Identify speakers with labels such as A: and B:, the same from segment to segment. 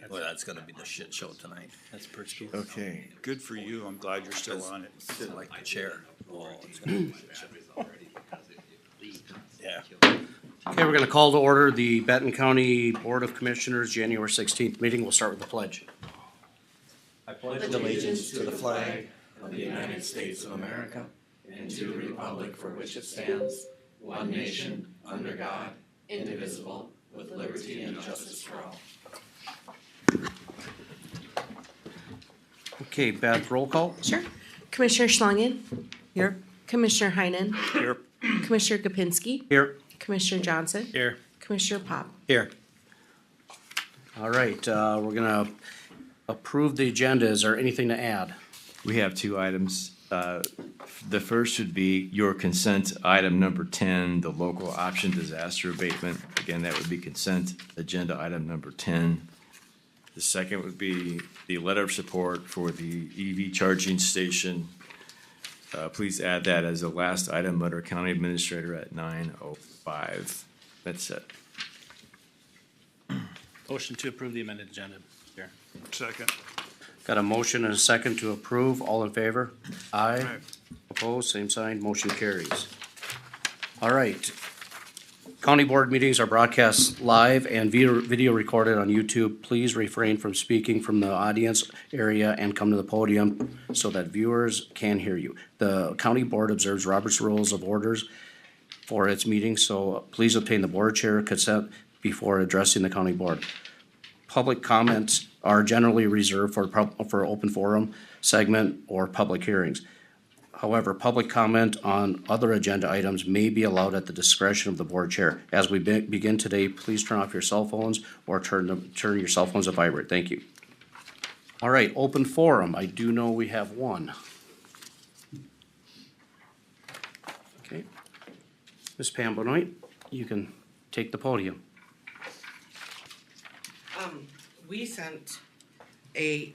A: Well, that's gonna be the shit show tonight.
B: That's Pertzky.
C: Okay,
D: Good for you. I'm glad you're still on it.
A: Didn't like the chair. Oh, it's gonna be a shit show. Yeah.
B: Okay, we're gonna call to order the Benton County Board of Commissioners, January 16th meeting. We'll start with the pledge.
E: I pledge allegiance to the flag of the United States of America and to the republic for which it stands, one nation, under God, indivisible, with liberty and justice for all.
B: Okay, Beth, roll call.
F: Sure. Commissioner Schlangen. Here. Commissioner Heinen.
D: Here.
F: Commissioner Kapinski.
B: Here.
F: Commissioner Johnson.
B: Here.
F: Commissioner Pop.
B: Here. All right, we're gonna approve the agenda. Is there anything to add?
C: we have two items. The first would be your consent item number 10, the local option disaster abatement. Again, that would be consent agenda item number 10. The second would be the letter of support for the EV charging station. Please add that as the last item under County Administrator at 9:05. That's it.
G: Motion to approve the amended agenda. Here.
D: Second.
B: Got a motion and a second to approve. All in favor? Aye.
D: Aye.
B: Opposed, same sign. Motion carries. All right. County board meetings are broadcast live and video recorded on YouTube. Please refrain from speaking from the audience area and come to the podium so that viewers can hear you. The county board observes Robert's Rules of Orders for its meetings, so please obtain the board chair consent before addressing the county board. Public comments are generally reserved for open forum segment or public hearings. However, public comment on other agenda items may be allowed at the discretion of the board chair. As we begin today, please turn off your cell phones or turn your cell phones to vibrate. Thank you. All right, open forum. I do know we have one. Okay. Ms. Pam Benoit, you can take the podium.
H: We sent a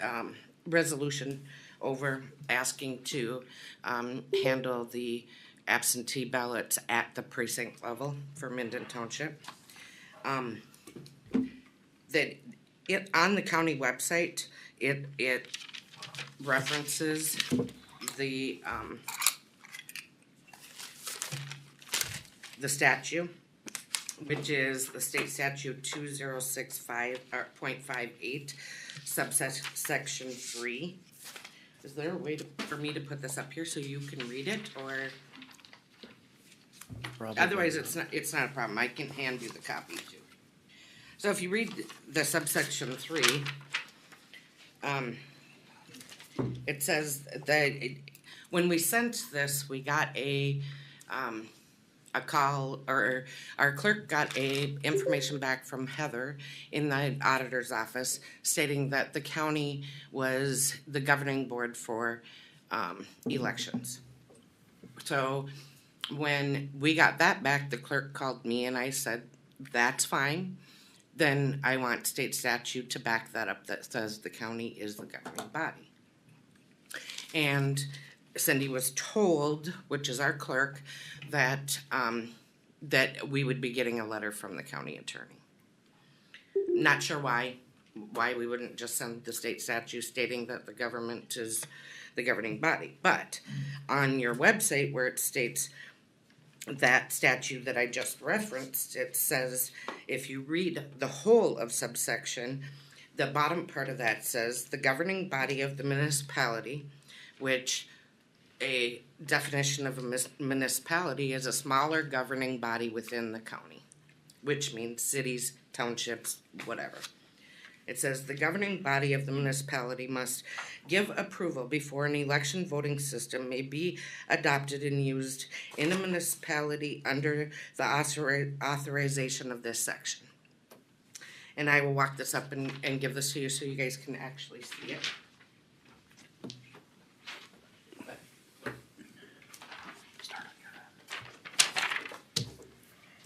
H: resolution over asking to handle the absentee ballots at the precinct level for Minden Township. That it on the county website, it references the statute, which is the state statute 2065.58, subsection 3. Is there a way for me to put this up here so you can read it, or
B: Probably.
H: otherwise it's not a problem. I can hand you the copy too. So if you read the subsection 3, it says that when we sent this, we got a call, or our clerk got information back from Heather in the auditor's office stating that the county was the governing board for elections. So when we got that back, the clerk called me and I said, that's fine. Then I want state statute to back that up that says the county is the governing body. And Cindy was told, which is our clerk, that that we would be getting a letter from the county attorney. Not sure why we wouldn't just send the state statute stating that the government is the governing body. But on your website where it states that statute that I just referenced, it says, if you read the whole of subsection, the bottom part of that says the governing body of the municipality, which a definition of a municipality is a smaller governing body within the county, which means cities, townships, whatever. It says the governing body of the municipality must give approval before an election voting system may be adopted and used in a municipality under the authorization of this section. And I will walk this up and give this to you so you guys can actually see it.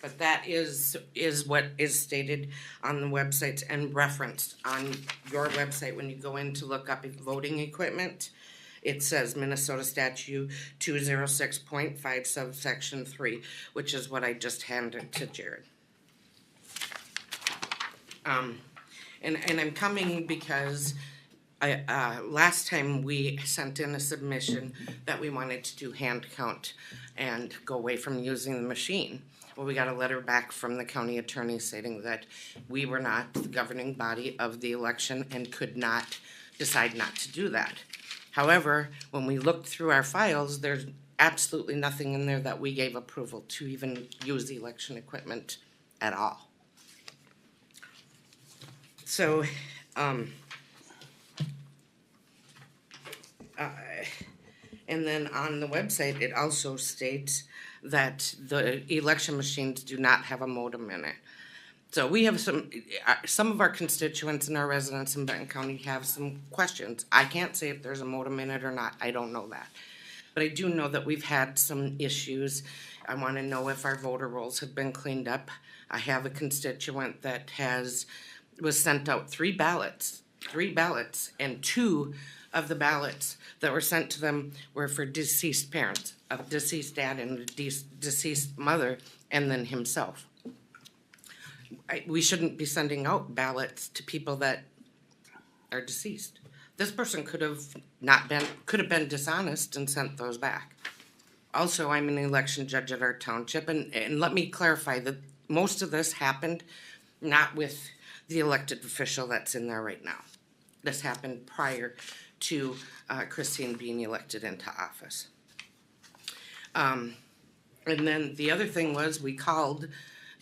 H: But that is what is stated on the website and referenced on your website when you go in to look up voting equipment. It says Minnesota Statute 206.5 subsection 3, which is what I just handed to Jared. And I'm coming because last time we sent in a submission that we wanted to do hand count and go away from using the machine. Well, we got a letter back from the county attorney stating that we were not the governing body of the election and could not decide not to do that. However, when we looked through our files, there's absolutely nothing in there that we gave approval to even use the election equipment at all. So, and then on the website, it also states that the election machines do not have a modem in it. So we have some of our constituents and our residents in Benton County have some questions. I can't say if there's a modem in it or not. I don't know that. But I do know that we've had some issues. I want to know if our voter rolls have been cleaned up. I have a constituent that was sent out 3 ballots, and 2 of the ballots that were sent to them were for deceased parents, a deceased dad and a deceased mother, and then himself. We shouldn't be sending out ballots to people that are deceased. This person could have been dishonest and sent those back. Also, I'm an election judge at our township, and let me clarify that most of this happened not with the elected official that's in there right now. This happened prior to Christine being elected into office. And then the other thing was we called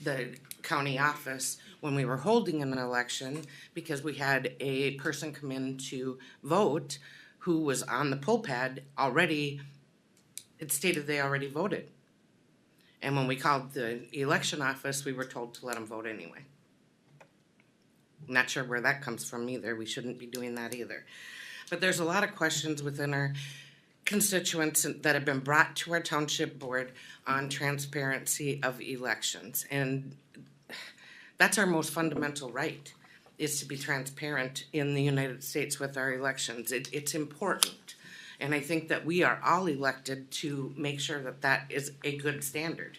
H: the county office when we were holding an election because we had a person come in to vote who was on the poll pad already. It stated they already voted. And when we called the election office, we were told to let them vote anyway. Not sure where that comes from either. We shouldn't be doing that either. But there's a lot of questions within our constituents that have been brought to our township board on transparency of elections. And that's our most fundamental right, is to be transparent in the United States with our elections. It's important. And I think that we are all elected to make sure that that is a good standard.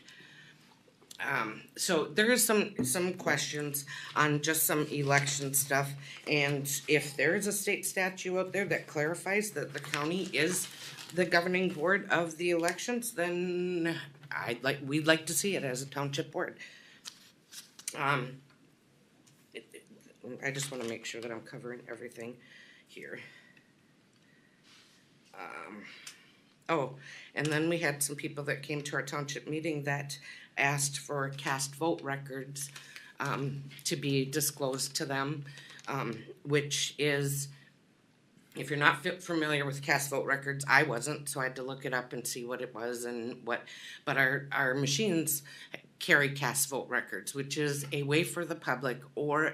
H: So there is some questions on just some election stuff, and if there is a state statute out there that clarifies that the county is the governing board of the elections, then we'd like to see it as a township board. I just want to make sure that I'm covering everything here. Oh, and then we had some people that came to our township meeting that asked for cast vote records to be disclosed to them, which is, if you're not familiar with cast vote records, I wasn't, so I had to look it up and see what it was and what, but our machines carry cast vote records, which is a way for the public or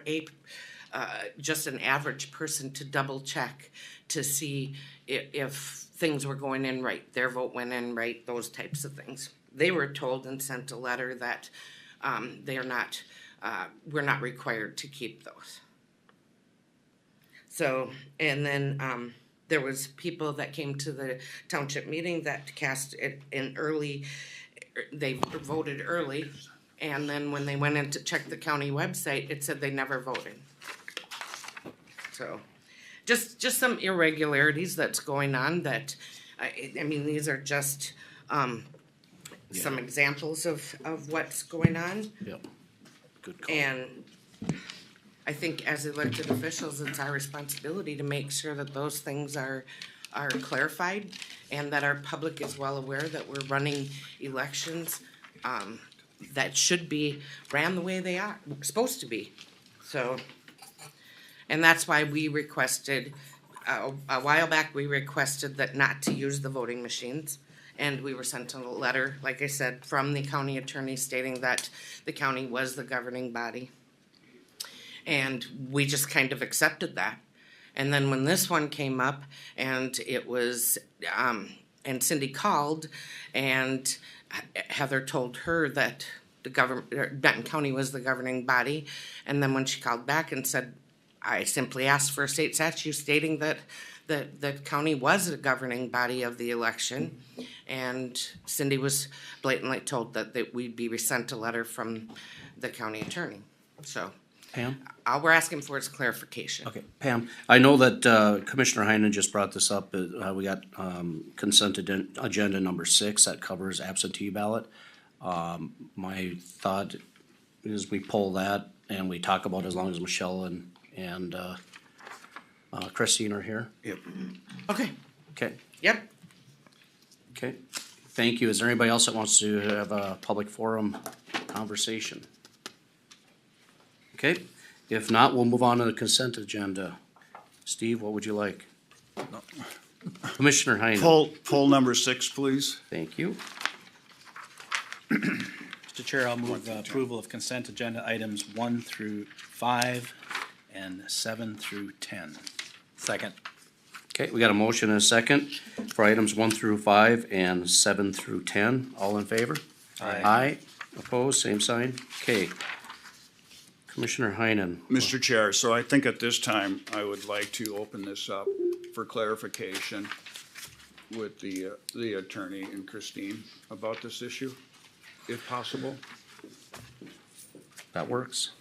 H: just an average person to double check to see if things were going in right, their vote went in right, those types of things. They were told and sent a letter that we're not required to keep those. So, and then there was people that came to the township meeting that cast it in early, they voted early, and then when they went in to check the county website, it said they never voted. So, just some irregularities that's going on that, I mean, these are just some examples of what's going on.
B: Yep. Good call.
H: And I think as elected officials, it's our responsibility to make sure that those things are clarified and that our public is well aware that we're running elections that should be ran the way they are supposed to be. So, and that's why we requested, a while back, we requested that not to use the voting machines. And we were sent a letter, like I said, from the county attorney stating that the county was the governing body. And we just kind of accepted that. And then when this one came up and it was, and Cindy called and Heather told her that Benton County was the governing body. And then when she called back and said, I simply asked for a state statute stating that the county was the governing body of the election, and Cindy was blatantly told that we'd be sent a letter from the county attorney. So
B: Pam?
H: We're asking for its clarification.
B: Okay, Pam, I know that Commissioner Heinen just brought this up, we got consent agenda number 6 that covers absentee ballot. My thought is we pull that and we talk about it as long as Michelle and Christine are here.
D: Yep.
H: Okay,
B: Okay,
H: yep.
B: okay, thank you. Is there anybody else that wants to have a public forum conversation? Okay, if not, we'll move on to the consent agenda. Steve, what would you like? Commissioner Heinen.
D: Pull number 6, please.
B: Thank you.
G: Mr. Chair, I'll move approval of consent agenda items 1 through 5 and 7 through 10.
E: Second.
B: Okay, we got a motion and a second for items 1 through 5 and 7 through 10. All in favor?
G: Aye.
B: Aye. Opposed, same sign. Okay. Commissioner Heinen.
D: Mr. Chair, so I think at this time, I would like to open this up for clarification with the attorney and Christine about this issue, if possible.
B: That works.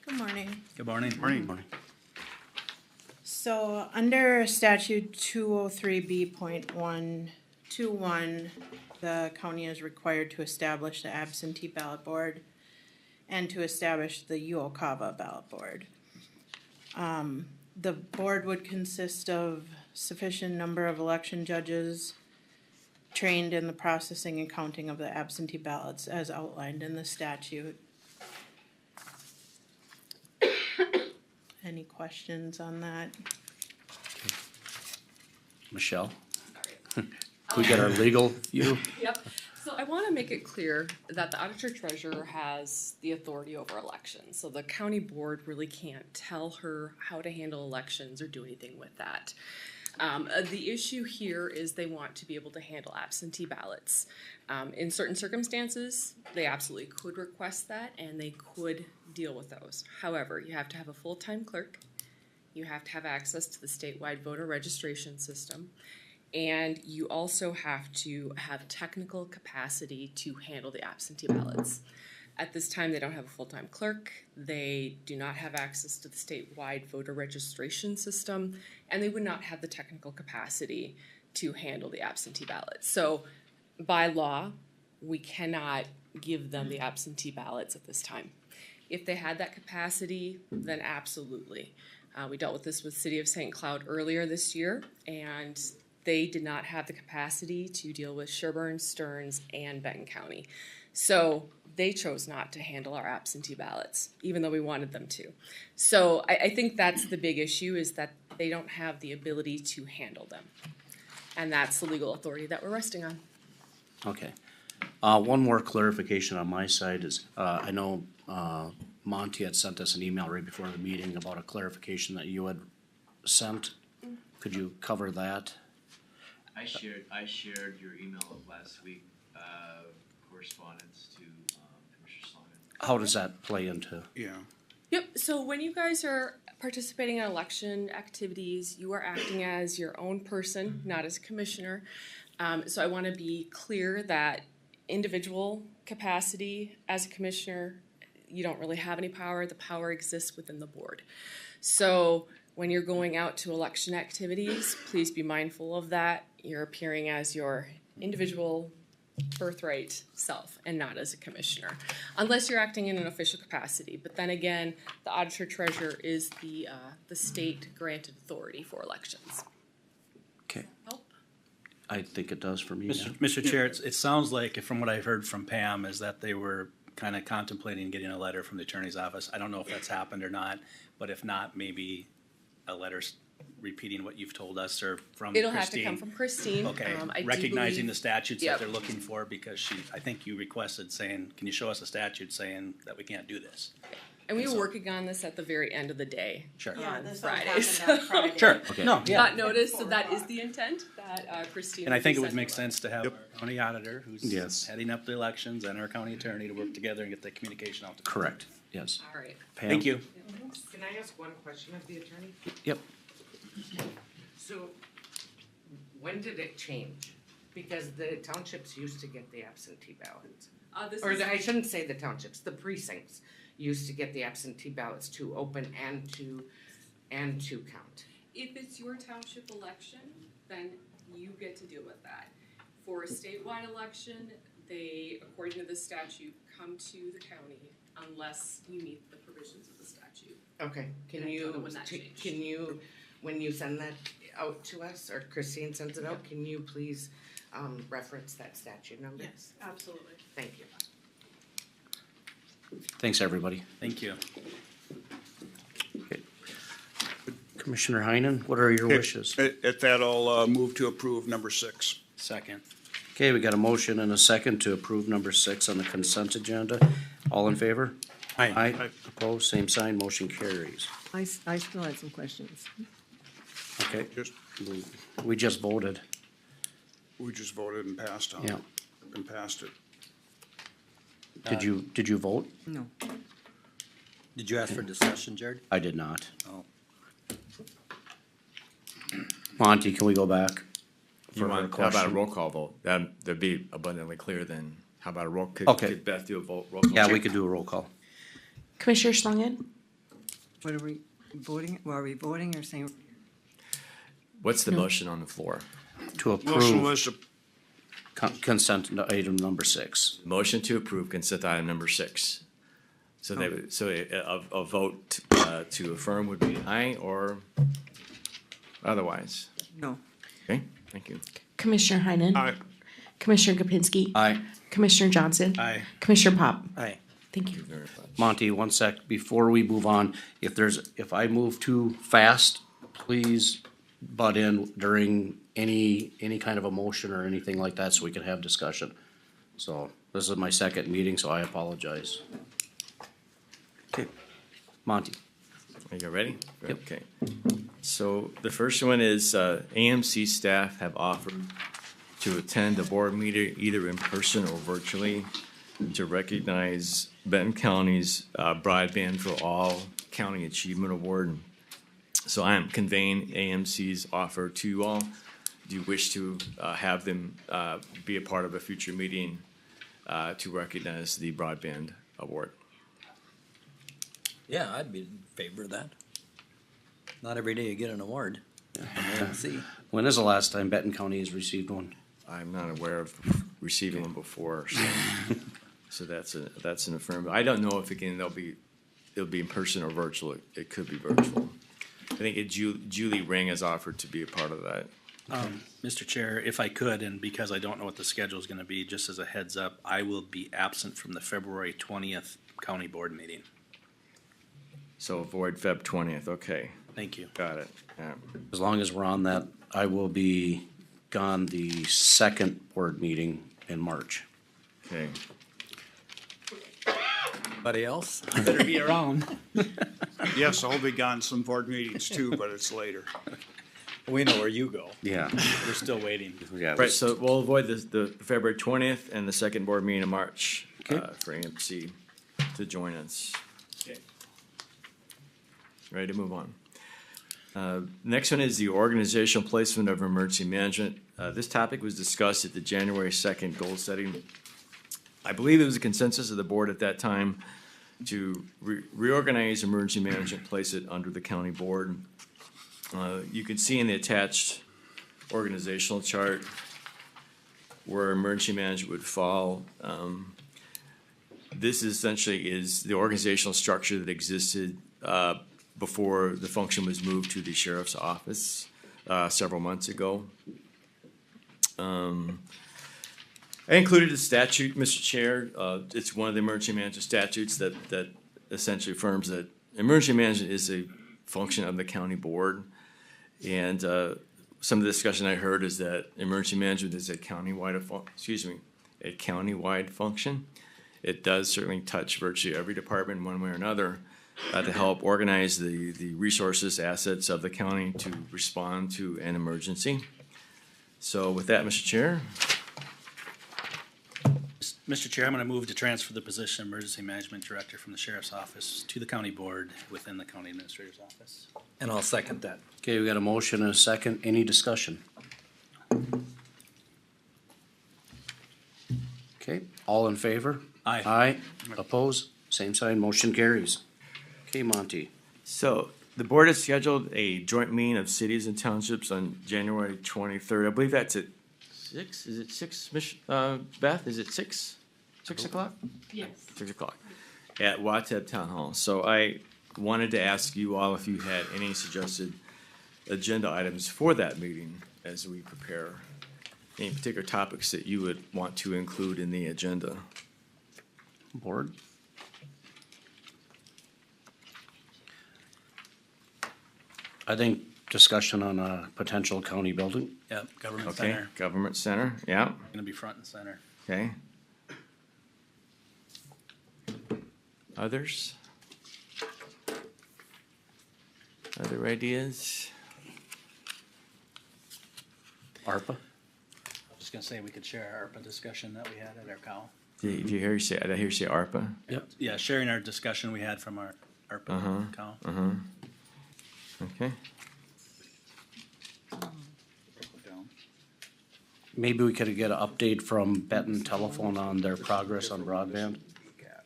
I: Good morning.
G: Good morning.
B: Morning.
I: So under statute 203B.121, the county is required to establish the absentee ballot board and to establish the UOCAVA ballot board. The board would consist of sufficient number of election judges trained in the processing and counting of the absentee ballots as outlined in the statute. Any questions on that?
B: Michelle? We got our legal view?
J: Yep, so I wanna make it clear that the auditor treasurer has the authority over elections, so the county board really can't tell her how to handle elections or do anything with that. The issue here is they want to be able to handle absentee ballots. In certain circumstances, they absolutely could request that and they could deal with those. However, you have to have a full-time clerk, you have to have access to the statewide voter registration system, and you also have to have technical capacity to handle the absentee ballots. At this time, they don't have a full-time clerk, they do not have access to the statewide voter registration system, and they would not have the technical capacity to handle the absentee ballots. So by law, we cannot give them the absentee ballots at this time. If they had that capacity, then absolutely. We dealt with this with City of St. Cloud earlier this year, and they did not have the capacity to deal with Sherburne, Stearns, and Benton County. So they chose not to handle our absentee ballots, even though we wanted them to. So I think that's the big issue, is that they don't have the ability to handle them. And that's the legal authority that we're resting on.
B: Okay. One more clarification on my side is, I know, Monty had sent us an email right before the meeting about a clarification that you had sent. Could you cover that?
C: I shared your email of last week, correspondence to, Commissioner Schlangen.
B: How does that play into?
D: Yeah.
J: Yep, so when you guys are participating in election activities, you are acting as your own person, not as commissioner. So I want to be clear that individual capacity as a commissioner, you don't really have any power. The power exists within the board. So when you're going out to election activities, please be mindful of that. You're appearing as your individual birthright self and not as a commissioner, unless you're acting in an official capacity. But then again, the auditor treasurer is the state granted authority for elections.
B: Okay,
J: Help?
B: I think it does for me. yeah.
G: Mr. Chair, it sounds like, from what I've heard from Pam, is that they were kind of contemplating getting a letter from the attorney's office. I don't know if that's happened or not, but if not, maybe a letter repeating what you've told us or from Christine.
J: It'll have to come from Christine.
G: Okay,
J: I do
G: recognizing
J: believe-
G: the statutes
J: Yep.
G: that they're looking for, because I think you requested saying, can you show us a statute saying that we can't do this?
J: And we were working on this at the very end of the day.
G: Sure.
I: Yeah,
J: on
I: this all
J: Friday,
I: happened
J: so-
I: on Friday.
G: Sure,
B: Okay.
G: no, yeah.
J: Got notice, so that is the intent, that Christine.
G: And I
J: will
G: think
J: be
G: it would
J: sent
G: make
J: a
G: sense to have our county auditor, who's
B: Yes.
G: heading up the elections, and our county attorney to work together and get that communication out.
B: Correct, yes.
J: letter. All right.
B: Pam?
G: Thank you.
H: Can I ask one question of the attorney?
B: Yep.
H: So, when did it change? Because the townships used to get the absentee ballots.
J: This
H: Or
J: is,
H: I shouldn't say the townships, the precincts used to get the absentee ballots to open and to count.
J: if it's your township election, then you get to deal with that. For a statewide election, they, according to the statute, come to the county unless you meet the provisions of the statute.
H: Okay, can
J: And I don't know
H: you,
J: when that changed.
H: can you, when you send that out to us, or Christine sends it out, can you please, reference that statute number?
I: Yes, absolutely.
H: Thank you.
B: Thanks, everybody.
G: Thank you.
B: Commissioner Heinen, what are your
D: Okay,
B: wishes?
D: At that, I'll move to approve number 6.
G: Second.
B: Okay, we got a motion and a second to approve number 6 on the consent agenda. All in favor? Aye. Opposed, same sign, motion carries.
K: I still had some questions.
B: Okay,
D: Just,
B: we just voted.
D: we just voted and passed on
B: Yeah.
D: it, and passed it.
B: Did you vote?
K: No.
E: Did you ask for discussion, Jared?
B: I did not.
E: Oh.
B: Monty, can we go back?
C: You
B: for her
C: want, how about a
B: question?
C: roll call vote? That'd be abundantly clear then. How about a roll,
B: Okay.
C: could Beth do a vote, roll call?
B: Yeah, we could do a roll call.
F: Commissioner Schlangen?
K: What are we voting, well, are we voting or saying?
C: What's the motion on the floor?
B: To
D: Motion
B: approve
D: was to
B: consent item number 6.
C: Motion to approve consent item number 6. So they, would- so a vote to affirm would be aye or otherwise.
K: No.
C: Okay, thank you.
F: Commissioner Heinen?
D: Aye.
F: Commissioner Kapinski?
B: Aye.
F: Commissioner Johnson?
G: Aye.
F: Commissioner Pop?
E: Aye.
F: Thank you.
C: Very much.
B: Monty, one sec, before we move on, if I move too fast, please butt in during any kind of a motion or anything like that, so we can have discussion. So, this is my second meeting, so I apologize. Okay, Monty.
C: Are you ready?
B: Yep.
C: Okay. So the first one is AMC staff have offered to attend a board meeting either in person or virtually to recognize Benton County's Broadband for All County Achievement Award. So I am conveying AMC's offer to you all. Do you wish to have them be a part of a future meeting to recognize the Broadband Award?
E: Yeah, I'd be in favor of that. Not every day you get an award. See.
B: When is the last time Benton County has received one?
C: I'm not aware of receiving one before, so, so that's an affirmative. I don't know if again it'll be in person or virtual. It could be virtual. I think Julie Ring has offered to be a part of that.
G: Mr. Chair, if I could, and because I don't know what the schedule is gonna be, just as a heads up, I will be absent from the February 20th county board meeting.
C: So avoid Feb 20th. Okay,
G: Thank you.
C: got it. Yeah.
B: As long as we're on that, I will be gone the second board meeting in March.
C: Okay.
E: Anybody else?
G: Better be around.
D: yes, I'll be gone some board meetings too, but it's later.
E: We know where you go.
B: Yeah.
G: We're still waiting.
B: Yeah,
C: Right. So we'll avoid the February 20th and the second board meeting in March
B: Okay.
C: for AMC to join us. Okay. Ready to move on. Next one is the organizational placement of emergency management. This topic was discussed at the January 2nd goal setting. I believe it was a consensus of the board at that time to reorganize emergency management, place it under the county board. You can see in the attached organizational chart where emergency management would fall. This essentially is the organizational structure that existed before the function was moved to the sheriff's office several months ago. I included a statute, Mr. Chair. It's one of the emergency management statutes that essentially affirms that emergency management is a function of the county board. And some of the discussion I heard is that emergency management is a countywide function. It does certainly touch virtually every department in one way or another. to help organize the resources, assets of the county to respond to an emergency. So with that, Mr. Chair,
G: Mr. Chair, I'm gonna move to transfer the position of Emergency Management Director from the Sheriff's Office to the County Board within the County Administrator's Office.
E: And I'll second that.
B: Okay, we got a motion and a second. Any discussion? Okay, all in favor?
G: Aye.
B: Aye. Oppose? Same sign. Motion carries. Okay, Monty.
C: so the board has scheduled a joint meeting of cities and townships on January 23rd. I believe that's at 6? Is it 6, Beth? Is it 6? 6 o'clock?
J: Yes.
C: 6 o'clock at Wateb Town Hall. So I wanted to ask you all if you had any suggested agenda items for that meeting as we prepare. Any particular topics that you would want to include in the agenda?
B: Board? I think discussion on a potential county building.
G: Yep, Government
C: Okay,
G: Center,
C: government center, yeah,
G: gonna be front and center.
C: okay. Others? Other ideas?
B: ARPA?
G: Just gonna say we could share our ARPA discussion that we had at our cow.
C: Did you hear you say, did I hear you say ARPA?
B: Yep.
G: Yeah, sharing our discussion we had from our ARPA cow.
C: Okay,
B: Maybe we could get an update from Benton Telephone on their progress on broadband.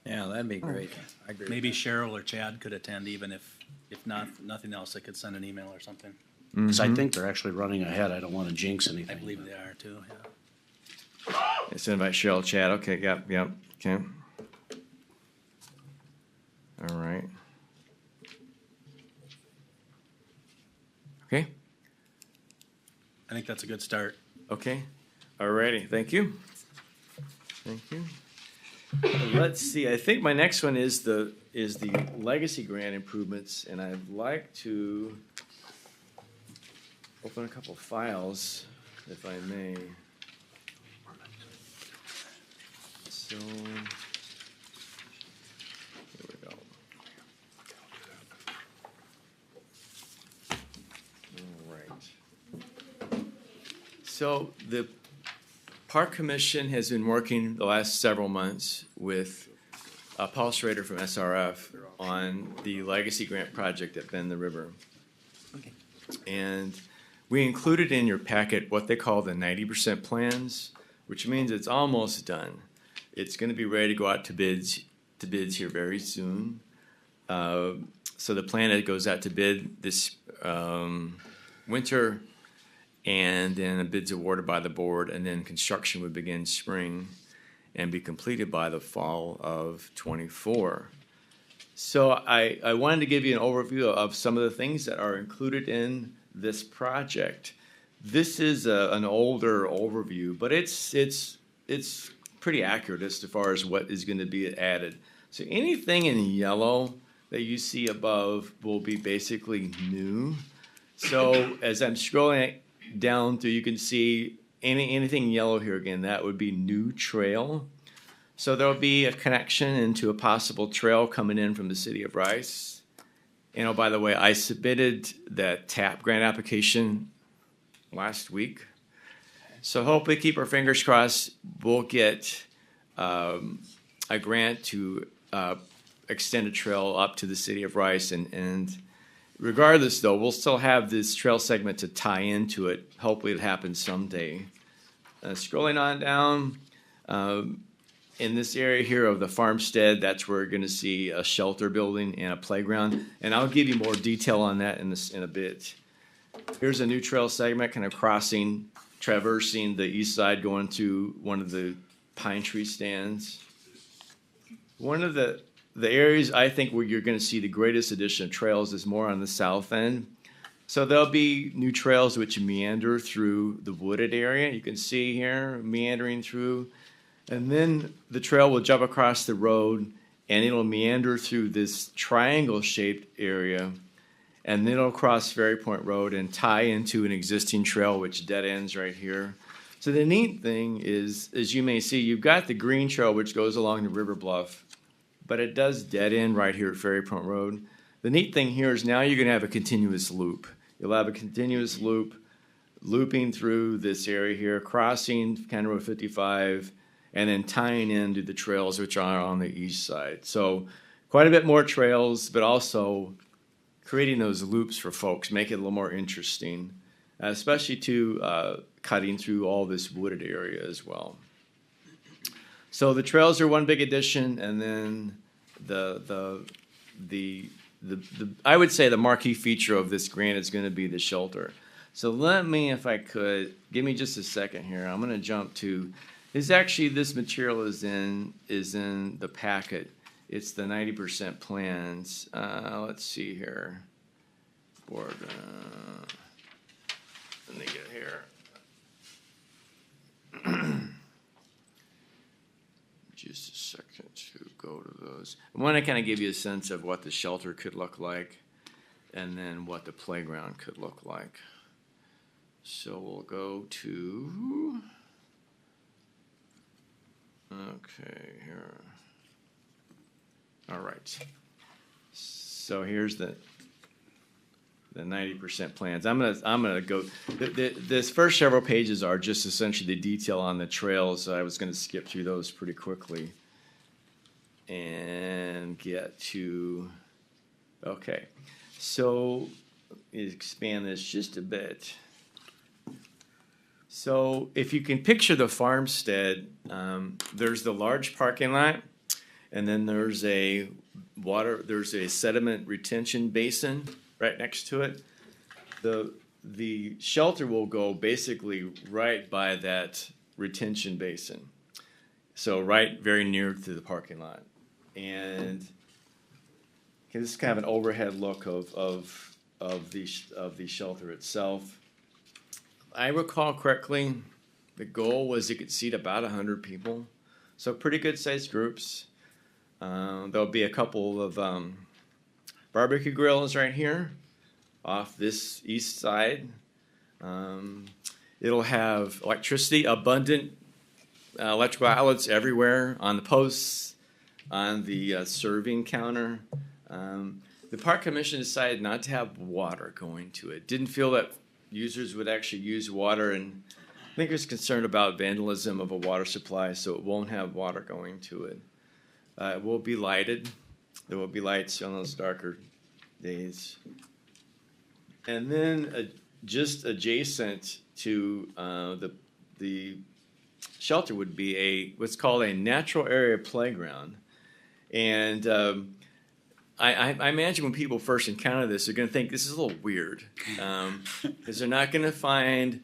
E: Yeah, that'd be great. I agree.
G: Maybe Cheryl or Chad could attend even if not, nothing else, they could send an email or something.
B: Cause I think they're actually running ahead. I don't wanna jinx
G: I
B: anything.
G: believe they are too, yeah.
C: let's invite Cheryl, Chad, okay, yep, okay. All right. Okay,
G: I think that's a good start.
C: okay, alrighty, thank you. Thank you. Let's see, I think my next one is the legacy grant improvements, and I'd like to open a couple files, if I may. So, here we go. All right. So the Park Commission has been working the last several months with Paul Schrader from SRF on the legacy grant project at Bend the River. And we included in your packet what they call the 90% plans, which means it's almost done. It's gonna be ready to go out to bids here very soon. So the plan that goes out to bid this winter, and then a bid's awarded by the board, and then construction would begin spring and be completed by the fall of '24. So I wanted to give you an overview of some of the things that are included in this project. This is an older overview, but it's pretty accurate as far as what is going to be added. So anything in yellow that you see above will be basically new. So as I'm scrolling down through, you can see anything yellow here again, that would be new trail. So there'll be a connection into a possible trail coming in from the city of Rice. And oh, by the way, I submitted that TAP grant application last week. So hopefully, keep our fingers crossed, we'll get a grant to extend a trail up to the city of Rice. And regardless, though, we'll still have this trail segment to tie into it. Hopefully it happens someday. Scrolling on down, in this area here of the farmstead, that's where you're gonna see a shelter building and a playground. And I'll give you more detail on that in a bit. Here's a new trail segment kind of traversing the east side going to one of the pine tree stands. One of the areas I think where you're gonna see the greatest addition of trails is more on the south end. So there'll be new trails which meander through the wooded area. You can see here, meandering through. And then the trail will jump across the road and it'll meander through this triangle-shaped area. And then it'll cross Ferry Point Road and tie into an existing trail which dead ends right here. So the neat thing is, as you may see, you've got the green trail which goes along the river bluff but it does dead end right here at Ferry Point Road. The neat thing here is now you're gonna have a continuous loop. You'll have a continuous loop looping through this area here, crossing County Road 55, and then tying into the trails which are on the east side. So quite a bit more trails, but also creating those loops for folks, make it a little more interesting, especially to cutting through all this wooded area as well. So the trails are one big addition, and then the I would say the marquee feature of this grant is going to be the shelter. So let me, if I could, give me just a second here. I'm going to jump to. This material is in the packet. It's the 90% plans. Let's see here. Board. Let me get here. Just a second to go to those. I want to kind of give you a sense of what the shelter could look like, and then what the playground could look like. So we'll go to. Okay, here. All right. So here's the 90% plans. I'm gonna go. This first several pages are just essentially the detail on the trails. So I was gonna skip through those pretty quickly and get to. Okay, so expand this just a bit. So if you can picture the farmstead, there's the large parking lot, and then there's a sediment retention basin right next to it. The shelter will go basically right by that retention basin. So right very near to the parking lot. And this is kind of an overhead look of the shelter itself. I recall correctly, the goal was it could seat about 100 people. So pretty good sized groups. There'll be a couple of barbecue grills right here off this east side. It'll have electricity, abundant electrical outlets everywhere on the posts, on the serving counter. The park commission decided not to have water going to it. Didn't feel that users would actually use water, and I think it's concerned about vandalism of a water supply, so it won't have water going to it. It will be lighted. There will be lights on those darker days. And then just adjacent to the shelter would be what's called a natural area playground. And I imagine when people first encounter this, they're going to think this is a little weird, because they're not going to find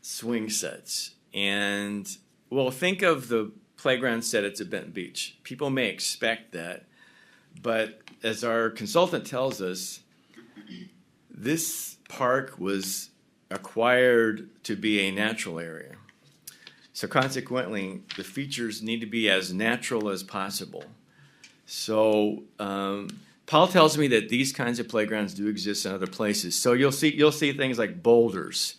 C: swing sets. And well, think of the playground set at Benton Beach. People may expect that, but as our consultant tells us, this park was acquired to be a natural area. So consequently, the features need to be as natural as possible. So Paul tells me that these kinds of playgrounds do exist in other places. So you'll see things like boulders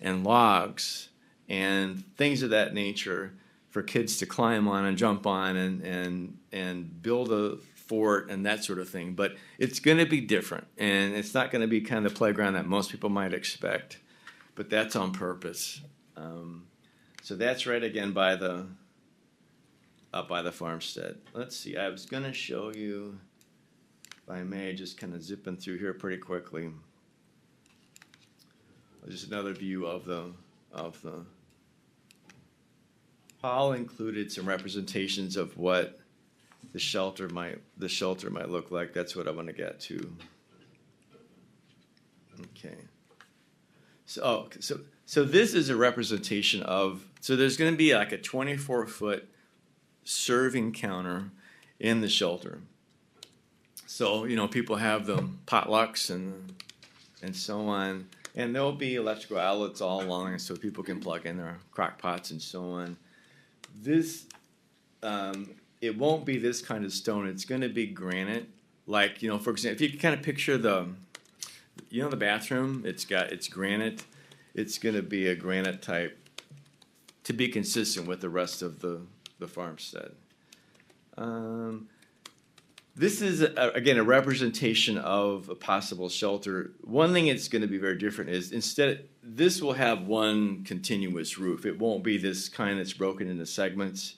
C: and logs and things of that nature for kids to climb on and jump on and build a fort and that sort of thing. But it's going to be different, and it's not going to be kind of the playground that most people might expect. But that's on purpose. So that's right again up by the farmstead. Let's see. I was going to show you, if I may, just kind of zipping through here pretty quickly. Just another view of the. Paul included some representations of what the shelter might look like. That's what I want to get to. Okay. So this is a representation of. So there's going to be like a 24-foot serving counter in the shelter. So people have the potlucks and so on, and there'll be electrical outlets all along, so people can plug in their crock pots and so on. This it won't be this kind of stone. It's going to be granite. Like for example, if you can kind of picture the bathroom, it's granite. It's going to be a granite type to be consistent with the rest of the farmstead. This is, again, a representation of a possible shelter. One thing it's gonna be very different is this will have one continuous roof. It won't be this kind that's broken into segments.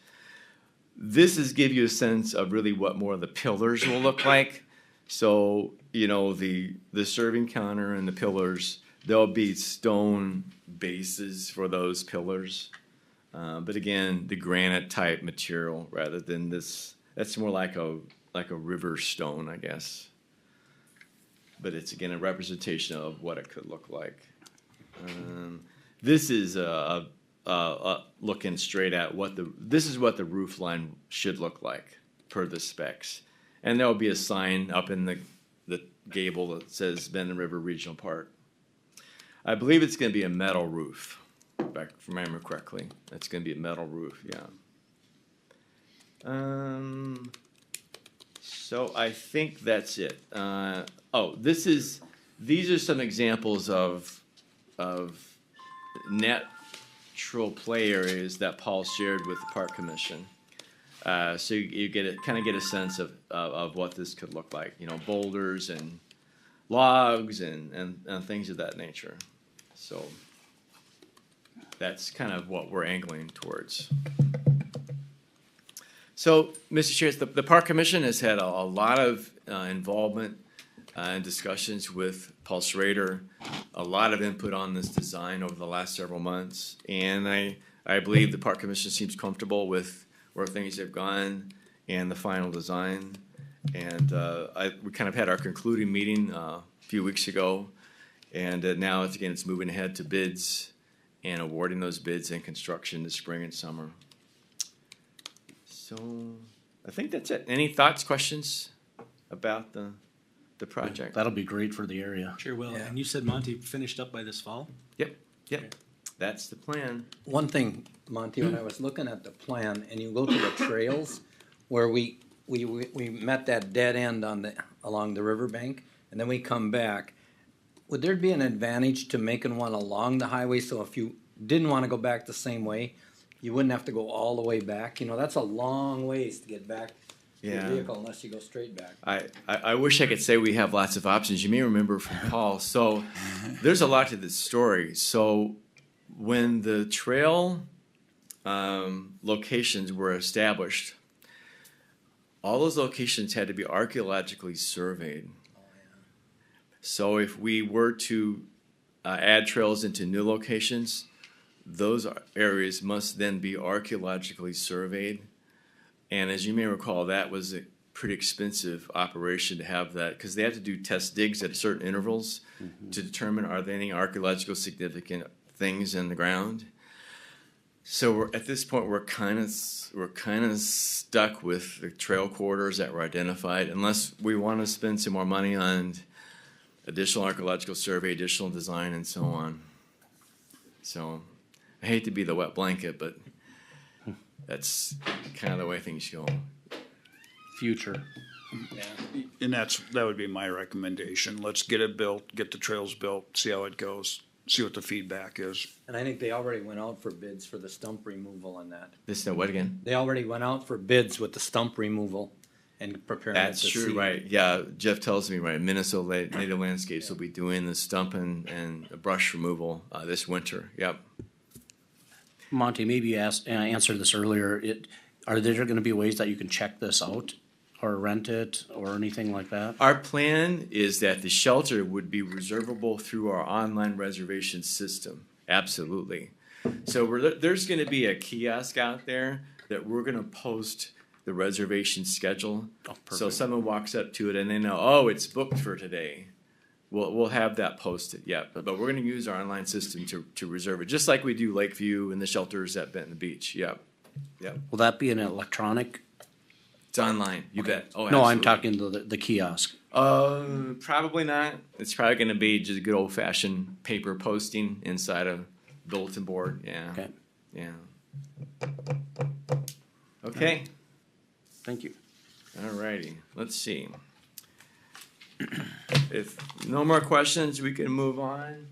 C: This is give you a sense of really what more of the pillars will look like. So, you know, the serving counter and the pillars, there'll be stone bases for those pillars. But again, the granite type material rather than this, that's more like a river stone, I guess. But it's again a representation of what it could look like. This is looking straight at this is what the roof line should look like per the specs. And there'll be a sign up in the gable that says Benton River Regional Park. I believe it's gonna be a metal roof, if I remember correctly. It's gonna be a metal roof, yeah. So I think that's it. These are some examples of natural play areas that Paul shared with the Park Commission. So you kind of get a sense of what this could look like. You know, boulders and logs and things of that nature. So that's kind of what we're angling towards. So, Mr. Chair, the Park Commission has had a lot of involvement and discussions with Paul Schrader, a lot of input on this design over the last several months, and I believe the Park Commission seems comfortable with where things have gone and the final design. And we kind of had our concluding meeting a few weeks ago, and now it's moving ahead to bids and awarding those bids and construction this spring and summer. So I think that's it. Any thoughts, questions about the project?
B: That'll be great for the area.
G: Sure will.
K: Yeah.
G: And you said Monty finished up by this fall?
C: Yep. That's the plan.
E: One thing, Monty, when I was looking at the plan, and you go to the trails, where we met that dead end along the riverbank, and then we come back, would there be an advantage to making one along the highway, so if you didn't want to go back the same way, you wouldn't have to go all the way back? You know, that's a long ways to get back to your vehicle unless you go straight back.
C: I wish I could say we have lots of options. You may remember from Paul. So there's a lot to this story. So when the trail locations were established, all those locations had to be archaeologically surveyed. So if we were to add trails into new locations, those areas must then be archaeologically surveyed. And as you may recall, that was a pretty expensive operation to have that, because they have to do test digs at certain intervals to determine are there any archaeological significant things in the ground. So at this point, we're kind of stuck with the trail corridors that were identified, unless we want to spend some more money on additional archaeological survey, additional design, and so on. So I hate to be the wet blanket, but that's kind of the way things go.
B: Future.
D: And that would be my recommendation. Let's get it built, get the trails built, see how it goes, see what the feedback is.
E: And I think they already went out for bids for the stump removal on that.
C: What again?
E: They already went out for bids with the stump removal and preparing it to
C: That's true,
E: seed.
C: right? Yeah, Jeff tells me, right, Minnesota Native Landscapes will be doing the stump and brush removal this winter. Yep.
B: Monty, maybe you answered this earlier. Are there going to be ways that you can check this out or rent it or anything like that?
C: Our plan is that the shelter would be reservable through our online reservation system. Absolutely. So there's going to be a kiosk out there that we're going to post the reservation schedule. So someone walks up to it and they know, oh, it's booked for today. We'll have that posted, yeah. But we're going to use our online system to reserve it, just like we do Lakeview and the shelters at Benton Beach. Yep.
B: Will that be an electronic?
C: It's online. You bet. Oh,
B: No, I'm
C: absolutely.
B: talking the kiosk.
C: Probably not. It's probably going to be just good old fashioned paper posting inside a bulletin board. Yeah.
B: Okay.
C: Yeah. Okay.
B: Thank you.
C: All righty. Let's see. If no more questions, we can move on.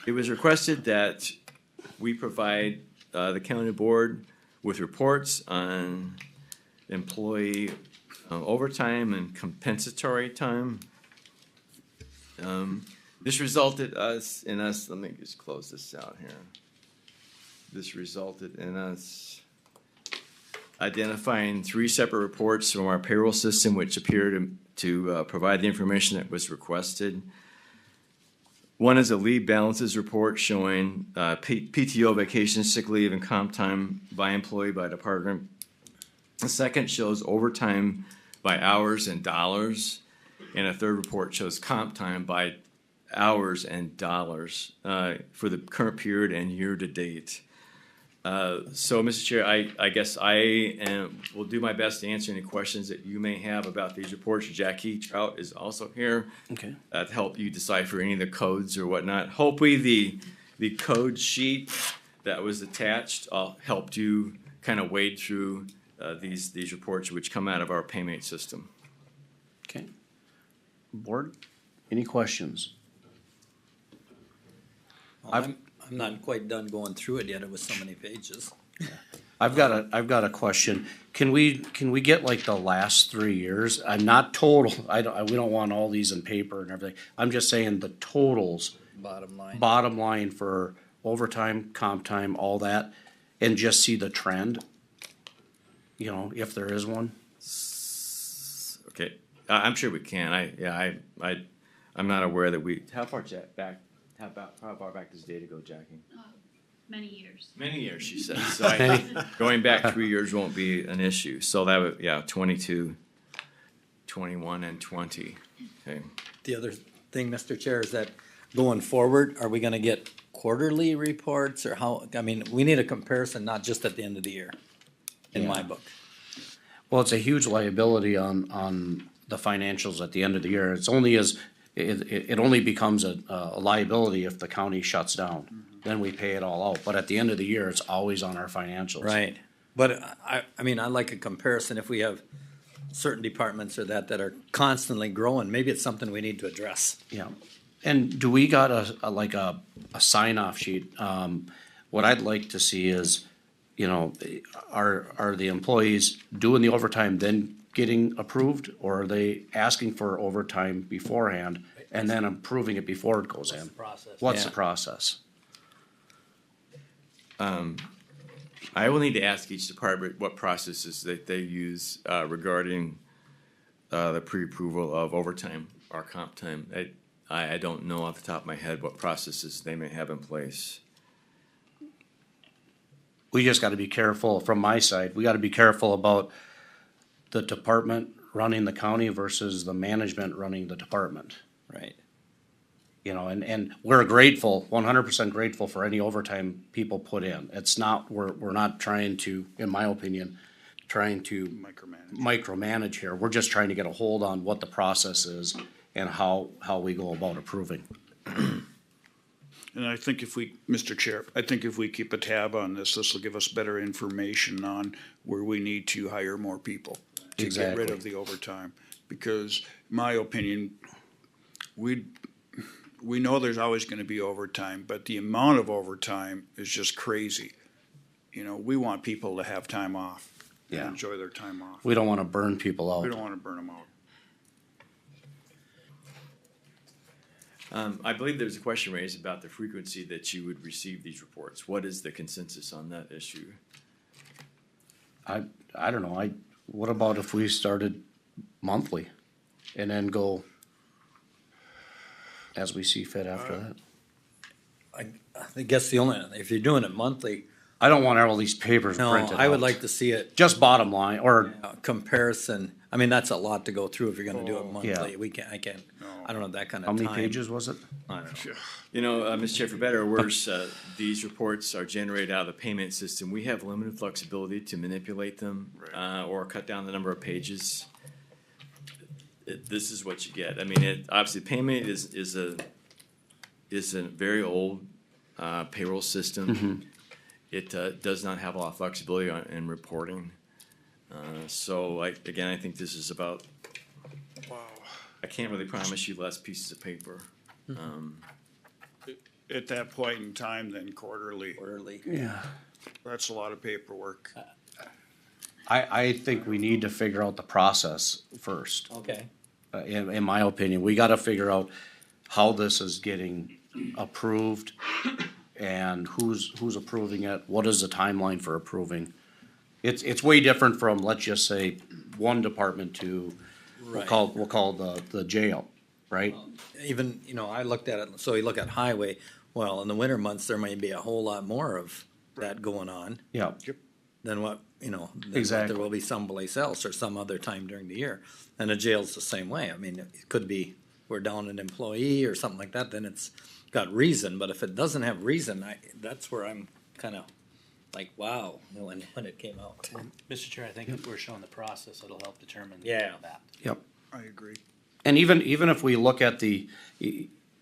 C: It was requested that we provide the county board with reports on employee overtime and compensatory time. This resulted in us, let me just close this out here. This resulted in us identifying 3 separate reports from our payroll system which appear to provide the information that was requested. One is a leave balances report showing PTO, vacation, sick leave, and comp time by employee by department. The second shows overtime by hours and dollars. And a third report shows comp time by hours and dollars for the current period and year to date. So, Mr. Chair, I guess I will do my best to answer any questions that you may have about these reports. Jackie Trout is also here
B: Okay.
C: to help you decipher any of the codes or whatnot. Hopefully, the code sheet that was attached helped you kind of wade through these reports which come out of our payment system.
B: Okay. Board, any questions?
L: I'm not quite done going through it yet. It was so many pages.
B: I've got a question. Can we get like the last 3 years? I'm not total, we don't want all these in paper and everything. I'm just saying the totals, bottom line for overtime, comp time, all that, and just see the trend. You know, if there is one.
C: Okay, I'm sure we can. I'm not aware that we. How far back? How far back does data go, Jackie?
M: Many years.
C: Many years, she said. So going back 3 years won't be an issue. So that would, 22, 21, and 20. Okay.
L: The other thing, Mr. Chair, is that going forward, are we gonna get quarterly reports or how, I mean, we need a comparison, not just at the end of the year, in my book.
B: Well, it's a huge liability on the financials at the end of the year. It's only it only becomes a liability if the county shuts down. Then we pay it all out. But at the end of the year, it's always on our financials.
L: Right, but I mean, I like a comparison if we have certain departments or that are constantly growing, maybe it's something we need to address.
B: Yeah. And do we got a sign-off sheet? What I'd like to see is, you know, are the employees doing the overtime then getting approved? Or are they asking for overtime beforehand and then approving it before it goes in? What's the process?
C: I will need to ask each department what processes that they use regarding the pre-approval of overtime or comp time. I don't know off the top of my head what processes they may have in place.
B: We just gotta be careful, from my side, we gotta be careful about the department running the county versus the management running the department.
L: Right.
B: You know, and we're grateful, 100% grateful for any overtime people put in. It's not, we're not trying to, in my opinion, trying to micromanage here. We're just trying to get a hold on what the process is and how we go about approving.
D: And I think Mr. Chair, I think if we keep a tab on this will give us better information on where we need to hire more people to get rid of the overtime. Because my opinion, we know there's always gonna be overtime, but the amount of overtime is just crazy. You know, we want people to have time off and enjoy their time off.
B: We don't wanna burn people out.
D: We don't wanna burn them out.
C: I believe there's a question raised about the frequency that you would receive these reports. What is the consensus on that issue?
B: I don't know, what about if we started monthly and then go as we see fit after that?
L: I guess if you're doing it monthly.
B: I don't want all these papers printed out.
L: I would like to see it.
B: Just bottom line, or.
L: Comparison, I mean, that's a lot to go through if you're gonna do it monthly. I don't know that kind of time.
B: How many pages was it?
L: I don't know.
C: You know, Mr. Chair, for better or worse, these reports are generated out of the payment system. We have limited flexibility to manipulate them or cut down the number of pages. This is what you get. I mean, obviously, payment is a very old payroll system.
B: Mm-hmm.
C: It does not have a lot of flexibility in reporting. So, I think this is about. Wow. I can't really promise you less pieces of paper.
D: At that point in time, then quarterly.
L: Quarterly.
B: Yeah.
D: That's a lot of paperwork.
B: I think we need to figure out the process first.
L: Okay.
B: In my opinion, we gotta figure out how this is getting approved and who's approving it, what is the timeline for approving? It's way different from, let's just say, one department to, we'll call the jail, right?
L: Even, I looked at it, so you look at highway, well, in the winter months, there might be a whole lot more of that going on
B: Yeah,
L: than what, than what
B: Exactly.
L: there will be someplace else or some other time during the year. And the jail's the same way. I mean, it could be, we're down an employee or something like that, then it's got reason, but if it doesn't have reason, that's where I'm kinda like, wow, when it came out.
G: Mr. Chair, I think if we're showing the process, it'll help determine
L: Yeah.
G: that.
B: yep.
D: I agree.
B: And even if we look at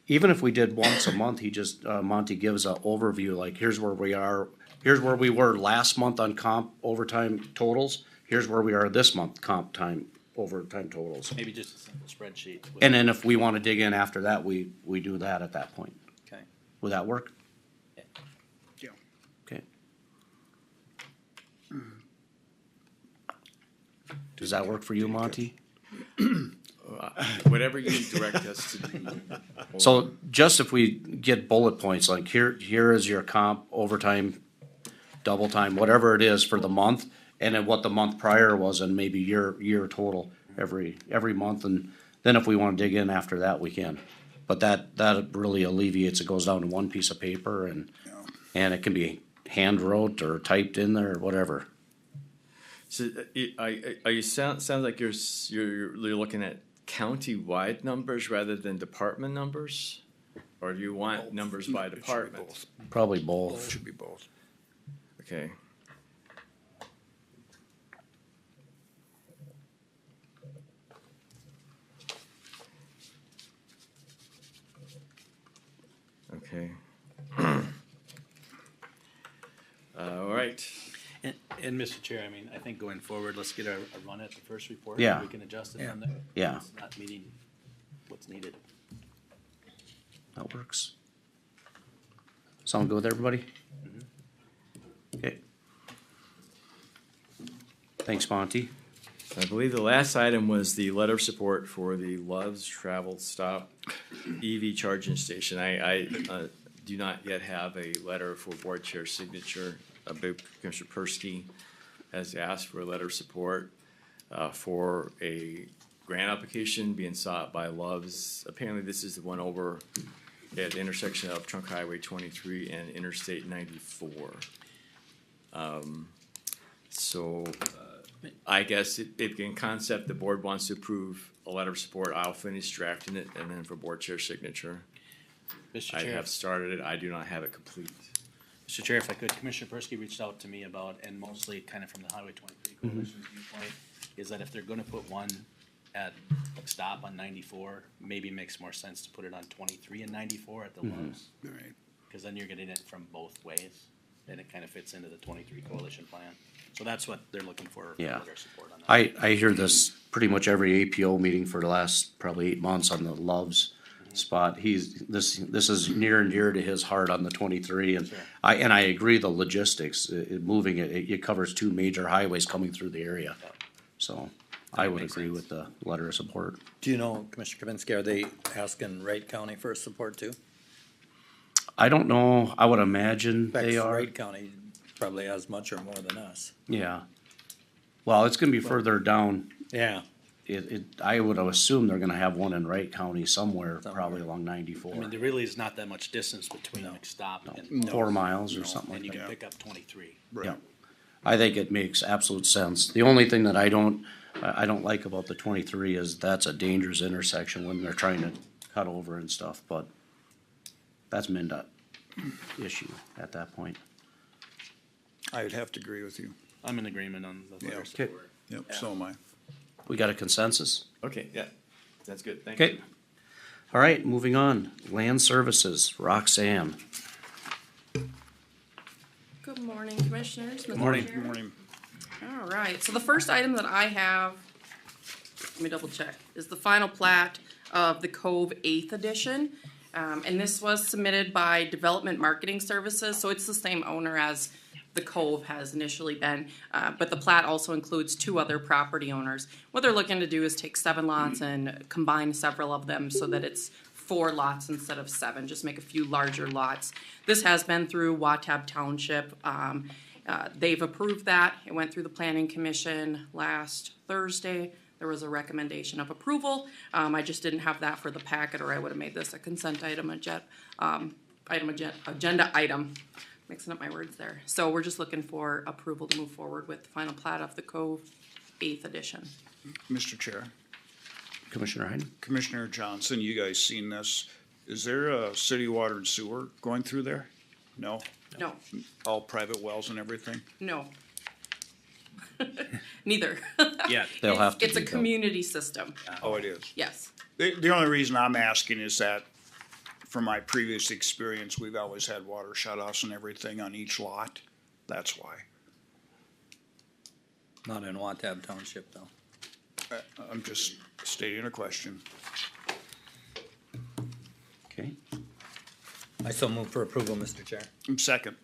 B: even if we did once a month, Monty gives an overview, like, here's where we are, here's where we were last month on comp overtime totals, here's where we are this month comp time overtime totals.
G: Maybe just a simple spreadsheet. with-
B: And then if we wanna dig in after that, we do that at that point.
L: Okay.
B: Would that work?
D: Yeah.
B: Okay. Does that work for you, Monty?
C: Whatever you direct us to do.
B: So just if we get bullet points, like here is your comp, overtime, double time, whatever it is for the month, and then what the month prior was, and maybe year total every month, and then if we wanna dig in after that, we can. But that really alleviates, it goes down to one piece of paper, and it can be hand wrote or typed in there or whatever.
C: So, sounds like you're looking at county-wide numbers rather than department numbers? Or do you want numbers by department?
B: Probably both.
D: Should be both.
C: Okay. Okay. All right.
G: And Mr. Chair, I mean, I think going forward, let's get a run at the first report.
B: Yeah.
G: We can adjust it from there.
B: Yeah.
G: It's not meeting what's needed.
B: That works. Sound good with everybody? Okay. Thanks, Monty.
C: I believe the last item was the letter of support for the Love's Travel Stop EV charging station. I do not yet have a letter for board chair signature. Commissioner Persky has asked for a letter of support for a grant application being sought by Love's. Apparently, this is the one over at the intersection of Trunk Highway 23 and Interstate 94. I guess if in concept the board wants to approve a letter of support, I'll finish drafting it, and then for board chair signature.
G: Mr.
C: I
G: Chair,
C: have started it, I do not have it complete.
G: Mr. Chair, if I could, Commissioner Persky reached out to me about, and mostly kind of from the Highway 23 Coalition's viewpoint, is that if they're gonna put one at a stop on 94, maybe it makes more sense to put it on 23 and 94 at the Loves.
D: Right.
G: Cause then you're getting it from both ways, and it kind of fits into the 23 Coalition plan. So that's what they're looking for
B: Yeah.
G: their support on that.
B: I hear this pretty much every APO meeting for the last probably 8 months on the Loves spot. This is near and dear to his heart on the 23, and
G: Sure.
B: I agree the logistics, moving it covers 2 major highways coming through the area. So I would agree with the letter of support.
L: Do you know, Commissioner Kapinski, are they asking Wright County for support too?
B: I don't know, I would imagine
L: In fact,
B: they are,
L: Wright County probably has much or more than us.
B: yeah. Well, it's gonna be further down.
L: Yeah.
B: I would assume they're gonna have one in Wright County somewhere,
L: Somewhere.
B: probably along 94.
G: I mean, there really is not that much distance between McStop and.
B: 4 miles or
G: No,
B: something
G: and
B: like
G: you
B: that.
G: can pick up 23.
B: Yeah, I think it makes absolute sense. The only thing that I don't like about the 23 is that's a dangerous intersection when they're trying to cut over and stuff, but that's MnDOT issue at that point.
D: I would have to agree with you.
G: I'm in agreement on the letter of
B: Okay.
G: support.
D: Yep, so am I.
B: We got a consensus?
C: Okay, yeah, that's good, thank you.
B: Okay. All right, moving on. Land Services, Roxanne.
N: Good morning, Commissioners. Mr.
B: Morning.
N: Chair.
D: Good morning.
N: All right, so the first item that I have, let me double check, is the final plat of the Cove 8th Edition. And this was submitted by Development Marketing Services, so it's the same owner as the Cove has initially been. But the plat also includes two other property owners. What they're looking to do is take 7 lots and combine several of them so that it's 4 lots instead of 7, just make a few larger lots. This has been through Watab Township. They've approved that. It went through the Planning Commission last Thursday. There was a recommendation of approval. I just didn't have that for the packet, or I would have made this a consent item, agenda item. Mixing up my words there. So we're just looking for approval to move forward with the final plat of the Cove 8th edition.
D: Mr. Chair,
B: Commissioner Heinen?
D: Commissioner Johnson, you guys seen this? Is there a city water and sewer going through there? No?
N: No,
D: All private wells and everything?
N: no. Neither.
G: Yeah,
B: They'll have to
N: It's a
B: be, though.
N: community system,
D: Oh, it is?
N: yes.
D: The only reason I'm asking is that from my previous experience, we've always had water shutoffs and everything on each lot. That's why.
L: Not in Watab Township though.
D: I'm just stating a question.
B: Okay.
L: I so move for approval, Mr. Chair.
D: Second.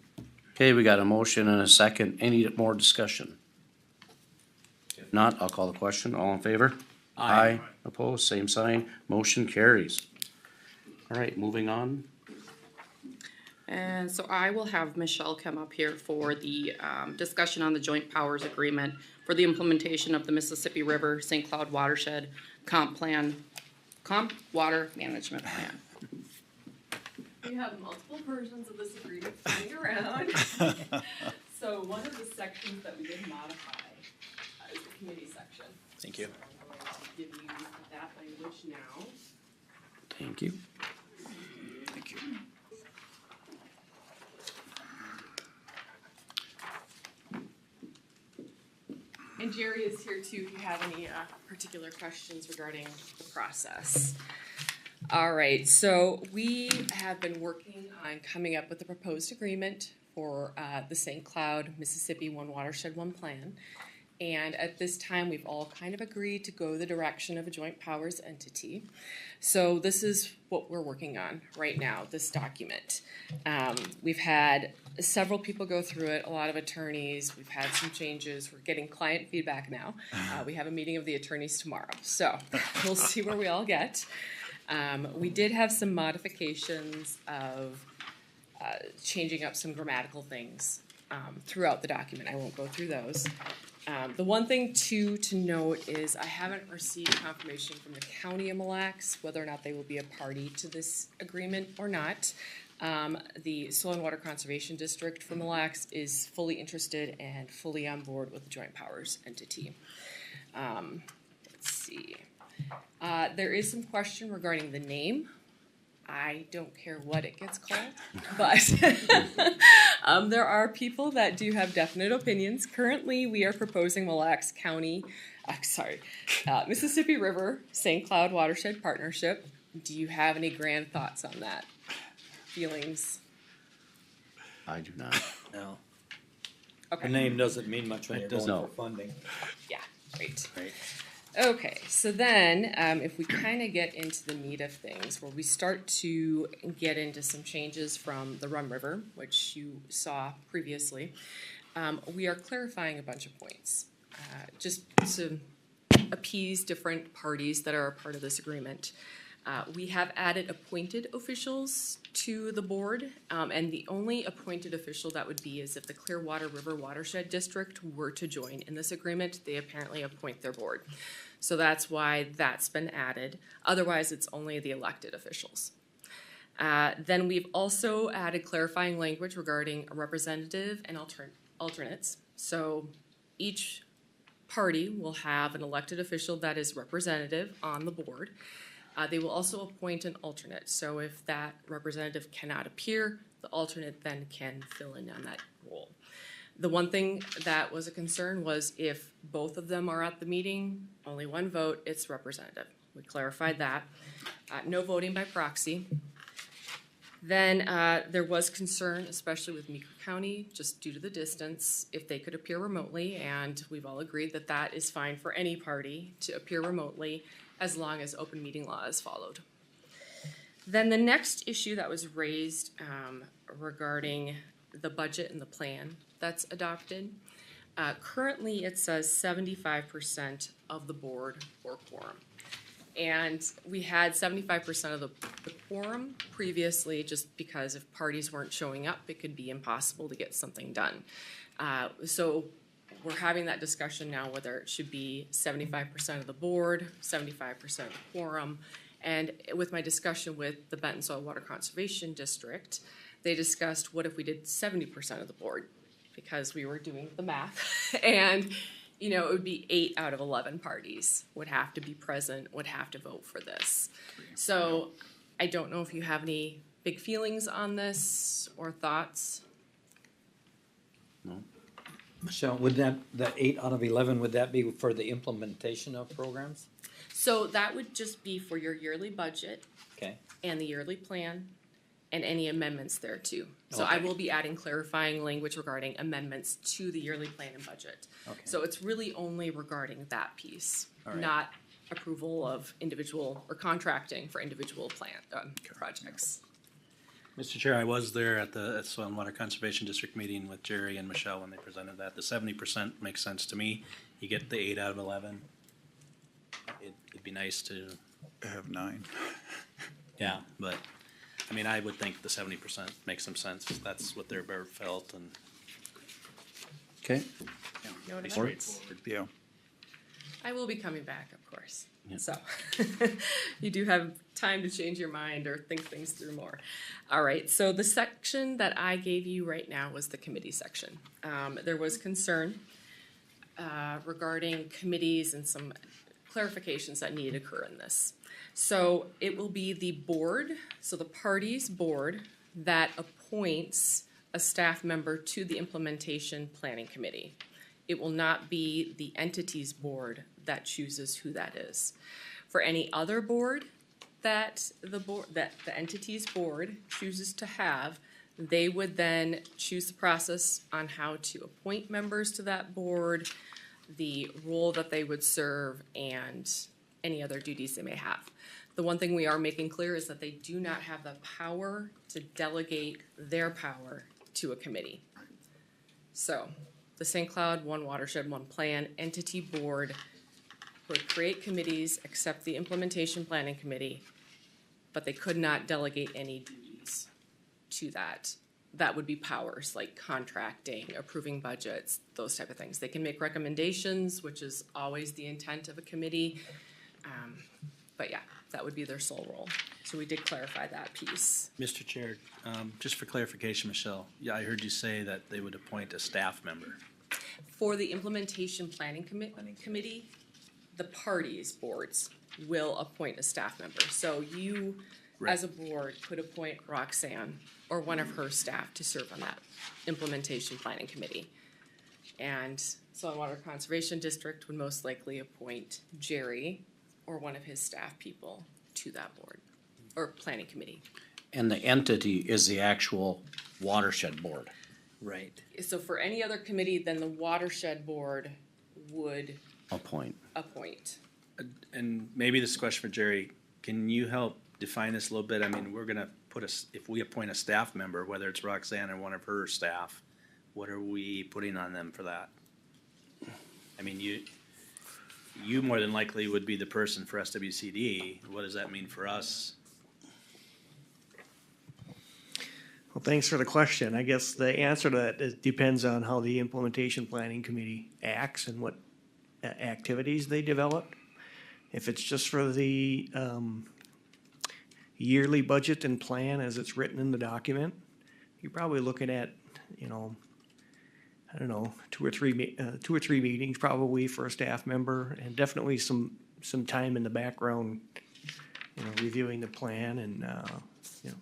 B: Okay, we got a motion and a second. Any more discussion? If not, I'll call the question. All in favor? Aye. Opposed, same sign. Motion carries. All right, moving on.
N: And so I will have Michelle come up here for the discussion on the joint powers agreement for the implementation of the Mississippi River St. Cloud Watershed Comp Water Management Plan.
J: We have multiple versions of this agreement floating around. So one of the sections that we did modify is the committee section.
G: Thank you.
J: So I'm going to give you that language now.
B: Thank you.
D: Thank you.
J: And Jerry is here too if you have any particular questions regarding the process. All right, so we have been working on coming up with a proposed agreement for the St. Cloud, Mississippi One Watershed, One Plan. And at this time, we've all kind of agreed to go the direction of a joint powers entity. So this is what we're working on right now, this document. We've had several people go through it, a lot of attorneys. We've had some changes. We're getting client feedback now. We have a meeting of the attorneys tomorrow. So we'll see where we all get. We did have some modifications of changing up some grammatical things throughout the document. I won't go through those. The one thing to note is I haven't received confirmation from the county of Mille Lacs whether or not they will be a party to this agreement or not. The Soil and Water Conservation District for Mille Lacs is fully interested and fully on board with the joint powers entity. Let's see. There is some question regarding the name. I don't care what it gets called, but there are people that do have definite opinions. Currently, we are proposing Mille Lacs County, Mississippi River St. Cloud Watershed Partnership. Do you have any grand thoughts on that? Feelings?
B: I do not.
L: No.
N: Okay.
L: The name doesn't mean much when
B: It
L: you're
B: does
L: going
B: not.
L: for funding.
N: Yeah, great.
B: Right.
N: Okay, so then if we kind of get into the meat of things, where we start to get into some changes from the Rum River, which you saw previously, we are clarifying a bunch of points just to appease different parties that are a part of this agreement. We have added appointed officials to the board, and the only appointed official that would be is if the Clearwater River Watershed District were to join in this agreement. They apparently appoint their board. So that's why that's been added. Otherwise, it's only the elected officials. Then we've also added clarifying language regarding a representative and alternates. So each party will have an elected official that is representative on the board. They will also appoint an alternate. So if that representative cannot appear, the alternate then can fill in on that role. The one thing that was a concern was if both of them are at the meeting, only one vote, it's representative. We clarified that. No voting by proxy. Then there was concern, especially with Meeker County, just due to the distance, if they could appear remotely, and we've all agreed that that is fine for any party to appear remotely as long as open meeting law is followed. Then the next issue that was raised regarding the budget and the plan that's adopted. Currently, it says 75% of the board or quorum. And we had 75% of the quorum previously, just because if parties weren't showing up, it could be impossible to get something done. So we're having that discussion now whether it should be 75% of the board, 75% of the quorum. And with my discussion with the Benton Soil Water Conservation District, they discussed what if we did 70% of the board, because we were doing the math. And it would be 8 out of 11 parties would have to be present, would have to vote for this. So I don't know if you have any big feelings on this or thoughts.
L: Michelle, would that 8 out of 11, would that be for the implementation of programs?
N: So that would just be for your yearly budget
L: Okay.
N: and the yearly plan and any amendments thereto. So I
L: Okay.
N: will be adding clarifying language regarding amendments to the yearly plan and budget.
L: Okay.
N: So it's really only regarding that piece,
L: All right.
N: not approval of individual or contracting for individual projects.
G: Mr. Chair, I was there at the Soil and Water Conservation District meeting with Jerry and Michelle when they presented that. The 70% makes sense to me. You get the 8 out of 11. It'd be nice to,
D: I have 9.
G: yeah, but, I mean, I would think the 70% makes some sense. That's what their board felt, and
B: Okay,
N: No
G: pretty
N: amendments.
G: straightforward.
D: Yeah.
N: I will be coming back, of course.
B: Yeah.
N: So you do have time to change your mind or think things through more. All right, so the section that I gave you right now was the committee section. There was concern regarding committees and some clarifications that need to occur in this. So it will be the board, so the party's board, that appoints a staff member to the implementation planning committee. It will not be the entity's board that chooses who that is. For any other board that the entity's board chooses to have, they would then choose the process on how to appoint members to that board, the role that they would serve, and any other duties they may have. The one thing we are making clear is that they do not have the power to delegate their power to a committee. So, the St. Cloud One Watershed, One Plan entity board would create committees, accept the implementation planning committee, but they could not delegate any duties to that. That would be powers like contracting, approving budgets, those type of things. They can make recommendations, which is always the intent of a committee. But yeah, that would be their sole role. So we did clarify that piece.
G: Mr. Chair, just for clarification, Michelle, yeah, I heard you say that they would appoint a staff member.
N: For the implementation planning committee, the parties' boards will appoint a staff member. So you, as a board, could appoint Roxanne or one of her staff to serve on that implementation planning committee. And Soil and Water Conservation District would most likely appoint Jerry or one of his staff people to that board or planning committee.
B: and the entity is the actual watershed board.
L: Right.
N: So for any other committee, then the watershed board would
B: Appoint.
N: appoint.
G: And maybe this is a question for Jerry, can you help define this a little bit? I mean, we're gonna put if we appoint a staff member, whether it's Roxanne or one of her staff, what are we putting on them for that? I mean, you more than likely would be the person for SWCD. What does that mean for us?
O: Well, thanks for the question. I guess the answer to that depends on how the implementation planning committee acts and what activities they develop. If it's just for the yearly budget and plan as it's written in the document, you're probably looking at, I don't know, two or three meetings probably for a staff member, and definitely some time in the background, reviewing the plan and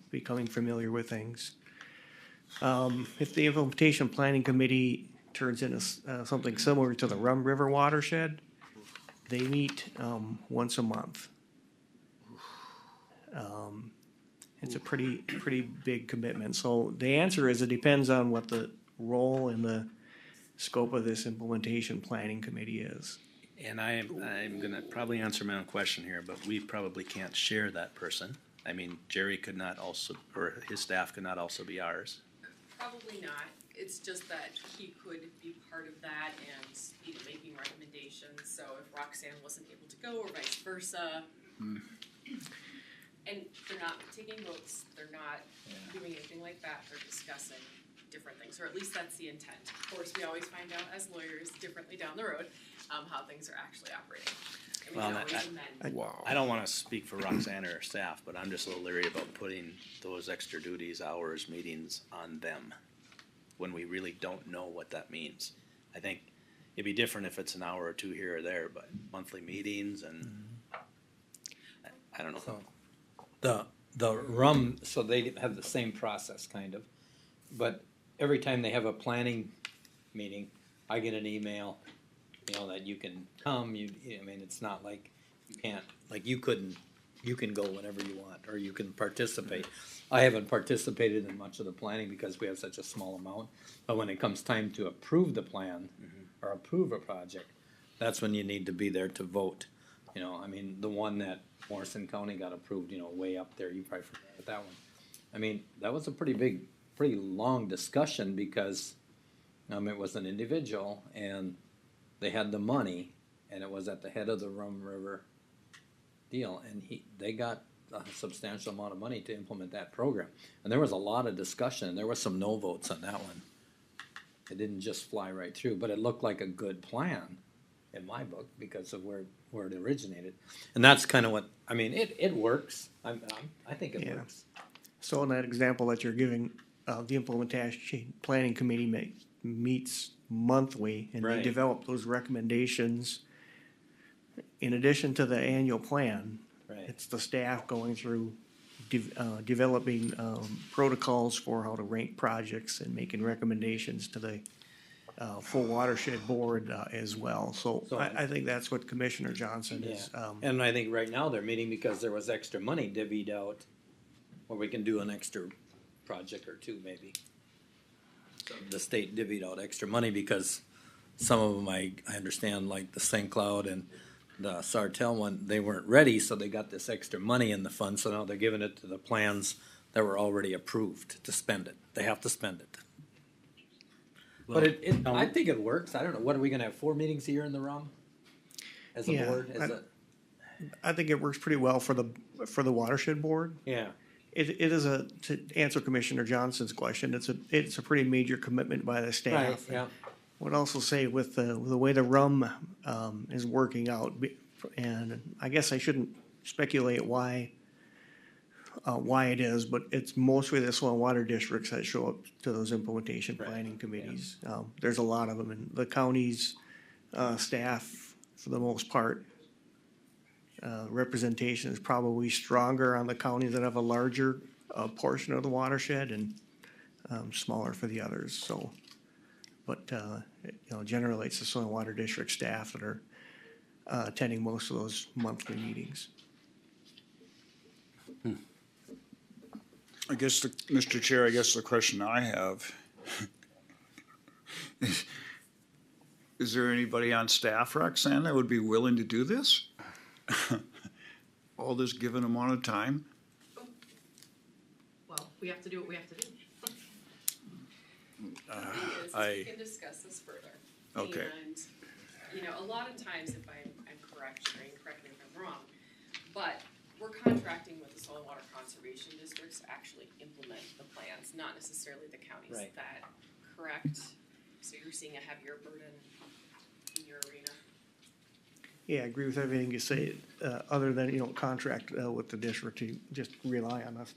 O: becoming familiar with things. If the implementation planning committee turns into something similar to the Rum River watershed, they meet once a month. It's a pretty big commitment. So the answer is it depends on what the role and the scope of this implementation planning committee is.
G: And I'm gonna probably answer my own question here, but we probably can't share that person. I mean, Jerry could not also, or his staff could not also be ours.
N: Probably not. It's just that he could be part of that and, you know, making recommendations. So if Roxanne wasn't able to go or vice versa. And they're not taking votes, they're not doing anything like that, they're discussing different things, or at least that's the intent. Of course, we always find out as lawyers differently down the road, how things are actually operating. And we can always amend.
G: I don't wanna speak for Roxanne or her staff, but I'm just a little leery about putting those extra duties, hours, meetings on them when we really don't know what that means. I think it'd be different if it's an hour or two here or there, but monthly meetings and, I don't know.
L: So, the RUM, so they have the same process kind of, but every time they have a planning meeting, I get an email, you know, that you can come, I mean, it's not like you can't, like you can go whenever you want, or you can participate. I haven't participated in much of the planning because we have such a small amount, but when it comes time to approve the plan or approve a project, that's when you need to be there to vote. You know, I mean, the one that Morrison County got approved, you know, way up there, you probably forgot that one. I mean, that was a pretty long discussion because, it was an individual and they had the money and it was at the head of the Rum River deal and they got a substantial amount of money to implement that program. And there was a lot of discussion and there was some no votes on that one. It didn't just fly right through, but it looked like a good plan in my book because of where it originated. And that's kind of what, I mean, it works. I think it works.
O: So in that example that you're giving, the implementation planning committee meets monthly and they
L: Right.
O: develop those recommendations. In addition to the annual plan,
L: Right.
O: it's the staff going through developing protocols for how to rank projects and making recommendations to the full watershed board as well. So I think that's what Commissioner Johnson is.
L: And I think right now they're meeting because there was extra money divvied out, or we can do an extra project or two maybe. The state divvied out extra money because some of them I understand, like the St. Cloud and the Sartell one, they weren't ready, so they got this extra money in the fund, so now they're giving it to the plans that were already approved to spend it. They have to spend it. But I think it works. I don't know. What are we gonna have, 4 meetings a year in the RUM? As a board?
O: I think it works pretty well for the watershed board.
L: Yeah.
O: It is to answer Commissioner Johnson's question, it's a pretty major commitment by the staff.
L: Right, yeah.
O: Would also say with the way the RUM is working out, and I guess I shouldn't speculate why it is, but it's mostly the soil and water districts that show up to those implementation planning committees. There's a lot of them, and the county's staff, for the most part, representation is probably stronger on the counties that have a larger portion of the watershed and smaller for the others, so. But, generally it's the soil and water district staff that are attending most of those monthly meetings.
D: I guess, Mr. Chair, I guess the question I have is there anybody on staff, Roxanne, that would be willing to do this? All this given amount of time?
N: Well, we have to do what we have to do. We can discuss this further.
D: Okay.
N: And, a lot of times, if I'm correct, Shereen, correct me if I'm wrong, but we're contracting with the soil and water conservation districts to actually implement the plans, not necessarily the counties.
L: Right.
N: Is that correct? So you're seeing a heavier burden in your arena?
O: Yeah, I agree with everything you say, other than, contract with the district to just rely on us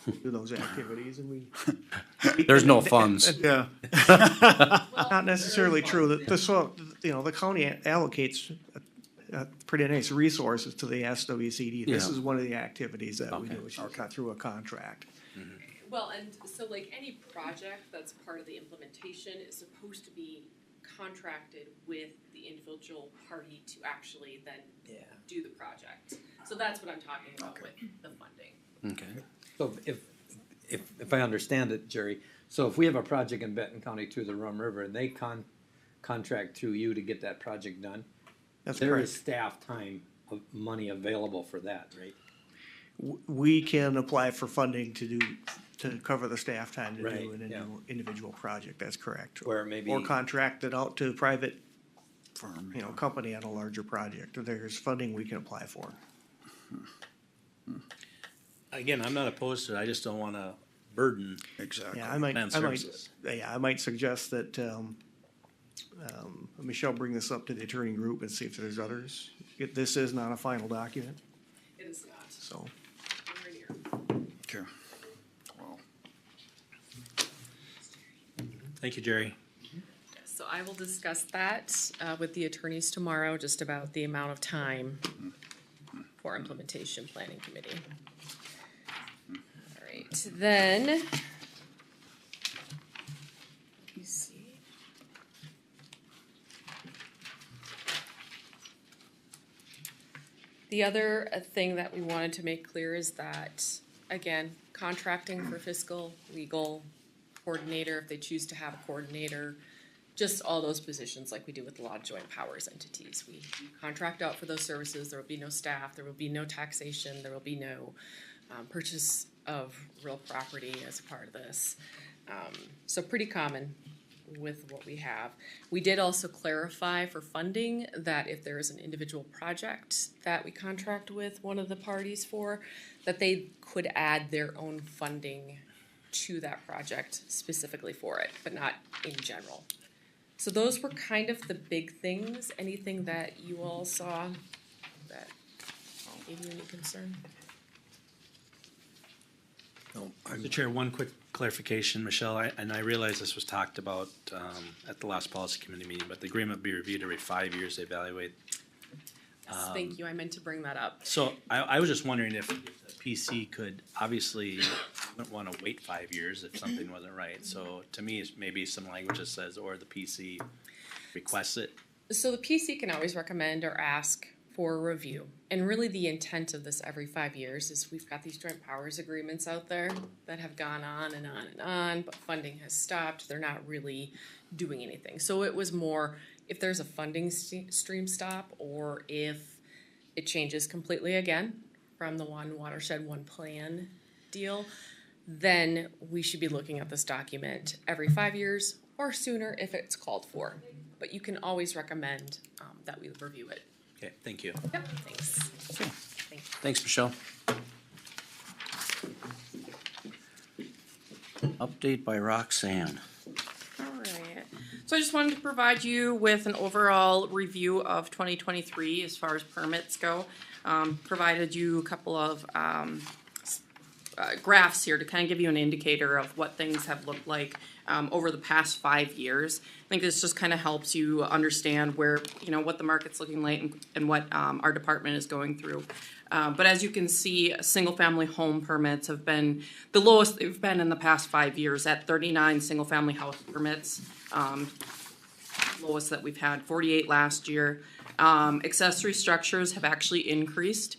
O: to do those activities, and we.
B: There's no funds.
O: Yeah. Not necessarily true, the county allocates pretty nice resources to the SWCD. This
B: Yeah.
O: is one of the activities that we
B: Okay.
O: do, is cut through a contract.
N: Well, and so like any project that's part of the implementation is supposed to be contracted with the individual party to actually then do the project. So that's what I'm talking about with the funding.
B: Okay.
L: So if I understand it, Jerry, so if we have a project in Benton County through the Rum River and they contract through you to get that project done,
O: That's
L: there
O: correct.
L: is staff time of money available for that, right?
O: We can apply for funding to to cover the staff time to
L: Right,
O: do an
L: yeah.
O: individual project, that's correct.
L: Where maybe-
O: Or contract it out to a private firm, company on a larger project, there's funding we can apply for.
G: Again, I'm not opposed to it, I just don't wanna burden.
D: Exactly.
O: Yeah, I
G: services.
O: might suggest that, Michelle bring this up to the attorney group and see if there's others. This is not a final document,
N: It is not.
O: so.
D: Okay. Well,
G: Thank you, Jerry.
N: So I will discuss that with the attorneys tomorrow, just about the amount of time for implementation planning committee. All right, then. Let me see. The other thing that we wanted to make clear is that, again, contracting for fiscal, legal, coordinator, if they choose to have a coordinator, just all those positions like we do with a lot of joint powers entities. We contract out for those services, there will be no staff, there will be no taxation, there will be no purchase of real property as a part of this. So pretty common with what we have. We did also clarify for funding that if there is an individual project that we contract with one of the parties for, that they could add their own funding to that project specifically for it, but not in general. So those were kind of the big things. Anything that you all saw that gave you any concern?
L: No,
G: Mr. Chair, one quick clarification, Michelle, and I realize this was talked about at the last policy committee meeting, but the agreement be reviewed every 5 years to evaluate.
N: Yes, thank you. I meant to bring that up.
G: So I was just wondering if the PC could, obviously, wouldn't want to wait 5 years if something wasn't right. So to me, it's maybe some language that says, or the PC requests it.
N: So the PC can always recommend or ask for a review. And really the intent of this every 5 years is we've got these joint powers agreements out there that have gone on and on and on, but funding has stopped. They're not really doing anything. So it was more if there's a funding stream stop or if it changes completely again from the one watershed, one plan deal, then we should be looking at this document every 5 years or sooner if it's called for. But you can always recommend that we review it.
G: Okay, thank you.
N: Yep, thanks. Thank you.
B: Thanks, Michelle. Update by Roxanne.
P: All right. So I just wanted to provide you with an overall review of 2023 as far as permits go. Provided you a couple of graphs here to kind of give you an indicator of what things have looked like over the past 5 years. I think this just kind of helps you understand where, what the market's looking like and what our department is going through. But as you can see, single-family home permits have been the lowest they've been in the past 5 years at 39 single-family house permits. Lowest that we've had, 48 last year. Accessory structures have actually increased.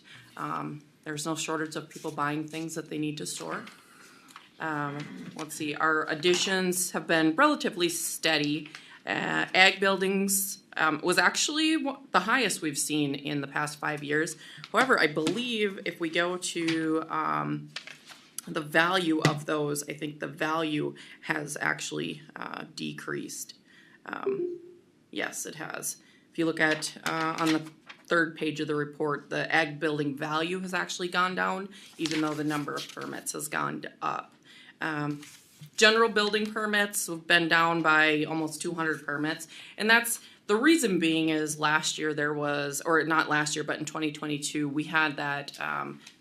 P: There's no shortage of people buying things that they need to store. Let's see, our additions have been relatively steady. Ag buildings was actually the highest we've seen in the past 5 years. However, I believe if we go to the value of those, I think the value has actually decreased. Yes, it has. If you look at on the third page of the report, the ag building value has actually gone down, even though the number of permits has gone up. General building permits have been down by almost 200 permits, and that's the reason being is last year there was, or not last year, but in 2022, we had that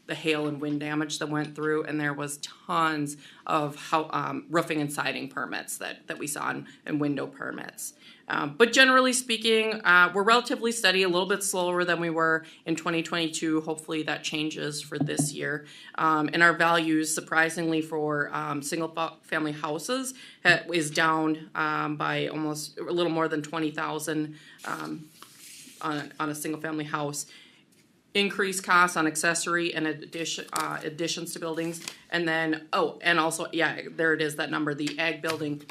P: the hail and wind damage that went through, and there was tons of roofing and siding permits that we saw and window permits. But generally speaking, we're relatively steady, a little bit slower than we were in 2022. Hopefully that changes for this year. And our values, surprisingly, for single-family houses is down by almost a little more than 20,000 on a single-family house. Increased costs on accessory and additions to buildings. And then, and also, yeah, there it is, that number, the ag building.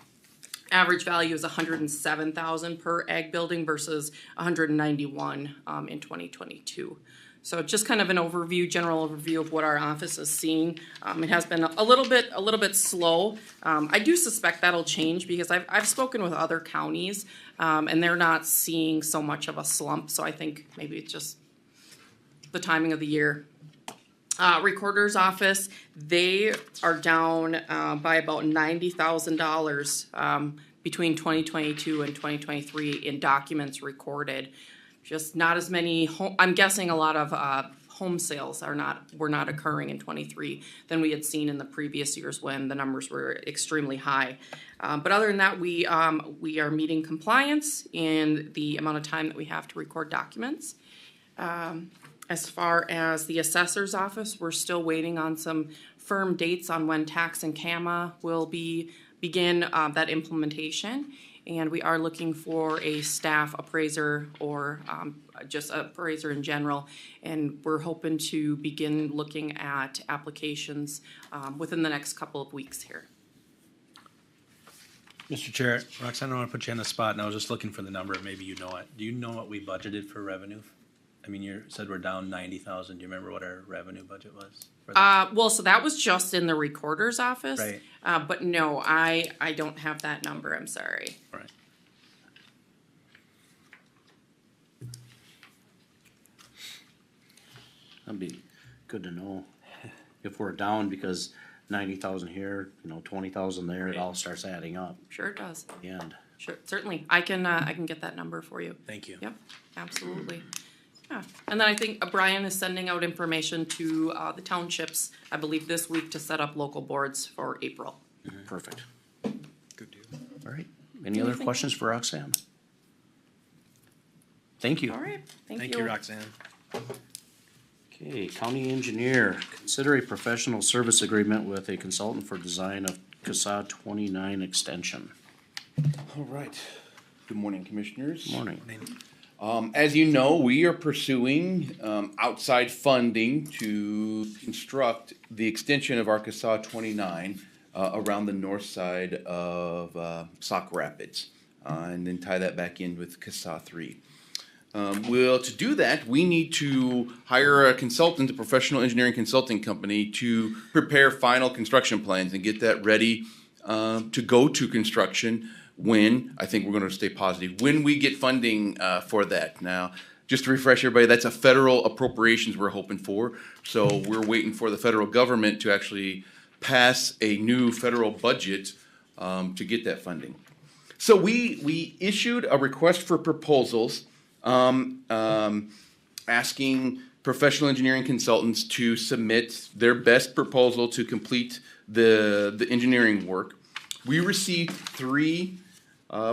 P: Average value is 107,000 per ag building versus 191 in 2022. So just kind of an overview, general overview of what our office is seeing. It has been a little bit slow. I do suspect that'll change because I've spoken with other counties, and they're not seeing so much of a slump. So I think maybe it's just the timing of the year. Recorder's office, they are down by about $90,000 between 2022 and 2023 in documents recorded. Just not as many, I'm guessing a lot of home sales were not occurring in 23 than we had seen in the previous years when the numbers were extremely high. But other than that, we are meeting compliance in the amount of time that we have to record documents. As far as the assessor's office, we're still waiting on some firm dates on when tax and CAMA will begin that implementation. And we are looking for a staff appraiser or just appraiser in general. And we're hoping to begin looking at applications within the next couple of weeks here.
G: Mr. Chair, Roxanne, I don't want to put you on the spot, and I was just looking for the number, maybe you know it. Do you know what we budgeted for revenue? I mean, you said we're down 90,000. Do you remember what our revenue budget was for that?
P: Well, so that was just in the recorder's office.
G: Right.
P: But no, I don't have that number, I'm sorry.
G: Right.
B: That'd be good to know. If we're down because 90,000 here, 20,000 there, it all starts adding up
P: Sure it does.
B: at the end.
P: Sure, certainly. I can get that number for you.
G: Thank you.
P: Yep, absolutely. Yeah, and then I think Brian is sending out information to the townships, I believe this week, to set up local boards for April.
B: Perfect.
D: Good deal.
B: All right. Any other
P: Anything?
B: questions for Roxanne? Thank you.
P: All right, thank you.
G: Thank you, Roxanne.
B: Okay, county engineer, consider a professional service agreement with a consultant for design of CASA 29 extension.
A: All right. Good morning, Commissioners.
B: Morning.
A: As you know, we are pursuing outside funding to construct the extension of our CASA 29 around the north side of Sauk Rapids, and then tie that back in with CASA 3. Well, to do that, we need to hire a consultant, a professional engineering consulting company, to prepare final construction plans and get that ready to go to construction when, I think we're going to stay positive, when we get funding for that. Now, just to refresh everybody, that's a federal appropriations we're hoping for. So we're waiting for the federal government to actually pass a new federal budget to get that funding. So we issued a request for proposals asking professional engineering consultants to submit their best proposal to complete the engineering work. We received 3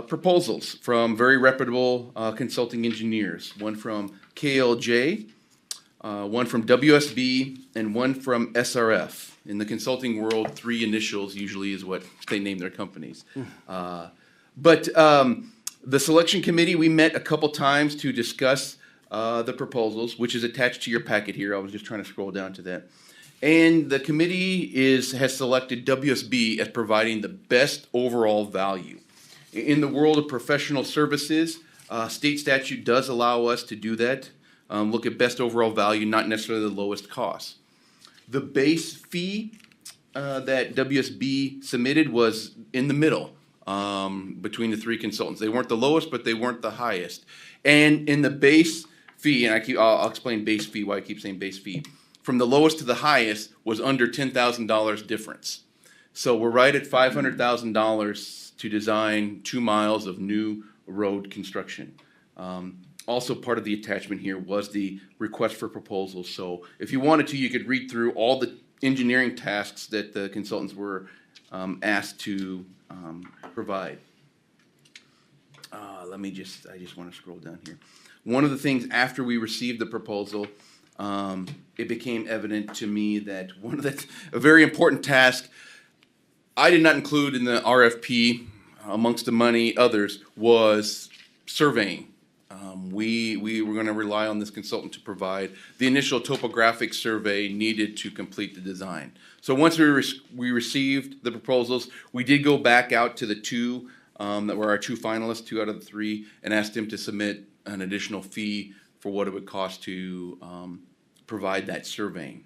A: proposals from very reputable consulting engineers, one from KLJ, one from WSB, and one from SRF. In the consulting world, 3 initials usually is what they name their companies. But the selection committee, we met a couple times to discuss the proposals, which is attached to your packet here. I was just trying to scroll down to that. And the committee has selected WSB as providing the best overall value. In the world of professional services, state statute does allow us to do that. Look at best overall value, not necessarily the lowest cost. The base fee that WSB submitted was in the middle. Between the 3 consultants. They weren't the lowest, but they weren't the highest. And in the base fee, and I'll explain base fee, why I keep saying base fee, from the lowest to the highest was under $10,000 difference. So we're right at $500,000 to design 2 miles of new road construction. Also part of the attachment here was the request for proposals. So if you wanted to, you could read through all the engineering tasks that the consultants were asked to provide. I just want to scroll down here. One of the things after we received the proposal, it became evident to me that a very important task I did not include in the RFP, amongst the many others, was surveying. We were going to rely on this consultant to provide the initial topographic survey needed to complete the design. So once we received the proposals, we did go back out to the 2 that were our 2 finalists, 2 out of the 3, and asked them to submit an additional fee for what it would cost to provide that surveying.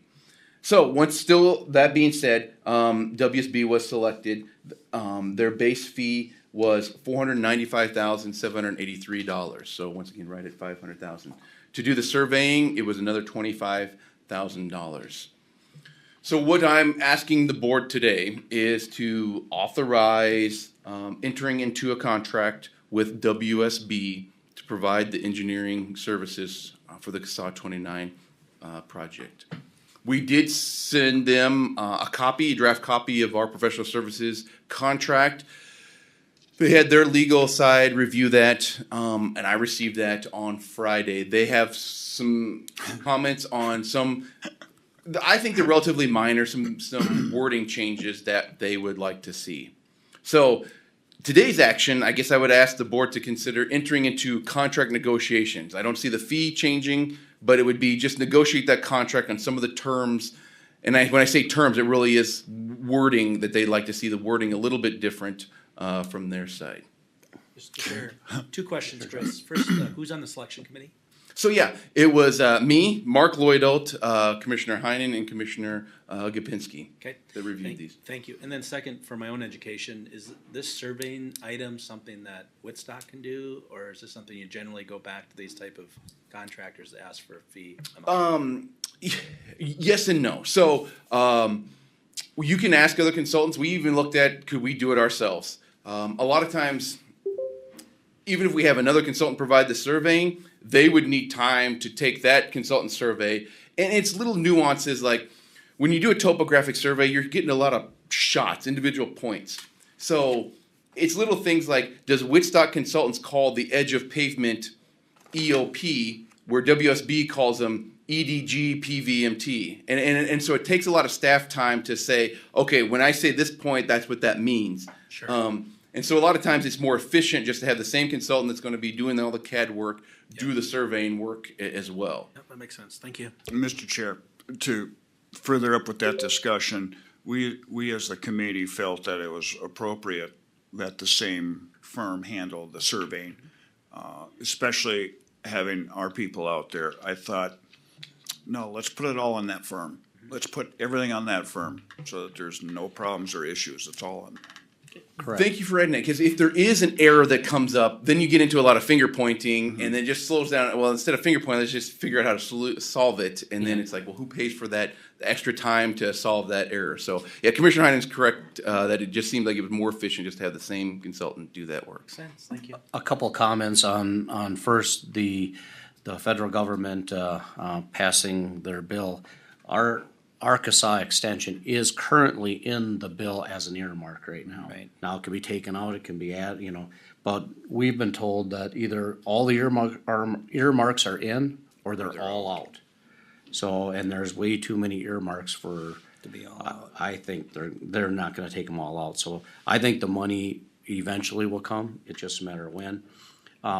A: So once still that being said, WSB was selected. Their base fee was $495,783. So once again, right at $500,000. To do the surveying, it was another $25,000. So what I'm asking the board today is to authorize entering into a contract with WSB to provide the engineering services for the CSAH 29 project. We did send them a draft copy of our professional services contract. They had their legal side review that, and I received that on Friday. They have some comments on some, I think they're relatively minor, some wording changes that they would like to see. So today's action, I guess I would ask the board to consider entering into contract negotiations. I don't see the fee changing, but it would be just negotiate that contract on some of the terms. And when I say terms, it really is wording that they'd like to see the wording a little bit different from their side.
G: Mr. Chair, two questions, Chris. First, who's on the selection committee?
A: So yeah, it was me, Mark Lloydolt, Commissioner Heinen, and Commissioner Gopinski
G: Okay.
A: that reviewed these.
G: Thank you. And then second, for my own education, is this surveying item something that Woodstock can do, or is this something you generally go back to these type of contractors to ask for a fee amount?
A: Yes and no. So you can ask other consultants. We even looked at, could we do it ourselves? A lot of times, even if we have another consultant provide the surveying, they would need time to take that consultant survey. And it's little nuances like when you do a topographic survey, you're getting a lot of shots, individual points. So it's little things like, does Woodstock Consultants call the edge of pavement EOP, where WSB calls them EDG PVMT? And so it takes a lot of staff time to say, okay, when I say this point, that's what that means.
G: Sure.
A: And so a lot of times it's more efficient just to have the same consultant that's going to be doing all the CAD work, do the surveying work as well.
G: Yep, that makes sense. Thank you.
D: Mr. Chair, to further up with that discussion, we as the committee felt that it was appropriate that the same firm handle the surveying, especially having our people out there. I thought, no, let's put it all on that firm. Let's put everything on that firm so that there's no problems or issues. It's all on.
B: Correct.
A: Thank you for adding that, because if there is an error that comes up, then you get into a lot of finger pointing, and then it just slows down. Well, instead of finger pointing, let's just figure out how to solve it, and then it's like, well, who pays for that extra time to solve that error? So, yeah, Commissioner Heinen is correct that it just seemed like it was more efficient just to have the same consultant do that work.
G: Makes sense. Thank you.
B: A couple comments on first the federal government passing their bill. Our CSAH extension is currently in the bill as an earmark right now.
L: Right.
B: Now it can be taken out, it can be added, but we've been told that either all the earmarks are in or they're all out. So, and there's way too many earmarks for,
L: To be all out.
B: I think they're not gonna take them all out. So I think the money eventually will come, it's just a matter of when.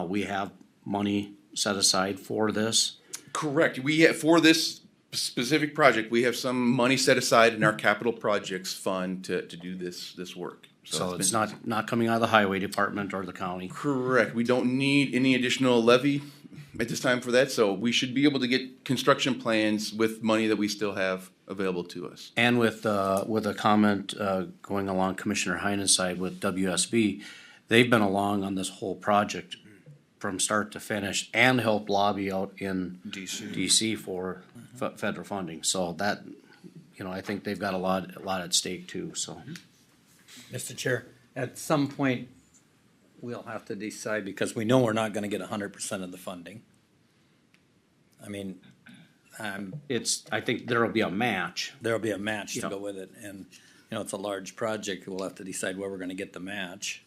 B: We have money set aside for this.
A: Correct. We have, for this specific project, we have some money set aside in our capital projects fund to do this work.
B: So it's
A: been-
B: not coming out of the highway department or the county.
A: Correct. We don't need any additional levy at this time for that, so we should be able to get construction plans with money that we still have available to us.
B: And with a comment going along Commissioner Heinen's side with WSB, they've been along on this whole project from start to finish and helped lobby out in DC for federal funding. So that, I think they've got a lot at stake too, so.
L: Mr. Chair, at some point, we'll have to decide, because we know we're not gonna get 100% of the funding. I mean,
B: I think there'll be a match.
L: there'll be a match to
B: Yeah.
L: go with it, and, it's a large project, we'll have to decide where we're gonna get the match.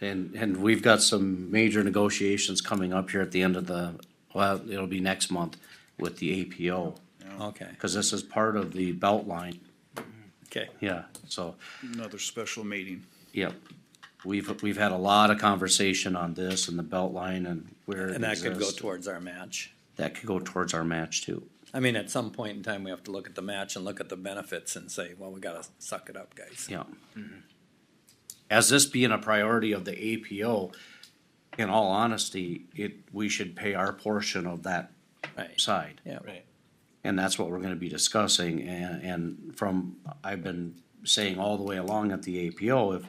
B: And we've got some major negotiations coming up here at the end of it'll be next month with the APO.
L: Okay,
B: Cause this is part of the belt line,
L: okay.
B: yeah, so,
D: Another special meeting.
B: yep. We've had a lot of conversation on this and the belt line and where it
L: And that could go
B: exists.
L: towards our match.
B: That could go towards our match too.
L: I mean, at some point in time, we have to look at the match and look at the benefits and say, well, we gotta suck it up, guys.
B: Yeah. As this being a priority of the APO, in all honesty, we should pay our portion of that side.
L: Yeah.
G: Right.
B: And that's what we're gonna be discussing, and from, I've been saying all the way along at the APO, if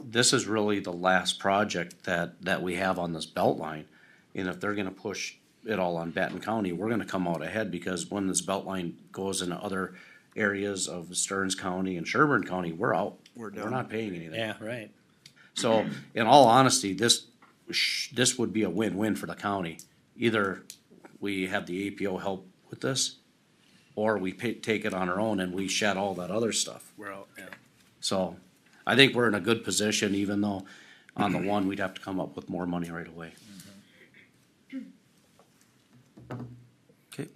B: this is really the last project that we have on this belt line, and if they're gonna push it all on Benton County, we're gonna come out ahead, because when this belt line goes into other areas of Stearns County and Sherburne County, we're out.
D: We're
B: We're
D: done.
B: not paying anything.
L: Yeah, right.
B: So, in all honesty, this would be a win-win for the county. Either we have the APO help with this, or we take it on our own and we shed all that other stuff.
G: We're out, yeah.
B: So, I think we're in a good position, even though on the one, we'd have to come up with more money right away. Okay,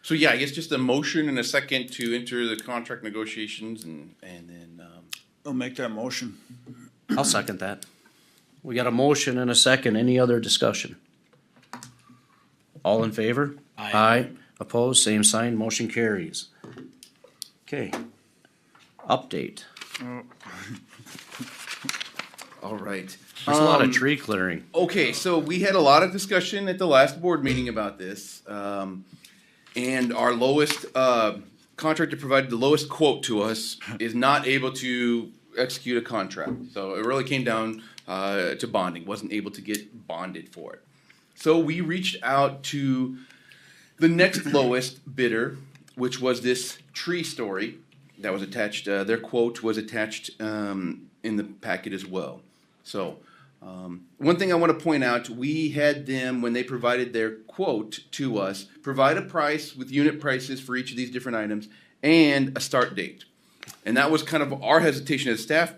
A: So yeah, I guess just a motion and a second to enter the contract negotiations and then,
D: I'll make that motion.
B: I'll second that. We got a motion and a second. Any other discussion? All in favor? Aye. Opposed, same sign, motion carries. Okay. Update.
A: all right.
B: There's a lot of tree clearing.
A: Okay, so we had a lot of discussion at the last board meeting about this. And our lowest, contractor provided the lowest quote to us is not able to execute a contract. So it really came down, to bonding, wasn't able to get bonded for it. So we reached out to the next lowest bidder, which was this tree story that was attached, their quote was attached, in the packet as well. So, one thing I want to point out, we had them, when they provided their quote to us, provide a price with unit prices for each of these different items and a start date. And that was kind of our hesitation as staff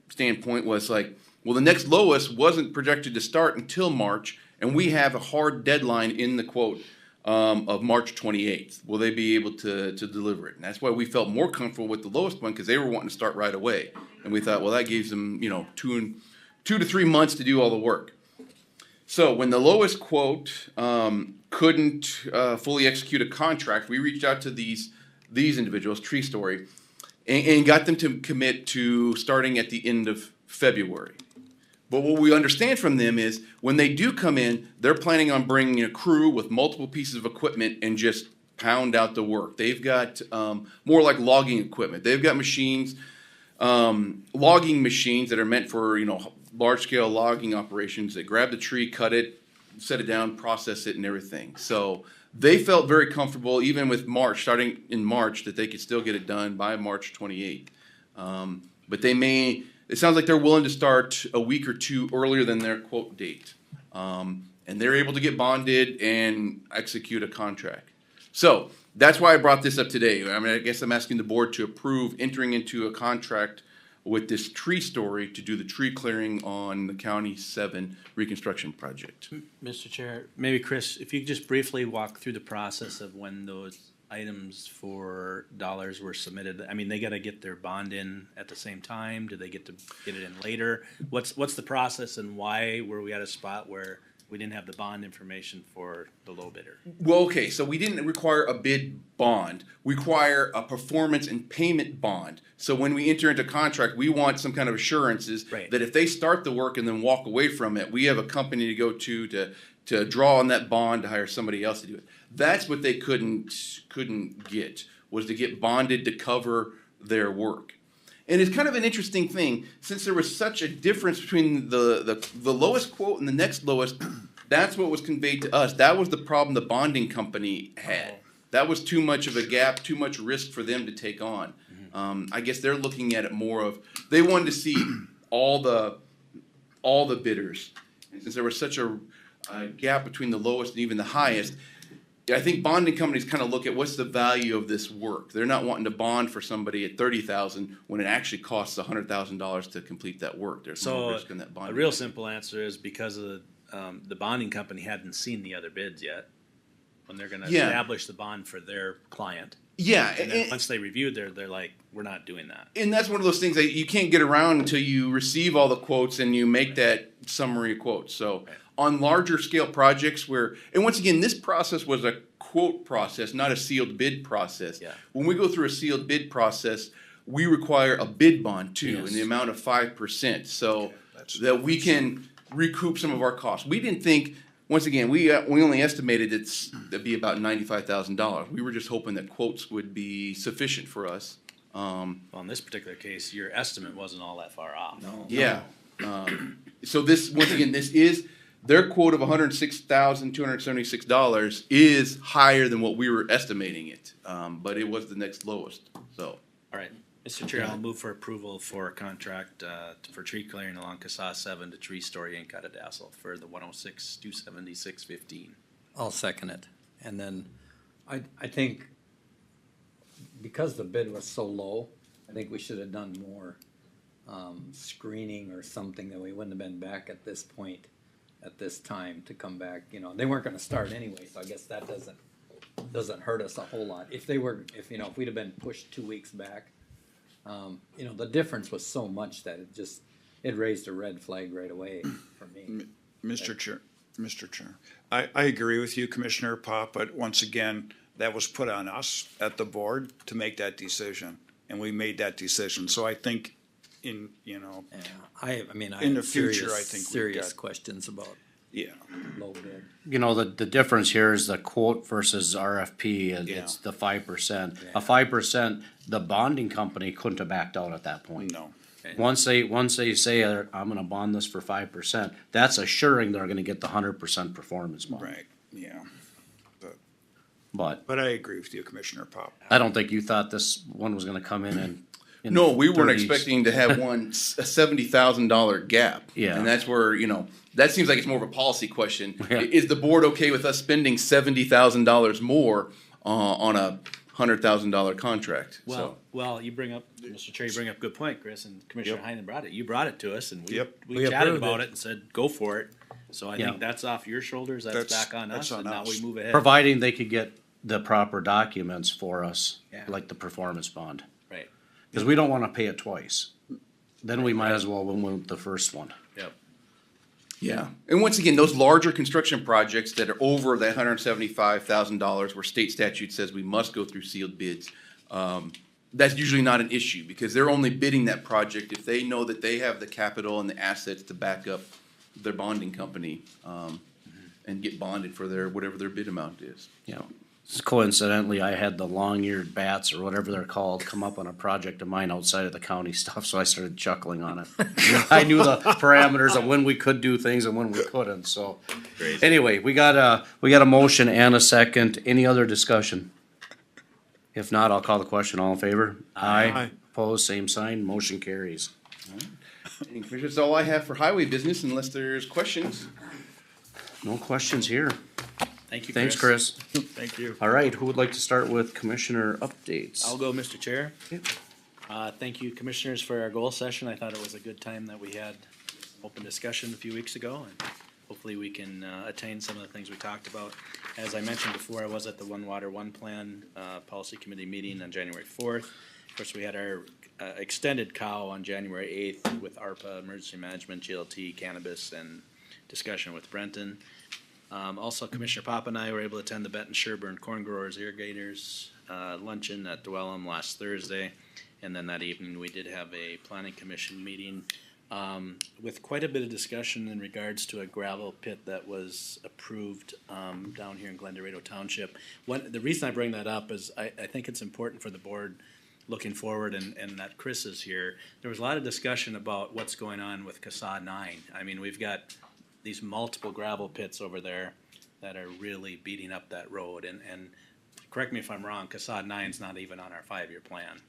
A: standpoint, was like, well, the next lowest wasn't projected to start until March, and we have a hard deadline in the quote of March 28th. Will they be able to deliver it? And that's why we felt more comfortable with the lowest one, because they were wanting to start right away. And we thought, well, that gives them, 2 to 3 months to do all the work. So when the lowest quote couldn't fully execute a contract, we reached out to these individuals, Tree Story, and got them to commit to starting at the end of February. But what we understand from them is when they do come in, they're planning on bringing a crew with multiple pieces of equipment and just pound out the work. They've got more like logging equipment. They've got machines, logging machines that are meant for, large-scale logging operations. They grab the tree, cut it, set it down, process it, and everything. So they felt very comfortable, even with March, starting in March, that they could still get it done by March 28th. But it sounds like they're willing to start a week or two earlier than their quote date. And they're able to get bonded and execute a contract. So that's why I brought this up today. I guess I'm asking the board to approve entering into a contract with this Tree Story to do the tree clearing on the County 7 reconstruction project.
G: Mr. Chair, maybe Chris, if you could just briefly walk through the process of when those items for dollars were submitted. I mean, they gotta get their bond in at the same time. Do they get to get it in later? What's the process, and why were we at a spot where we didn't have the bond information for the low bidder?
A: Well, okay, so we didn't require a bid bond. We require a performance and payment bond. So when we enter into contract, we want some kind of assurances that if they start the work and then walk away from it, we have a company to go to draw on that bond to hire somebody else to do it. That's what they couldn't get, was to get bonded to cover their work. And it's kind of an interesting thing, since there was such a difference between the lowest quote and the next lowest. That's what was conveyed to us. That was the problem the bonding company had. That was too much of a gap, too much risk for them to take on. I guess they're looking at it more of, they wanted to see all the bidders. And since there was such a gap between the lowest and even the highest, I think bonding companies kind of look at what's the value of this work. They're not wanting to bond for somebody at $30,000 when it actually costs $100,000 to complete that work. There's no risk in that bonding.
G: A real simple answer is because of the bonding company hadn't seen the other bids yet when they're going to establish the bond for their client.
A: Yeah,
G: and then once they reviewed, they're like, we're not doing that.
A: And that's one of those things that you can't get around until you receive all the quotes and you make that summary quote. So on larger scale projects and once again, this process was a quote process, not a sealed bid process.
G: Yeah.
A: When we go through a sealed bid process, we require a bid bond too, in the amount of 5%, so that we can recoup some of our costs. We didn't think, once again, we only estimated it'd be about $95,000. We were just hoping that quotes would be sufficient for us.
G: Well, in this particular case, your estimate wasn't all that far off. No.
A: Yeah. So this, once again, this is, their quote of $106,276 is higher than what we were estimating it. But it was the next lowest, so.
G: All right, Mr. Chair, I'll move for approval for a contract, for tree clearing along CASA 7 to Tree Story Inc. out of Dassel for the 106,276.15.
L: I'll second it. And then I think because the bid was so low, I think we should have done more screening or something, that we wouldn't have been back at this point, at this time to come back. You know, they weren't gonna start anyway, so I guess that doesn't hurt us a whole lot. If we'd have been pushed 2 weeks back, you know, the difference was so much that it raised a red flag right away for me.
D: Mr. Chair, I agree with you, Commissioner Pop, but once again, that was put on us at the board to make that decision, and we made that decision. So I think in the future, I think
L: serious questions about
D: yeah.
L: low bid.
B: You know, the difference here is the quote versus RFP, it's the 5%. A 5%, the bonding company couldn't have backed out at that point.
D: No.
B: Once they say, I'm gonna bond this for 5%, that's assuring they're gonna get the 100% performance bond.
D: Right, yeah.
B: But
D: But I agree with you, Commissioner Pop.
B: I don't think you thought this one was gonna come in and.
A: No, we weren't
B: 30s.
A: expecting to have a $70,000 gap.
B: Yeah.
A: And that's where, that seems like it's more of a policy question.
B: Yeah.
A: Is the board okay with us spending $70,000 more on a $100,000 contract?
G: Well, you bring up, Mr. Chair, you bring up a good point, Chris, and Commissioner Heinen brought it. You brought it to us, and we
L: We
G: chatted
L: approved
G: about
L: it.
G: it and said, go for it. So I
B: Yeah.
G: think that's off your shoulders, that's back on us, and now we move ahead.
B: Providing they could get the proper documents for us,
G: Yeah.
B: like the performance bond.
G: Right.
B: Cause we don't wanna pay it twice. Then we might as well win with the first one.
G: Yep.
A: Yeah. And once again, those larger construction projects that are over that $175,000 where state statute says we must go through sealed bids, that's usually not an issue because they're only bidding that project if they know that they have the capital and the assets to back up their bonding company, and get bonded for whatever their bid amount is.
B: Yeah. Coincidentally, I had the long-eared bats or whatever they're called come up on a project of mine outside of the county stuff, so I started chuckling on it. I knew the parameters of when we could do things and when we couldn't, so. Anyway, we got a motion and a second. Any other discussion? If not, I'll call the question. All in favor? Aye. Opposed, same sign. Motion carries.
A: And Commissioners, that's all I have for highway business unless there's questions.
B: No questions here.
G: Thank you,
B: Thanks, Chris.
D: Thank you.
B: All right, who would like to start with commissioner updates?
G: I'll go, Mr. Chair. Thank you, commissioners, for our goal session. I thought it was a good time that we had open discussion a few weeks ago, and hopefully we can attain some of the things we talked about. As I mentioned before, I was at the One Water, One Plan Policy Committee meeting on January 4th. Of course, we had our extended cow on January 8th with ARPA, Emergency Management, GLT, Cannabis, and discussion with Benton. Also, Commissioner Pop and I were able to attend the Benton Sherburne Corn Growers Irrigators luncheon at Dwellum last Thursday. And then that evening, we did have a planning commission meeting with quite a bit of discussion in regards to a gravel pit that was approved down here in Glendorado Township. The reason I bring that up is I think it's important for the board looking forward and that Chris is here. There was a lot of discussion about what's going on with CASA 9. I mean, we've got these multiple gravel pits over there that are really beating up that road. And correct me if I'm wrong, CASA 9's not even on our 5-year plan.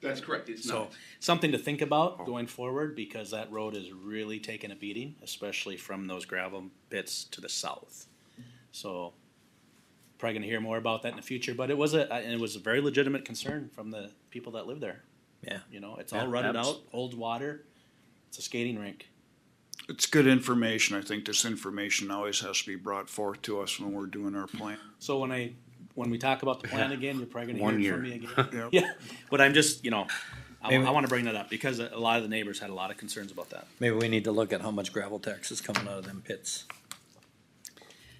A: That's correct, it's
G: So
A: not.
G: something to think about going forward because that road is really taking a beating, especially from those gravel pits to the south. So probably gonna hear more about that in the future, but it was a very legitimate concern from the people that live there.
L: Yeah.
G: You know, it's all rutted out, old water, it's a skating rink.
D: It's good information. I think this information always has to be brought forth to us when we're doing our plan.
G: So when we talk about the plan again, you're probably gonna
B: 1
G: hear it
B: year.
G: from me again.
D: Yep.
G: Yeah, but I'm just, I wanna bring that up because a lot of the neighbors had a lot of concerns about that.
L: Maybe we need to look at how much gravel tax is coming out of them pits.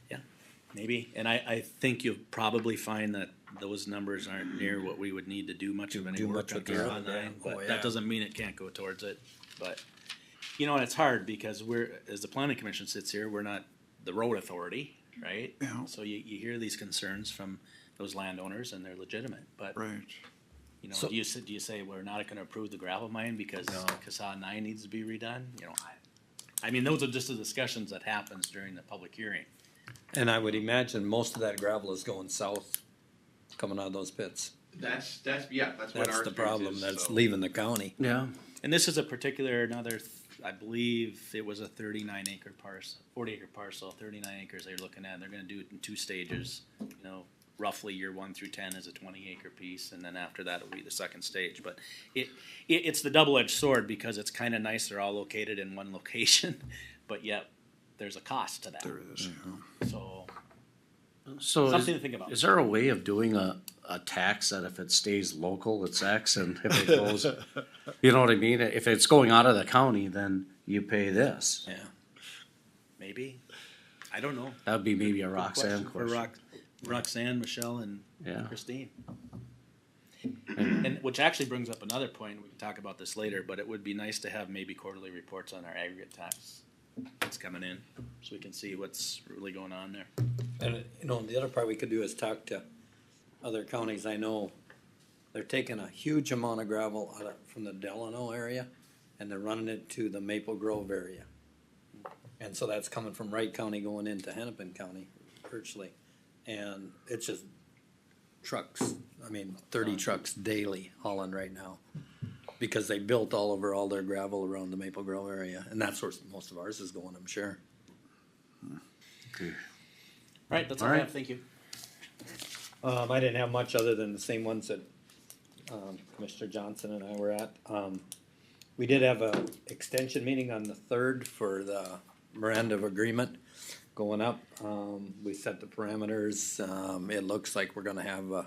G: Yeah, maybe, and I think you'll probably find that those numbers aren't near what we would need to do much of any
L: Do
G: work
L: much
G: on
L: with the
G: CASA
L: road,
G: 9, but
L: oh, yeah.
G: that doesn't mean it can't go towards it, but. And it's hard because as the planning commission sits here, we're not the road authority, right?
D: Yeah.
G: So you hear these concerns from those landowners and they're legitimate, but.
D: Right.
G: You know,
B: So-
G: do you say we're not gonna approve the gravel mine because CASA 9 needs to be redone? You know, I mean, those are just the discussions that happens during the public hearing.
L: And I would imagine most of that gravel is going south, coming out of those pits.
A: That's what
L: That's
A: our
L: the
A: experience
L: problem,
A: is,
L: that's
A: so.
L: leaving the county.
B: Yeah.
G: And this is a particular, I believe it was a 39-acre parcel, 40-acre parcel, 39 acres they're looking at. They're gonna do it in 2 stages, you know, roughly year 1 through 10 is a 20-acre piece, and then after that it'll be the second stage. But it's the double-edged sword because it's kind of nice they're all located in one location, but yet there's a cost to that.
D: There is.
G: So
B: So
G: something to think about.
B: Is there a way of doing a tax that if it stays local, it's X, and if it goes, you know what I mean? If it's going out of the county, then you pay this.
L: Yeah.
G: Maybe, I don't know.
B: That'd be maybe a
G: Good
B: Roxanne
G: for
B: question.
G: Roxanne, Michelle, and
B: Yeah.
G: Christine. And which actually brings up another point, we can talk about this later, but it would be nice to have maybe quarterly reports on our aggregate tax that's coming in, so we can see what's really going on there.
L: And, you know, the other part we could do is talk to other counties. I know they're taking a huge amount of gravel from the Delano area, and they're running it to the Maple Grove area. And so that's coming from Wright County going into Hennepin County virtually. And it's just trucks, 30 trucks daily hauling right now. Because they built all their gravel around the Maple Grove area, and that's where most of ours is going, I'm sure.
G: Right, that's all I have, thank you.
L: I didn't have much other than the same ones that, Commissioner Johnson and I were at. We did have a extension meeting on the 3rd for the memorandum of agreement going up. We set the parameters. It looks like we're gonna have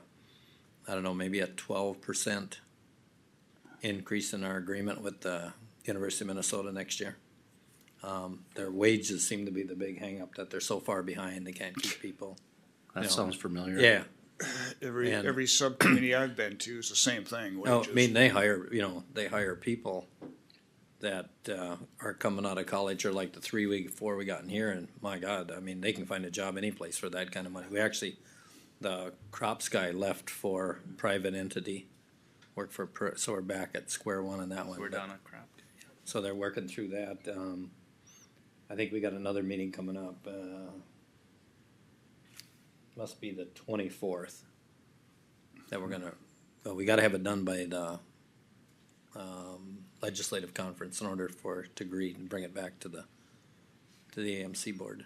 L: maybe a 12% increase in our agreement with the University of Minnesota next year. Their wages seem to be the big hangup, that they're so far behind, they can't keep people.
B: That sounds familiar.
L: Yeah.
D: Every subcommittee I've been to is the same thing.
L: No,
D: Wages.
L: they hire people that, are coming out of college, or like the 3 week before we got in here, and my God, they can find a job any place for that kind of money. The crops guy left for private entity, worked so we're back at square one on that one.
G: We're down on crop.
L: So they're working through that. I think we got another meeting coming up, must be the 24th. That we gotta have it done by the, legislative conference in order for it to agree and bring it back to the AMC board.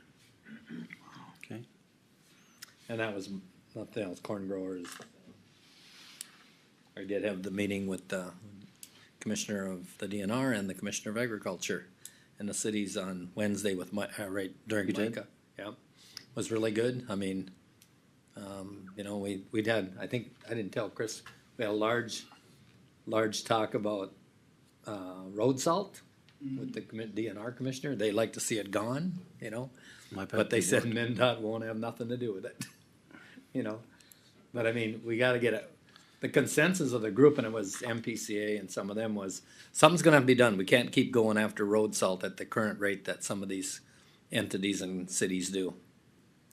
B: Okay.
L: And that was nothing else, corn growers. I did have the meeting with the commissioner of the DNR and the commissioner of agriculture in the cities on Wednesday with right during
B: You did?
L: Micah. Yeah, was really good. We'd had, I think, I didn't tell Chris, we had a large talk about, road salt with the DNR commissioner. They like to see it gone, but they said MnDOT won't have nothing to do with it, But we gotta get the consensus of the group, and it was MPCA and some of them was, something's gonna have to be done. We can't keep going after road salt at the current rate that some of these entities and cities do.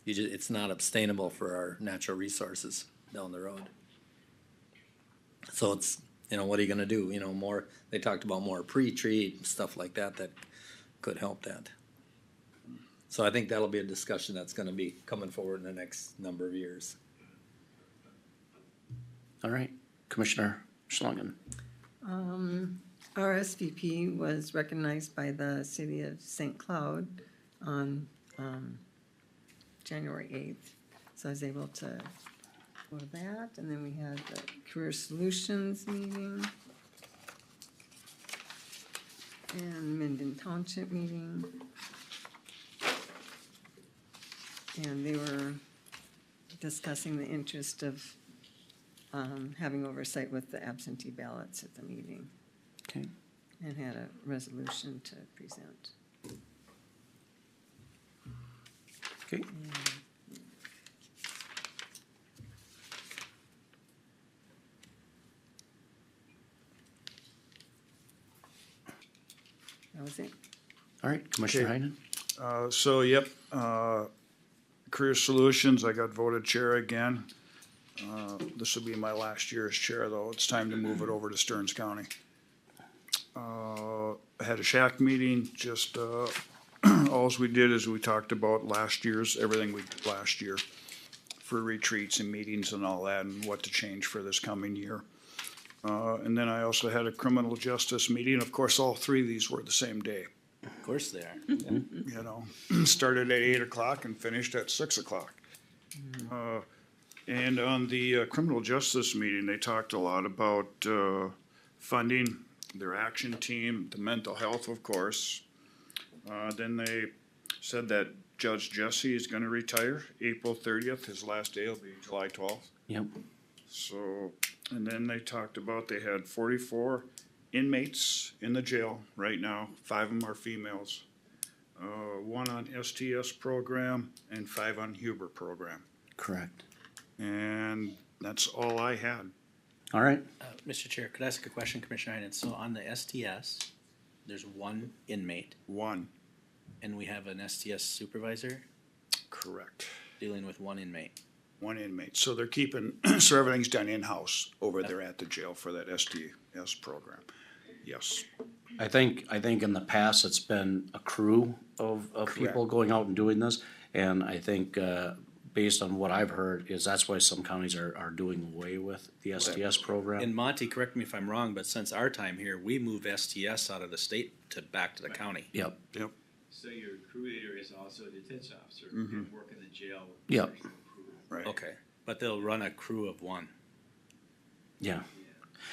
L: It's not sustainable for our natural resources down the road. So it's, what are you gonna do? They talked about more pre-treat and stuff like that could help that. So I think that'll be a discussion that's gonna be coming forward in the next number of years.
B: All right, Commissioner Schlangen.
K: Our SVP was recognized by the city of St. Cloud on January 8th. So I was able to go to that, and then we had the Career Solutions meeting and Minden Township meeting. And they were discussing the interest of having oversight with the absentee ballots at the meeting.
B: Okay.
K: And had a resolution to present.
B: Okay.
K: That was it.
B: All right, Commissioner
D: Okay.
B: Heinen.
D: Career Solutions, I got voted chair again. This will be my last year as chair, though. It's time to move it over to Stearns County. I had a shack meeting, just, alls we did is we talked about everything we did last year for retreats and meetings and all that, and what to change for this coming year. And then I also had a criminal justice meeting. Of course, all three of these were the same day.
G: Of course they are.
D: You know, started at 8 o'clock and finished at 6 o'clock. And on the criminal justice meeting, they talked a lot about funding their action team, the mental health, of course. Then they said that Judge Jesse is gonna retire April 30th. His last day will be July 12th.
B: Yep.
D: So, and then they talked about they had 44 inmates in the jail right now. 5 of them are females. 1 on STS program and 5 on Huber program.
B: Correct.
D: And that's all I had.
B: All right.
G: Mr. Chair, could I ask a question, Commissioner Heinen? So on the STS, there's 1 inmate.
D: 1.
G: And we have an STS supervisor
D: Correct.
G: dealing with 1 inmate.
D: 1 inmate. So they're keeping, so everything's done in-house over there at the jail for that STS program. Yes.
B: I think in the past, it's been a crew of people going out and doing this. And I think, based on what I've heard, is that's why some counties are doing away with the STS program.
G: And Monty, correct me if I'm wrong, but since our time here, we moved STS out of the state back to the county.
B: Yep.
D: Yep.
C: So your crew leader is also a detention officer,
D: Mhm.
C: and work in the jail.
B: Yep.
D: Right.
G: Okay, but they'll run a crew of 1.
B: Yeah.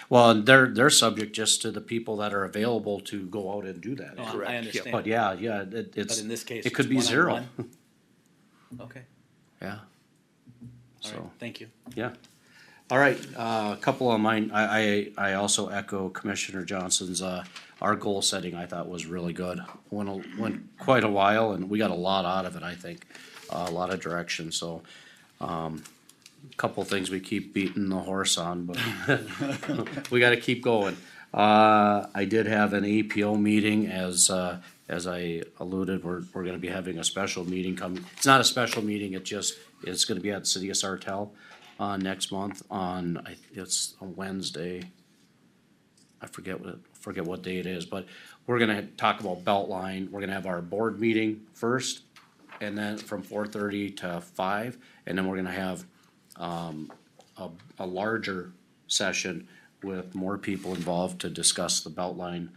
B: Well, and they're subject just to the people that are available to go out and do that.
G: Oh,
D: Correct.
G: I understand.
B: But yeah, it's.
G: But in this case,
B: it could
G: it's
B: be 0.
G: one-on-one? Okay,
B: Yeah.
G: all right, thank you.
B: Yeah. All right, a couple of mine, I also echo Commissioner Johnson's, our goal setting, I thought was really good. Went quite a while and we got a lot out of it, I think, a lot of direction, so, couple things we keep beating the horse on, but we gotta keep going. I did have an APO meeting as I alluded, we're gonna be having a special meeting coming. It's not a special meeting, it's gonna be at the City of Sartell, next month it's a Wednesday. I forget what day it is, but we're gonna talk about Beltline. We're gonna have our board meeting first, and then from 4:30 to 5, and then we're gonna have a larger session with more people involved to discuss the Beltline,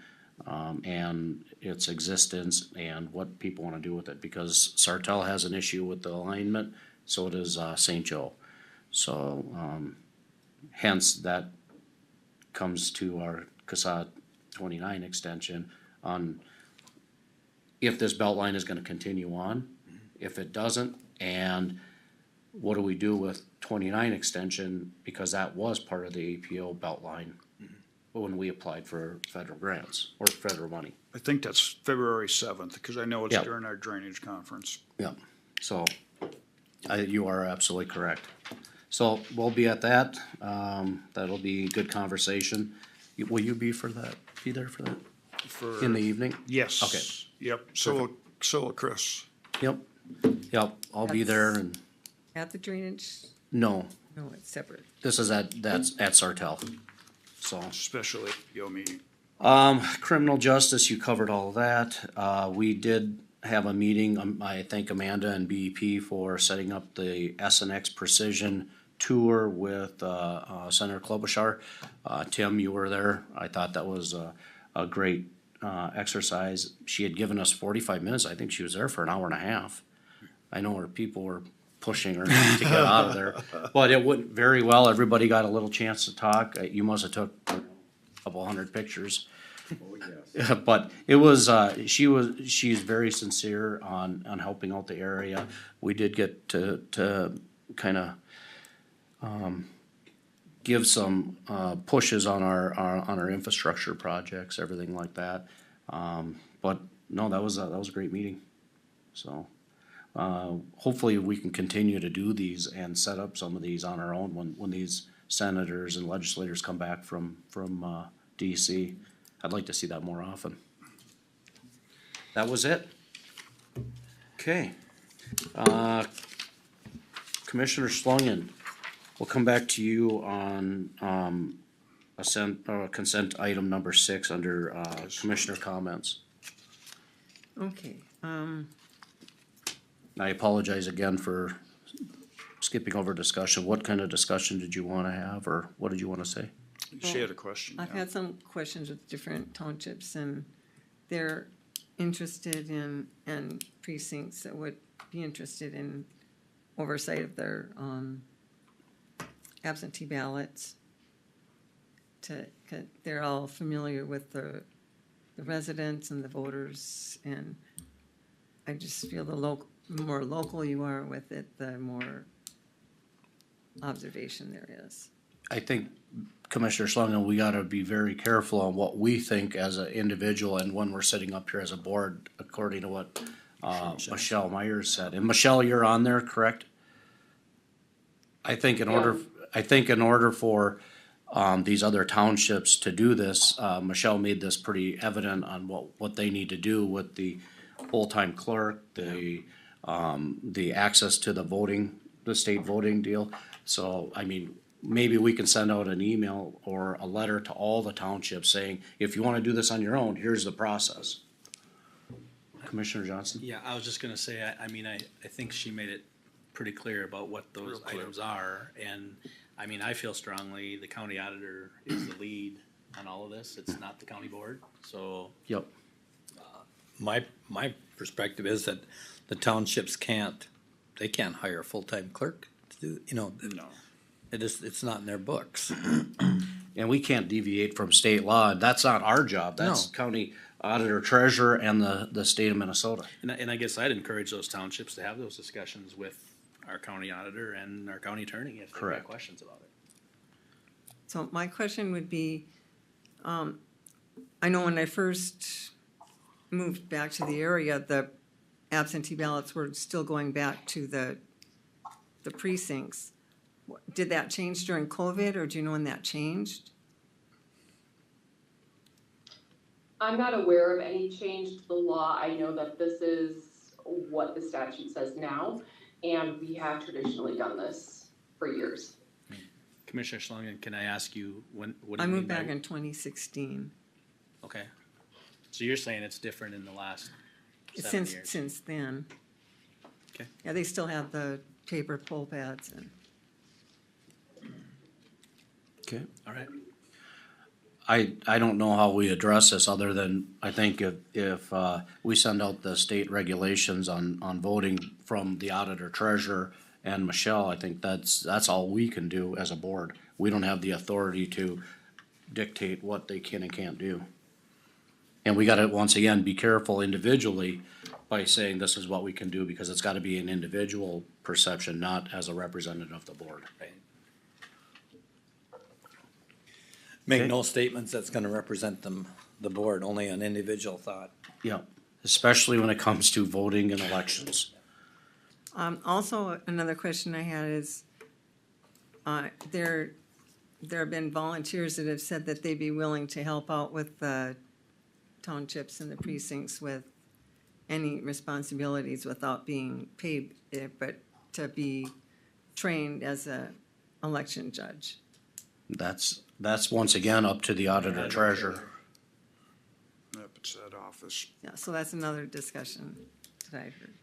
B: and its existence and what people wanna do with it, because Sartell has an issue with the alignment, so does, St. Joe. So, hence that comes to our CASA 29 extension on if this Beltline is gonna continue on, if it doesn't, and what do we do with 29 extension, because that was part of the APO Beltline when we applied for federal grants or federal money.
D: I think that's February 7th, because I know it's
B: Yep.
D: during our drainage conference.
B: Yep, so, you are absolutely correct. So, we'll be at that, that'll be good conversation. Will you be there for that,
D: For
B: in the evening?
D: Yes.
B: Okay.
D: Yep, so will Chris.
B: Yep, I'll be there and,
K: At the drainage?
B: no,
K: No, it's separate.
B: this is that's at Sartell, so.
D: Special APO meeting.
B: Criminal justice, you covered all of that. We did have a meeting, I thank Amanda and BEP for setting up the SNX Precision Tour with, Senator Klobuchar. Tim, you were there. I thought that was a great, exercise. She had given us 45 minutes. I think she was there for an hour and a half. I know her people were pushing her to get out of there, but it went very well. Everybody got a little chance to talk. You must have took a couple hundred pictures. But it was, she's very sincere on helping out the area. We did get to kinda, give some, pushes on our infrastructure projects, everything like that. But no, that was a great meeting, so. Hopefully we can continue to do these and set up some of these on our own when these senators and legislators come back from DC. I'd like to see that more often. That was it. Okay. Commissioner Schlangen, we'll come back to you on, consent item number 6 under, commissioner comments.
K: Okay,
B: And I apologize again for skipping over discussion. What kind of discussion did you wanna have, or what did you wanna say?
D: She had a question.
K: I've
D: yeah.
K: had some questions with different townships, and they're interested in, and precincts that would be interested in oversight of their, absentee ballots. They're all familiar with the residents and the voters, and I just feel the more local you are with it, the more observation there is.
B: I think, Commissioner Schlangen, we gotta be very careful on what we think as an individual and when we're sitting up here as a board, according to what, Michelle Myers said. And Michelle, you're on there, correct? I think in order for, these other townships to do this, Michelle made this pretty evident on what they need to do with the full-time clerk, the access to the state voting deal. So, I mean, maybe we can send out an email or a letter to all the townships saying, if you wanna do this on your own, here's the process. Commissioner Johnson?
G: Yeah, I was just gonna say, I mean, I think she made it pretty clear about what those items are, and, I mean, I feel strongly the county auditor is the lead on all of this, it's not the county board, so.
B: Yep.
L: My perspective is that the townships can't hire a full-time clerk to do,
D: No.
L: it's not in their books.
B: And we can't deviate from state law, and that's not our job, that's county auditor, treasurer, and the state of Minnesota.
G: And I guess I'd encourage those townships to have those discussions with our county auditor and our county attorney if they've got
B: Correct.
G: questions about it.
K: So my question would be, I know when I first moved back to the area, the absentee ballots were still going back to the precincts. Did that change during COVID, or do you know when that changed?
Q: I'm not aware of any change to the law. I know that this is what the statute says now, and we have traditionally done this for years.
G: Commissioner Schlangen, can I ask you, what do
K: I
G: you mean
K: moved back
G: by-
K: in 2016.
G: Okay, so you're saying it's different in the last 7 years?
K: Since then.
G: Okay.
K: Yeah, they still have the paper poll pads and.
B: Okay.
G: All right.
B: I don't know how we address this, other than, I think if we send out the state regulations on voting from the auditor, treasurer, and Michelle, I think that's all we can do as a board. We don't have the authority to dictate what they can and can't do. And we gotta, once again, be careful individually by saying this is what we can do, because it's gotta be an individual perception, not as a representative of the board.
G: Right.
L: Make
B: Okay.
L: no statements that's gonna represent the board, only an individual thought.
B: Yeah, especially when it comes to voting in elections.
K: Also, another question I had is, there have been volunteers that have said that they'd be willing to help out with the townships and the precincts with any responsibilities without being paid, but to be trained as a election judge.
B: That's once again up to the auditor, treasurer.
D: Yep, it's that office.
K: Yeah, so that's another discussion that I heard.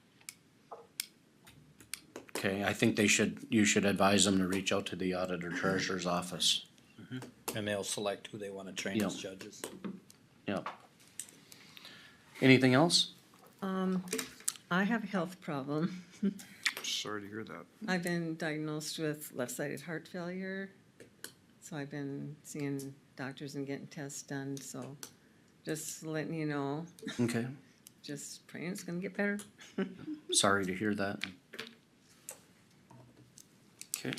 B: Okay, I think you should advise them to reach out to the auditor, treasurer's office.
L: And they'll select who they wanna train as judges.
B: Yep. Anything else?
K: I have a health problem.
D: Sorry to hear that.
K: I've been diagnosed with left-sided heart failure, so I've been seeing doctors and getting tests done, so just letting you know.
B: Okay,
K: Just praying it's gonna get better.
B: sorry to hear that. Okay.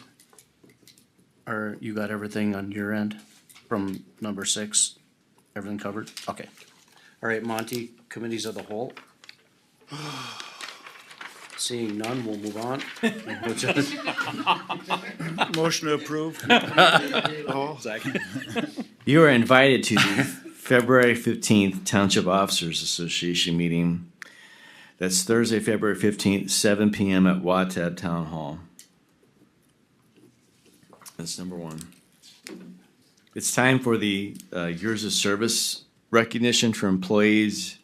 B: You got everything on your end from number 6? Everything covered? Okay. All right, Monty, committees of the whole. Seeing none, we'll move on.
D: Motion to approve.
G: Second.
C: You are invited to the February 15th Township Officers Association meeting That's Thursday, February 15th, 7 p.m. at Watab Town Hall. That's number one. It's time for the years of service recognition for employees.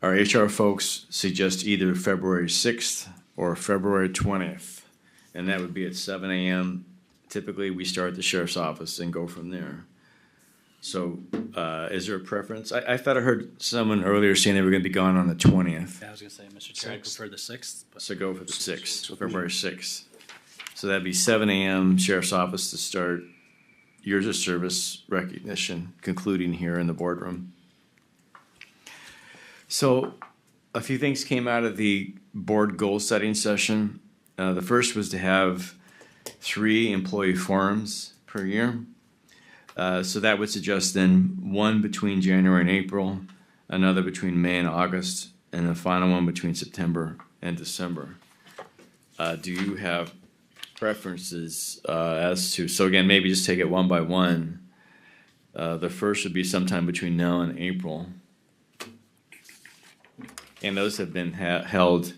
C: Our HR folks suggest either February 6th or February 20th, and that would be at 7 a.m. Typically, we start at the sheriff's office and go from there. So, is there a preference? I thought I heard someone earlier saying they were gonna be gone on the 20th.
G: Yeah, I was gonna say, Mr. Chair, I prefer the 6th. but-
C: So go for the 6th, February 6th. So that'd be 7 a.m. Sheriff's Office to start years of service recognition, concluding here in the boardroom. So a few things came out of the board goal setting session. The first was to have 3 employee forums per year. So that would suggest then one between January and April, another between May and August, and the final one between September and December. Do you have preferences as to, so again, maybe just take it one by one. The first would be sometime between now and April. And those have been held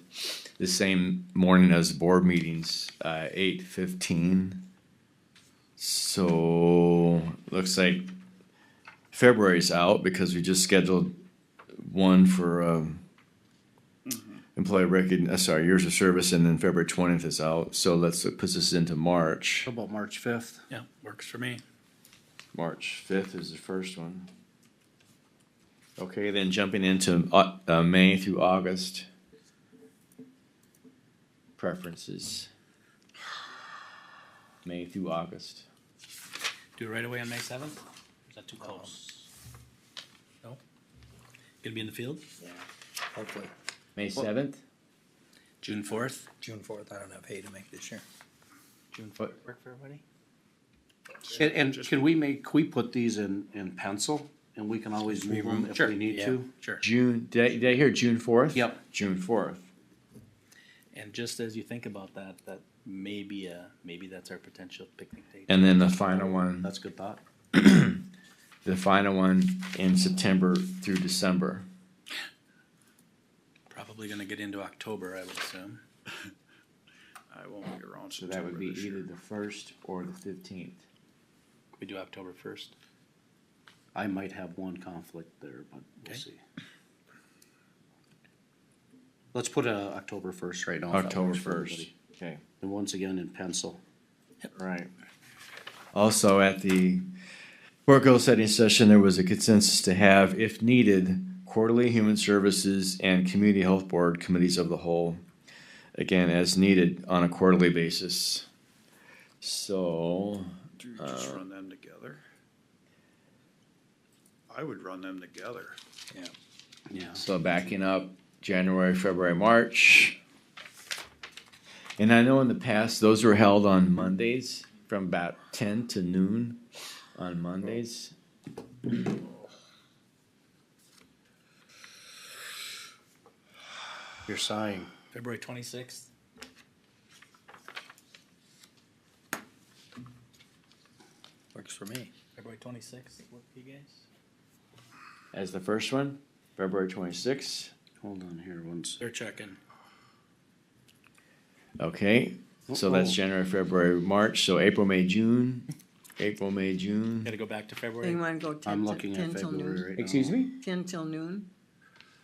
C: the same morning as board meetings, 8:15. So looks like February's out because we just scheduled one for employee years of service, and then February 20th is out. So let's put this into March.
B: How about March 5th?
G: Yeah, works for me.
C: March 5th is the first one. Okay, then jumping into May through August. Preferences. May through August.
G: Do it right away on May 7th? Or is that too close? No? Gonna be in the field?
L: Yeah, hopefully.
C: May 7th?
G: June 4th?
L: June 4th, I don't have hay to make this year.
G: June 4th, work for everybody?
B: And can we put these in pencil, and we can always move them if we need to?
G: Sure.
C: June, did I hear June 4th?
B: Yep.
C: June 4th.
G: And just as you think about that, maybe that's our potential picnic date.
C: And then the final one,
B: That's a good thought.
C: the final one in September through December.
G: Probably gonna get into October, I would assume.
D: I won't be around
C: So that would
D: September
C: be
D: this year.
C: either the 1st or the 15th.
G: We do October 1st.
B: I might have one conflict there, but we'll
G: Okay.
B: see. Let's put October 1st right now. if that
C: October
B: works for
C: 1st.
B: everybody.
C: Okay.
B: And once again in pencil.
C: Right. Also, at the board goal setting session, there was a consensus to have, if needed, quarterly human services and community health board committees of the whole, again, as needed on a quarterly basis. So,
D: Do you just run them together? I would run them together.
B: Yeah.
C: so backing up, January, February, March. And I know in the past, those were held on Mondays from about 10 to noon on Mondays.
B: You're sighing.
G: February 26th?
L: Works for me.
G: February 26th, work for you guys?
C: As the first one, February 26th.
B: Hold on here once.
G: They're checking.
C: Okay, so that's January, February, March, so April, May, June. April, May, June.
G: Gotta go back to
K: Do
G: February.
K: you wanna go
B: I'm
K: 10
B: looking at
K: till
B: February
K: noon?
B: right now.
C: Excuse me?
K: 10 till noon?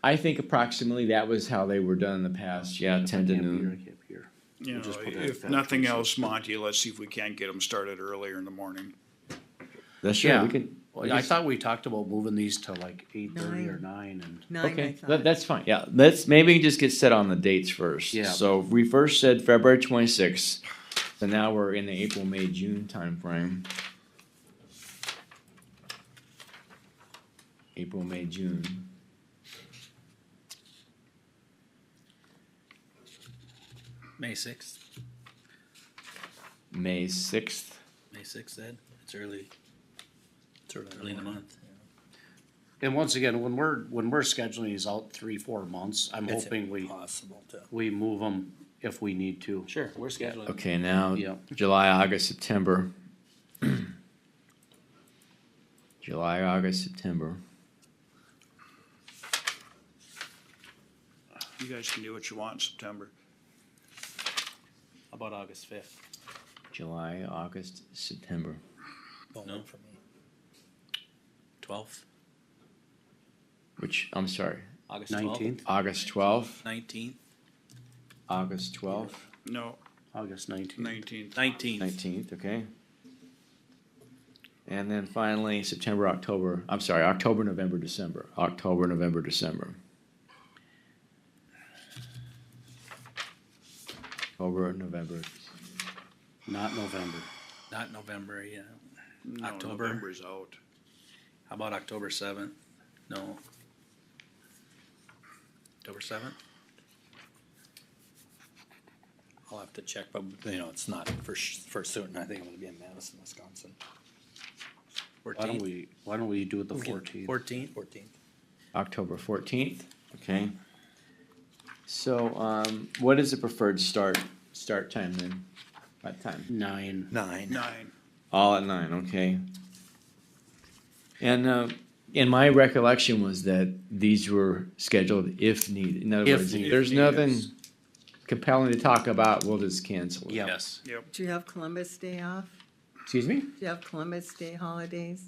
C: I think approximately that was how they were done in the past, yeah, 10 to
B: Can't be here, I
C: noon.
B: can't be here.
D: You
B: We'll
D: know,
B: just put that
D: if
B: at
D: nothing
B: 26th.
D: else, Monty, let's see if we can't get them started earlier in the morning.
C: That's true,
B: Yeah.
C: we can.
B: Well, I thought we talked about moving these to like 8:30 or 9 and.
K: 9, I
C: Okay,
K: thought.
C: that's fine, yeah, maybe just get set on the dates first.
B: Yeah.
C: So we first said February 26th, so now we're in the April, May, June timeframe. April, May, June.
G: May 6th.
C: May 6th.
G: May 6th, Ed. It's early in the month.
B: And once again, when we're scheduling these out 3-4 months, I'm
L: It's
B: hoping
L: impossible to.
B: we move them if we need to.
G: Sure, we're scheduling.
C: Okay, now
B: Yep.
C: July, August, September. July, August, September.
D: You guys can do what you want in September.
G: How about August 5th?
C: July, August, September.
L: Don't work for me.
G: 12th?
C: Which, I'm sorry,
G: August 12th?
B: 19th?
C: August 12th?
G: 19th?
C: August 12th?
D: No,
B: August 19th.
D: 19th.
G: 19th.
C: 19th, okay. And then finally, September, October, I'm sorry, October, November, December. October, November, December. October, November.
B: Not November.
G: Not November, yeah.
D: No,
G: October.
D: November's out.
G: How about October 7th? No. October 7th?
L: I'll have to check, but it's not for certain. I think I'm gonna be in Madison, Wisconsin.
B: Why don't we do it the 14th?
G: 14th?
L: 14th.
C: October 14th, okay. So, what is the preferred start time then? What time?
B: 9.
D: 9.
C: All at 9, okay. And, in my recollection was that these were scheduled if needed. In other
B: If
C: words, if
B: needed.
C: there's nothing compelling to talk about, we'll just cancel it.
B: Yeah.
G: Yes.
D: Yep.
K: Do you have Columbus Day off?
C: Excuse me?
K: Do you have Columbus Day holidays?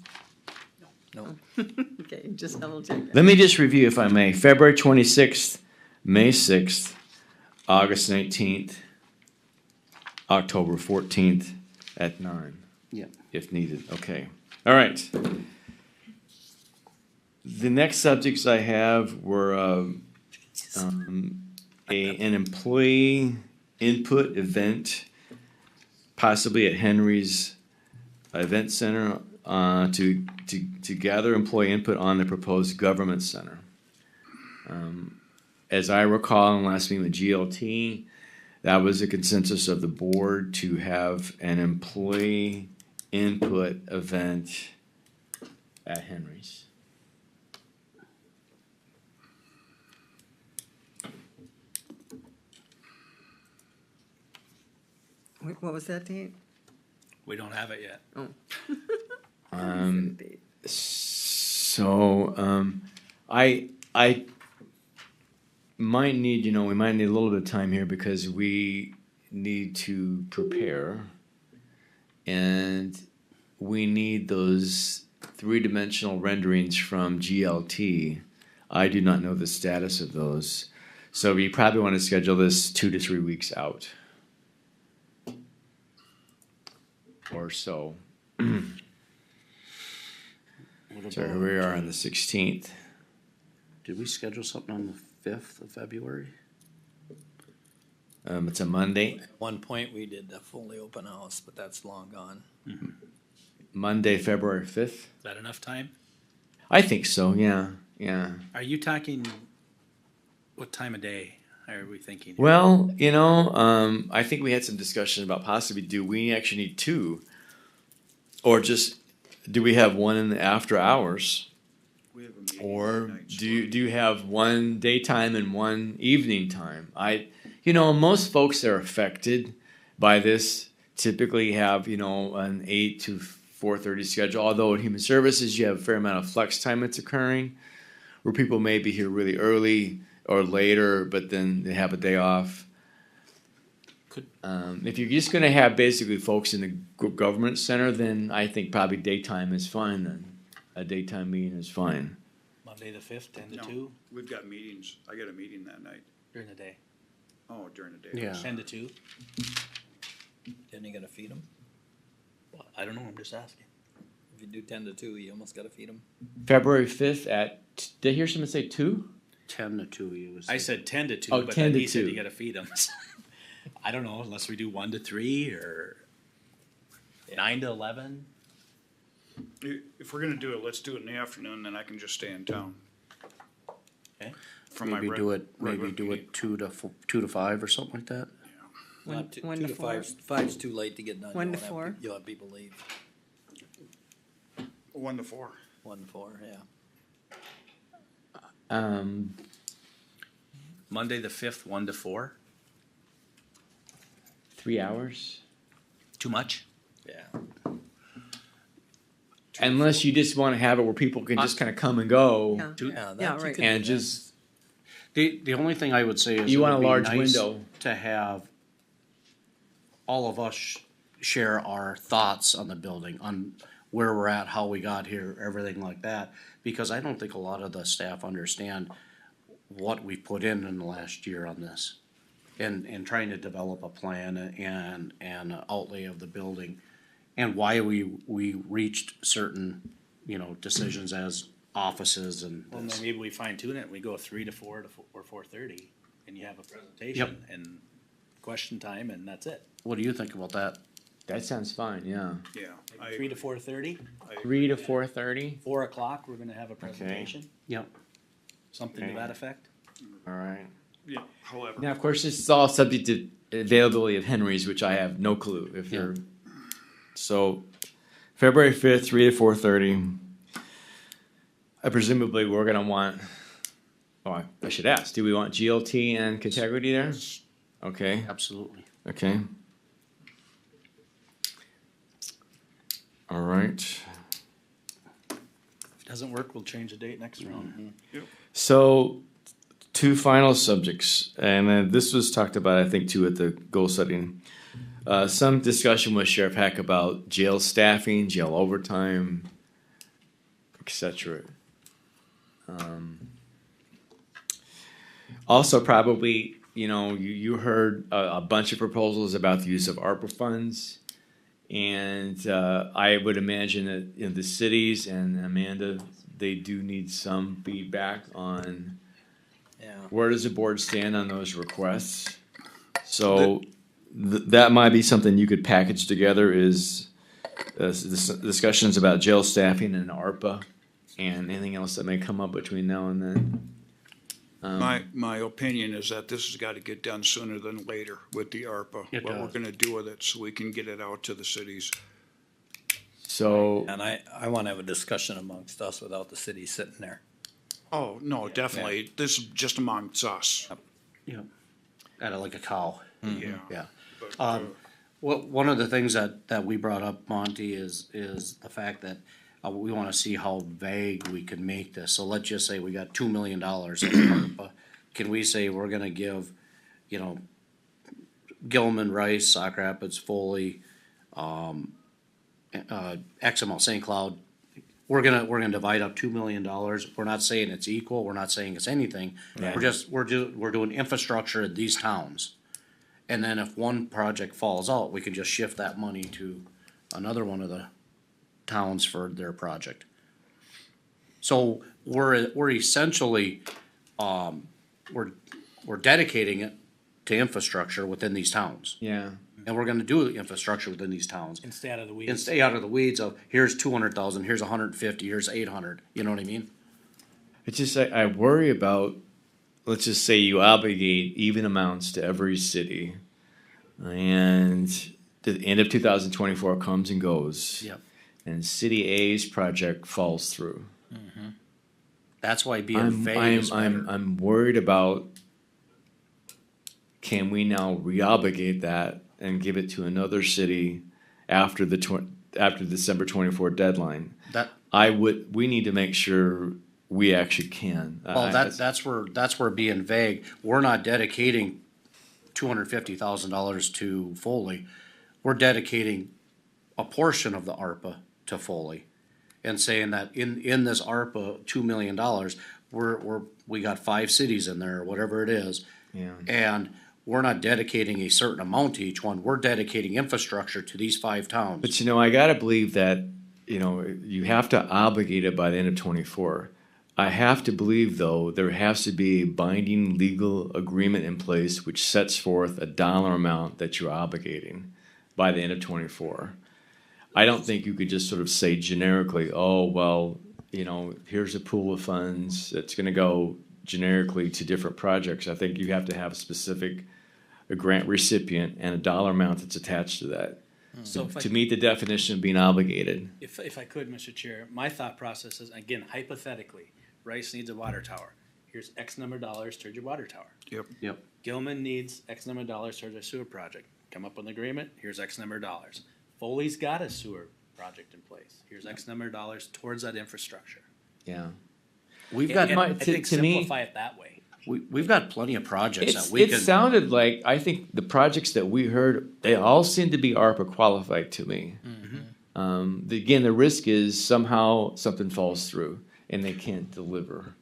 L: No.
K: Okay, just double check that.
C: Let me just review if I may. February 26th, May 6th, August 19th, October 14th at 9.
B: Yeah.
C: If needed, okay. All right. The next subjects I have were an employee input event, possibly at Henry's Event Center, to gather employee input on the proposed government center. As I recall in last meeting with GLT, that was a consensus of the board to have an employee input event at Henry's.
K: Wait, what was that date?
G: We don't have it yet.
K: Oh.
C: I might need, we might need a little bit of time here because we need to prepare. And we need those three-dimensional renderings from GLT. I do not know the status of those. So we probably want to schedule this 2 to 3 weeks out. Or so. So here we are on the 16th.
B: Did we schedule something on the 5th of February?
C: It's a Monday.
L: At one point, we did a fully open house, but that's long gone.
C: Monday, February 5th.
G: Is that enough time?
C: I think so, yeah.
G: Are you talking, what time of day are we thinking?
C: Well, I think we had some discussion about possibly do we actually need 2? Or just, do we have one in the after hours?
D: We have a meeting
C: Or
D: that night,
C: do you have one daytime and one evening time? Most folks that are affected by this typically have, an 8 to 4:30 schedule. Although in human services, you have a fair amount of flex time that's occurring, where people may be here really early or later, but then they have a day off. If you're just going to have basically folks in the government center, then I think probably daytime is fine. Then a daytime meeting is fine.
G: Monday the 5th, 10 to
D: No,
G: 2
D: we've got meetings. I got a meeting that night.
G: during the day.
D: Oh, during the day.
B: Yeah.
G: 10 to 2?
L: Then you gotta feed them.
G: Well, I don't know, I'm just asking.
L: If you do 10 to 2, you almost gotta feed them.
C: February 5th did I hear someone say 2?
B: 10 to 2, you was.
G: I said 10 to 2,
C: Oh,
G: but
C: 10
G: then
C: to
G: he said
C: 2.
G: you gotta feed them. I don't know, unless we do 1 to 3 or 9 to 11.
D: If we're gonna do it, let's do it in the afternoon, then I can just stay in town.
G: Okay.
D: From
B: Maybe
D: my
B: do
D: regular
B: it
D: meeting.
B: 2 to 5 or something like that.
K: One
L: Two
K: to
L: to
K: 4.
L: five's too late to get done.
K: 1 to
L: You'll have
K: 4.
L: You'll have people leave.
D: 1 to 4.
L: 1 to 4, yeah.
G: Monday the 5th, 1 to 4.
C: 3 hours?
G: Too much?
L: Yeah.
C: Unless you just want to have it where people can just kind of come and go
K: Yeah.
L: Yeah,
K: Yeah,
L: you
K: right.
L: could
C: and
L: do that.
C: just
B: The only thing I would say is.
C: You
B: it
C: want a
B: would be
C: large
B: nice
C: window.
B: To have all of us share our thoughts on the building, on where we're at, how we got here, everything like that. Because I don't think a lot of the staff understand what we put in the last year on this. And trying to develop a plan and an outlay of the building. And why we reached certain, decisions as offices and.
G: Well, then maybe we fine tune it and we go 3 to 4 or 4:30 and you have a presentation and question time and that's it.
B: What do you think about that?
C: That sounds fine, yeah.
D: Yeah.
G: Maybe 3 to 4:30,
C: 3 to 4:30?
G: 4 o'clock, we're gonna have a presentation,
B: Yep.
G: something to that effect.
C: All right.
D: Yeah, however.
C: Now, of course, this is all subject to availability of Henrys, which I have no clue if they're. So, February 5th, 3 to 4:30. Presumably, we're gonna want. Oh, I should ask. Do we want GLT and Contegrity there? Okay.
B: Absolutely.
C: Okay. All right.
G: If it doesn't work, we'll change the date next round.
C: So, two final subjects, and this was talked about, I think, too, at the goal setting. Some discussion with Sheriff Hack about jail staffing, jail overtime, etc. Also, probably, you heard a bunch of proposals about the use of ARPA funds. And I would imagine that the cities and Amanda, they do need some feedback on where does the board stand on those requests. So that might be something you could package together is discussions about jail staffing and ARPA and anything else that may come up between now and then.
D: My opinion is that this has got to get done sooner than later with the ARPA.
B: It
D: What we're
B: does.
D: gonna do with it, so we can get it out to the cities.
C: So,
L: And I wanna have a discussion amongst us without the city sitting there.
D: Oh, no, definitely. This is just amongst us.
B: Yep. At like a cow.
D: Yeah.
B: Yeah. One of the things that we brought up, Monty, is the fact that we wanna see how vague we can make this. So let's just say we got $2 million in ARPA. Can we say we're gonna give, Gilman, Rice, Sauk Rapids, Foley, X amount, St. Cloud, we're gonna divide up $2 million. We're not saying it's equal, we're not saying it's anything.
C: Right.
B: We're doing infrastructure in these towns. And then if one project falls out, we can just shift that money to another one of the towns for their project. So we're essentially, we're dedicating it to infrastructure within these towns.
C: yeah.
B: And we're gonna do infrastructure within these towns.
G: And stay out of the
B: And
G: weeds.
B: stay out of the weeds of, here's 200,000, here's 150, here's 800, you know what I mean?
C: It's just I worry about, let's just say you obligate even amounts to every city, and the end of 2024 comes and goes.
B: Yep.
C: And City A's project falls through.
B: That's why being vague is better.
C: I'm worried about, can we now reobligate that and give it to another city after after December 24 deadline? We need to make sure we actually can.
B: Well, that's where being vague, we're not dedicating $250,000 to Foley. We're dedicating a portion of the ARPA to Foley. And saying that in this ARPA $2 million, we got 5 cities in there, or whatever it is.
C: Yeah.
B: And we're not dedicating a certain amount to each one, we're dedicating infrastructure to these 5 towns.
C: But I gotta believe that, you have to obligate it by the end of 24. I have to believe, though, there has to be a binding legal agreement in place which sets forth a dollar amount that you're obligating by the end of 24. I don't think you could just sort of say generically, oh, well, here's a pool of funds that's gonna go generically to different projects. I think you have to have a grant recipient and a dollar amount that's attached to that.
G: So
C: To meet the definition of being obligated.
G: If I could, Mr. Chair, my thought process is, again, hypothetically, Rice needs a water tower. Here's X number of dollars towards your water tower.
B: Yep.
G: Gilman needs X number of dollars towards their sewer project. Come up with an agreement, here's X number of dollars. Foley's got a sewer project in place. Here's X number of dollars towards that infrastructure.
C: Yeah.
B: We've
G: And-
B: got,
G: and I
C: to
G: think
C: me-
G: simplify it that way.
B: we've got plenty of projects that
C: It's,
B: we
C: it
B: can.
C: sounded like, I think the projects that we heard, they all seem to be ARPA qualified to me. Again, the risk is somehow something falls through and they can't deliver.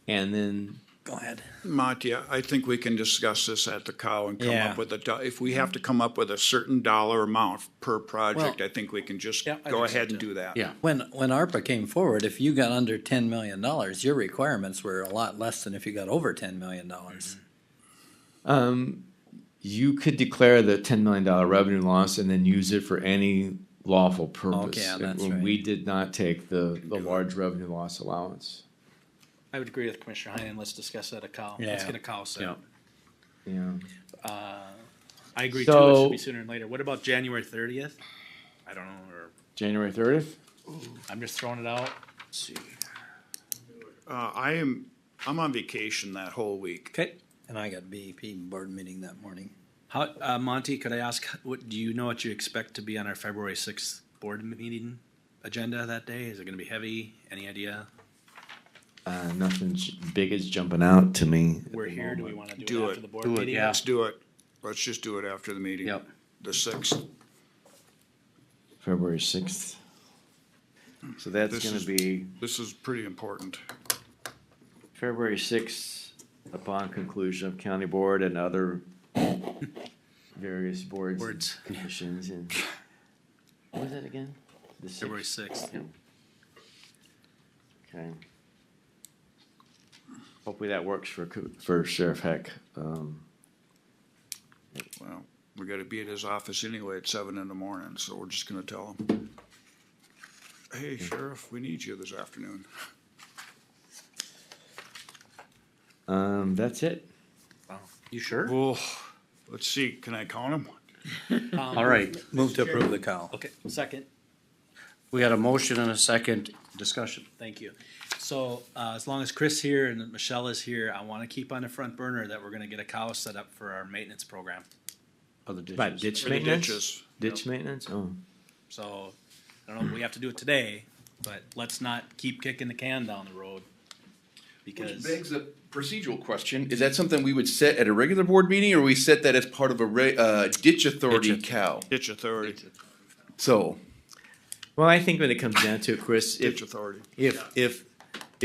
C: And then.
L: Go ahead.
D: Monty, I think we can discuss this at the cow and come
L: Yeah.
D: up with if we have to come up with a certain dollar amount per project,
L: Well,
D: I think we can just
G: Yeah, I
D: go
G: think so
D: ahead and
G: too.
D: do that.
B: Yeah.
L: When ARPA came forward, if you got under $10 million, your requirements were a lot less than if you got over $10 million.
C: You could declare the $10 million revenue loss and then use it for any lawful purpose.
L: Okay, yeah, that's
C: And
L: right.
C: we did not take the large revenue loss allowance.
G: I would agree with Commissioner Heinen. Let's discuss that at cow. Let's
L: Yeah.
G: get a cow set.
B: Yeah.
C: Yeah.
G: I agree too. It
C: So-
G: should be sooner than later. What about January 30th? I don't know, or
C: January 30th?
G: I'm just throwing it out.
B: Let's see.
D: I'm on vacation that whole week.
G: Okay.
L: And I got BEP board meeting that morning.
G: How, Monty, could I ask, do you know what you expect to be on our February 6th board meeting agenda that day? Is it gonna be heavy? Any idea?
C: Nothing big is jumping out to me. at
G: We're
C: the
G: here. Do we
C: moment.
G: wanna do
D: Do
G: it
D: it.
G: after the board
B: Do it,
G: meeting?
B: yeah.
D: Let's do it. Let's just do it after the meeting.
B: Yep.
D: The 6th.
C: February 6th. So that's
D: This
C: gonna
D: is-
C: be
D: This is pretty important.
C: February 6th, upon conclusion of county board and other various boards. and
G: Boards.
C: Commissions and, what was that again? The
G: February
C: 6th?
G: 6th.
C: Yeah. Okay. Hopefully that works for Sheriff Heck.
D: Well, we gotta be at his office anyway at 7 in the morning, so we're just gonna tell him, hey, Sheriff, we need you this afternoon.
C: That's it.
B: You sure?
D: Well, let's see, can I count them?
B: All right.
L: Move to approve the cow.
G: Okay, second.
B: We got a motion and a second discussion.
G: Thank you. So, as long as Chris here and Michelle is here, I wanna keep on the front burner that we're gonna get a cow set up for our maintenance program.
B: Other ditches.
C: About ditch
D: For the
C: maintenance?
D: ditches.
C: Ditch maintenance? Oh.
G: So, I don't know if we have to do it today, but let's not keep kicking the can down the road.
A: Which
G: Because,
A: begs a procedural question. Is that something we would set at a regular board meeting, or we set that as part of a ditch authority cow?
D: Ditch authority,
A: So,
C: Well, I think when it comes down to it, Chris,
D: ditch authority.
C: if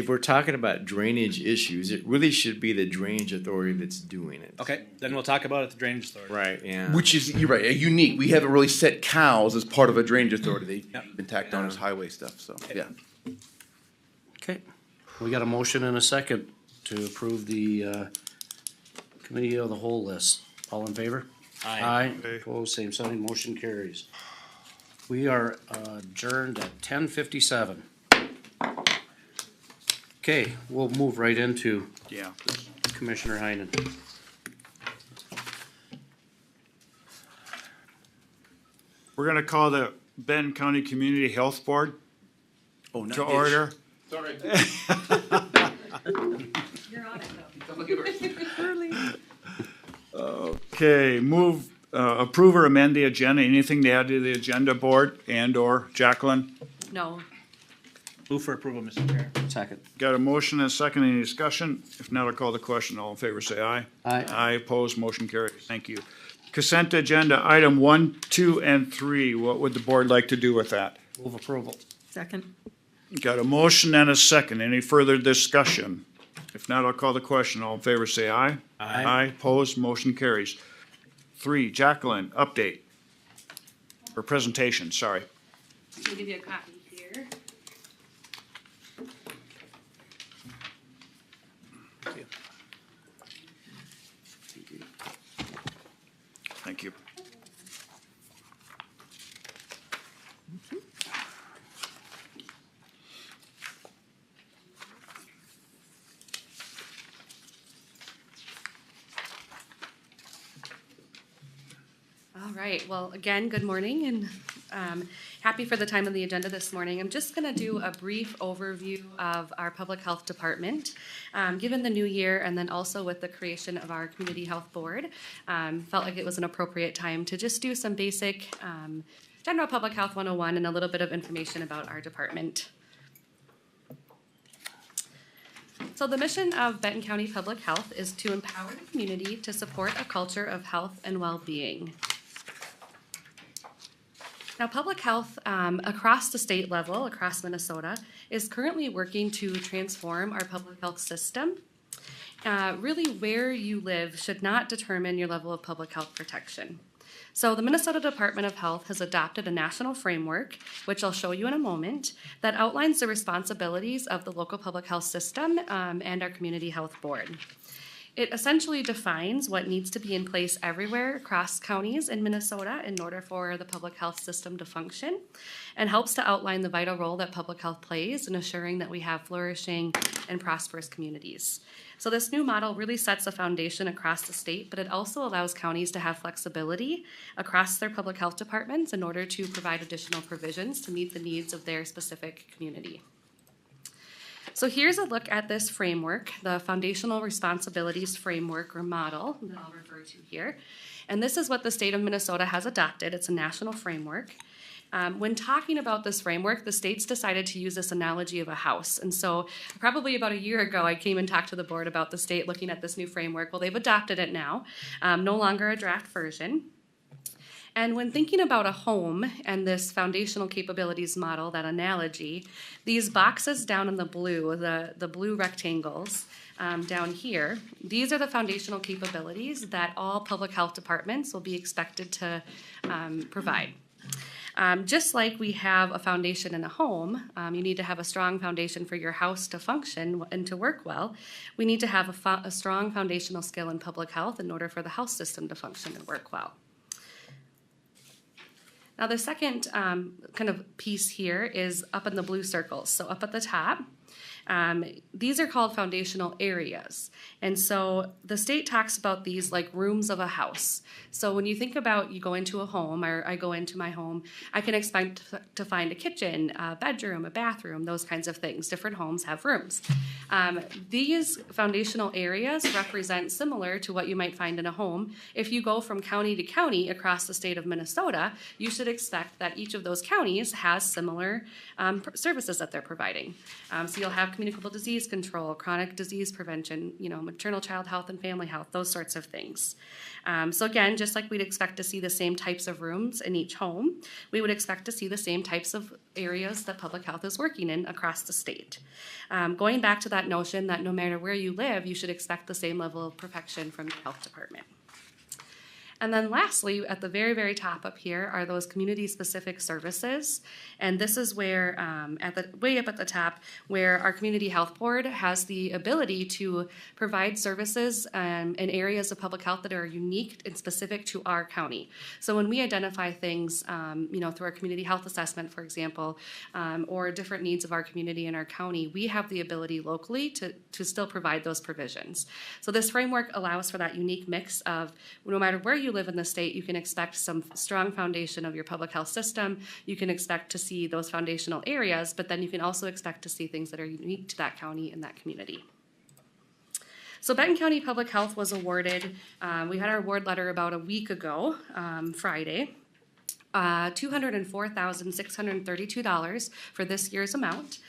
C: we're talking about drainage issues, it really should be the drainage authority that's doing it.
G: okay, then we'll talk about it at the drainage authority.
C: Right, yeah.
A: which is, you're right, unique. We haven't really set cows as part of a drainage authority. They've been tacked on as highway stuff, so, yeah.
B: Okay. We got a motion and a second to approve the committee of the whole list. All in favor? Aye. Opposed, same sign, motion carries. We are adjourned at 10:57. Okay, we'll move right into
D: Yeah.
B: Commissioner Heinen.
D: We're gonna call the Benton County Community Health Board to order.
A: Sorry.
M: You're on it though.
D: Okay, approve or amend the agenda. Anything to add to the agenda, board and/or Jacqueline?
M: No.
G: Move for approval, Mr. Chair.
B: Second.
D: Got a motion and a second. Any discussion? If not, I'll call the question. All in favor, say aye.
B: Aye.
D: Aye, opposed, motion carries. Thank you. Consent agenda, item 1, 2, and 3. What would the board like to do with that?
B: Move approval.
K: Second.
D: Got a motion and a second. Any further discussion? If not, I'll call the question. All in favor, say aye.
G: Aye.
D: Aye, opposed, motion carries. 3, Jacqueline, update. Or presentation, sorry.
M: I'll give you a copy here.
D: Thank you.
N: All right, well, again, good morning and happy for the time of the agenda this morning. I'm just gonna do a brief overview of our public health department. Given the new year and then also with the creation of our community health board, felt like it was an appropriate time to just do some basic general public health 101 and a little bit of information about our department.
M: So the mission of Benton County Public Health is to empower the community to support a culture of health and well-being. Now, public health across the state level, across Minnesota, is currently working to transform our public health system. Really, where you live should not determine your level of public health protection. So the Minnesota Department of Health has adopted a national framework, which I'll show you in a moment, that outlines the responsibilities of the local public health system and our community health board. It essentially defines what needs to be in place everywhere across counties in Minnesota in order for the public health system to function, and helps to outline the vital role that public health plays in assuring that we have flourishing and prosperous communities. So this new model really sets a foundation across the state, but it also allows counties to have flexibility across their public health departments in order to provide additional provisions to meet the needs of their specific community. So here's a look at this framework, the Foundational Responsibilities Framework or model that I'll refer to here. And this is what the state of Minnesota has adopted. It's a national framework. When talking about this framework, the states decided to use this analogy of a house. And so probably about a year ago, I came and talked to the board about the state looking at this new framework. Well, they've adopted it now, no longer a draft version. And when thinking about a home and this foundational capabilities model, that analogy, these boxes down in the blue, the blue rectangles down here, these are the foundational capabilities that all public health departments will be expected to provide. Just like we have a foundation in a home, you need to have a strong foundation for your house to function and to work well. We need to have a strong foundational skill in public health in order for the health system to function and work well. Now the second kind of piece here is up in the blue circles. So up at the top, these are called foundational areas. And so the state talks about these like rooms of a house. So when you think about you go into a home, or I go into my home, I can expect to find a kitchen, a bedroom, a bathroom, those kinds of things. Different homes have rooms. These foundational areas represent similar to what you might find in a home. If you go from county to county across the state of Minnesota, you should expect that each of those counties has similar services that they're providing. So you'll have communicable disease control, chronic disease prevention, maternal child health and family health, those sorts of things. So again, just like we'd expect to see the same types of rooms in each home, we would expect to see the same types of areas that public health is working in across the state. Going back to that notion that no matter where you live, you should expect the same level of protection from the health department. And then lastly, at the very, very top up here are those community-specific services. And this is where, way up at the top, where our community health board has the ability to provide services in areas of public health that are unique and specific to our county. So when we identify things, through our community health assessment, for example, or different needs of our community and our county, we have the ability locally to still provide those provisions. So this framework allows for that unique mix of no matter where you live in the state, you can expect some strong foundation of your public health system. You can expect to see those foundational areas, but then you can also expect to see things that are unique to that county and that community. So Benton County Public Health was awarded, we had our award letter about a week ago, Friday, $204,632 for this year's amount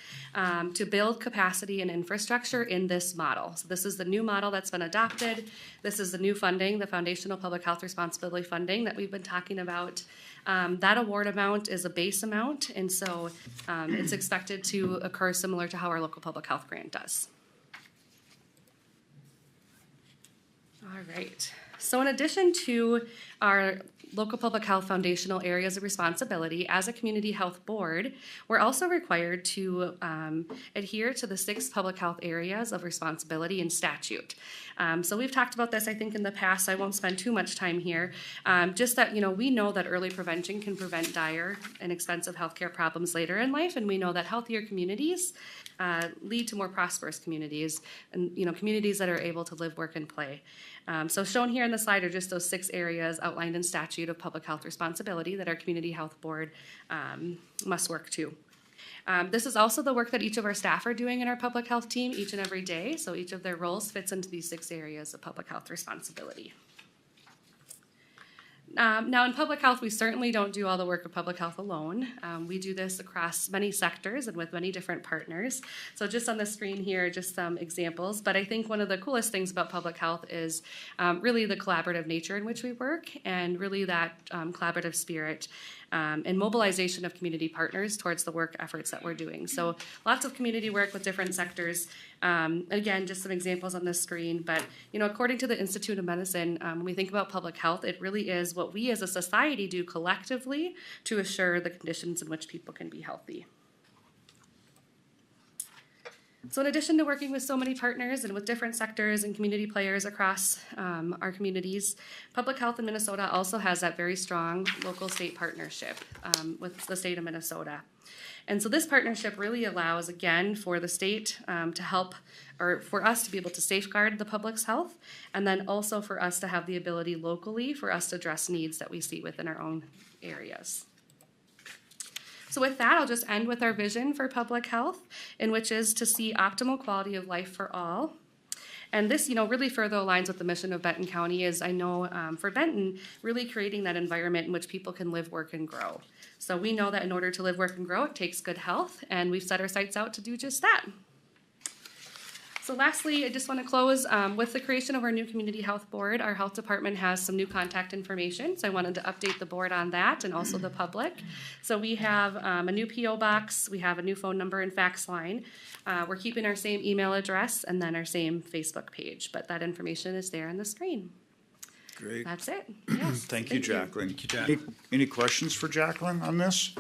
M: to build capacity and infrastructure in this model. So this is the new model that's been adopted. This is the new funding, the Foundational Public Health Responsibility funding that we've been talking about. That award amount is a base amount, and so it's expected to occur similar to how our local public health grant does. All right. So in addition to our local public health foundational areas of responsibility, as a community health board, we're also required to adhere to the 6 public health areas of responsibility in statute. So we've talked about this, I think, in the past. So I won't spend too much time here. Just that, we know that early prevention can prevent dire and expensive healthcare problems later in life, and we know that healthier communities lead to more prosperous communities, and communities that are able to live, work, and play. So shown here in the slide are just those 6 areas outlined in statute of public health responsibility that our community health board must work to. This is also the work that each of our staff are doing in our public health team each and every day. So each of their roles fits into these 6 areas of public health responsibility. Now, in public health, we certainly don't do all the work of public health alone. We do this across many sectors and with many different partners. So just on the screen here, just some examples. But I think one of the coolest things about public health is really the collaborative nature in which we work, and really that collaborative spirit and mobilization of community partners towards the work efforts that we're doing. So lots of community work with different sectors. Again, just some examples on the screen, but according to the Institute of Medicine, when we think about public health, it really is what we as a society do collectively to assure the conditions in which people can be healthy. So in addition to working with so many partners and with different sectors and community players across our communities, public health in Minnesota also has that very strong local-state partnership with the state of Minnesota. And so this partnership really allows, again, for the state to help, or for us to be able to safeguard the public's health, and then also for us to have the ability locally for us to address needs that we see within our own areas. So with that, I'll just end with our vision for public health, in which is to see optimal quality of life for all. And this, really further aligns with the mission of Benton County, is I know for Benton, really creating that environment in which people can live, work, and grow. So we know that in order to live, work, and grow, it takes good health, and we've set our sights out to do just that. So lastly, I just want to close with the creation of our new community health board. Our health department has some new contact information, so I wanted to update the board on that and also the public. So we have a new PO box, we have a new phone number and fax line. We're keeping our same email address and then our same Facebook page, but that information is there on the screen.
D: Great.
M: That's it. Yes.
D: Thank you, Jacqueline. Any questions for Jacqueline on this?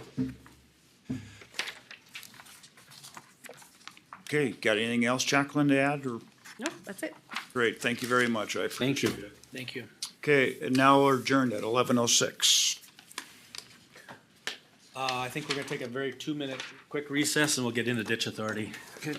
D: Okay, got anything else, Jacqueline, to add, or?
M: No, that's it.
D: Great, thank you very much, I appreciate it.
G: Thank you.
D: Okay, and now we're adjourned at 11:06.
G: I think we're gonna take a very 2-minute quick recess and we'll get into ditch authority.
D: Okay.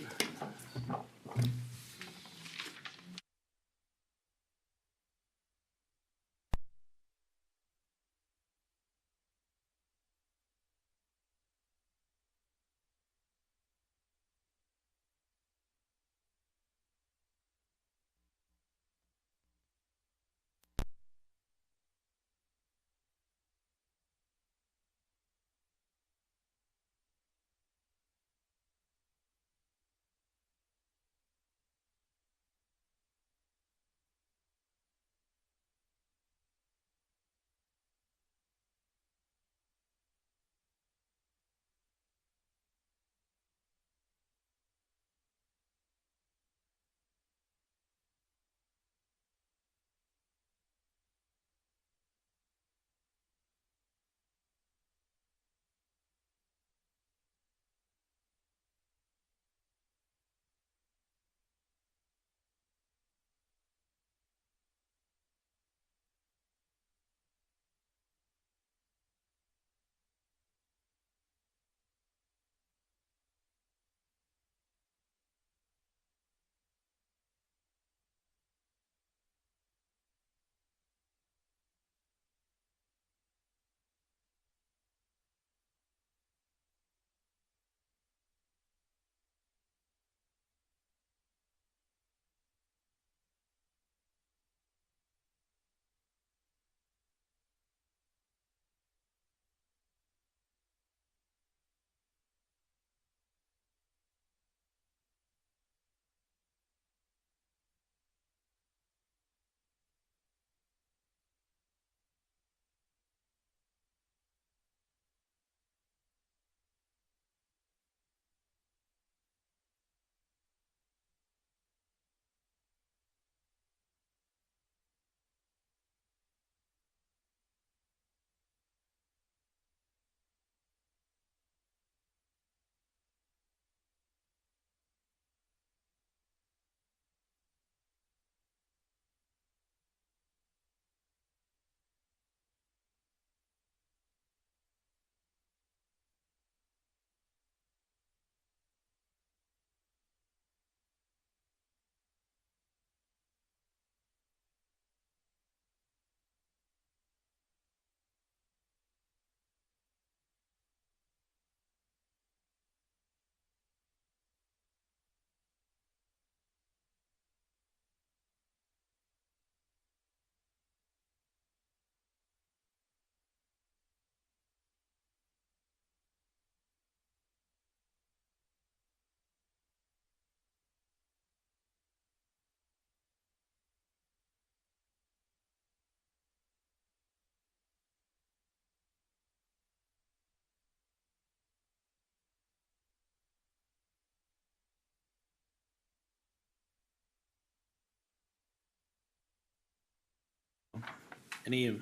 G: Any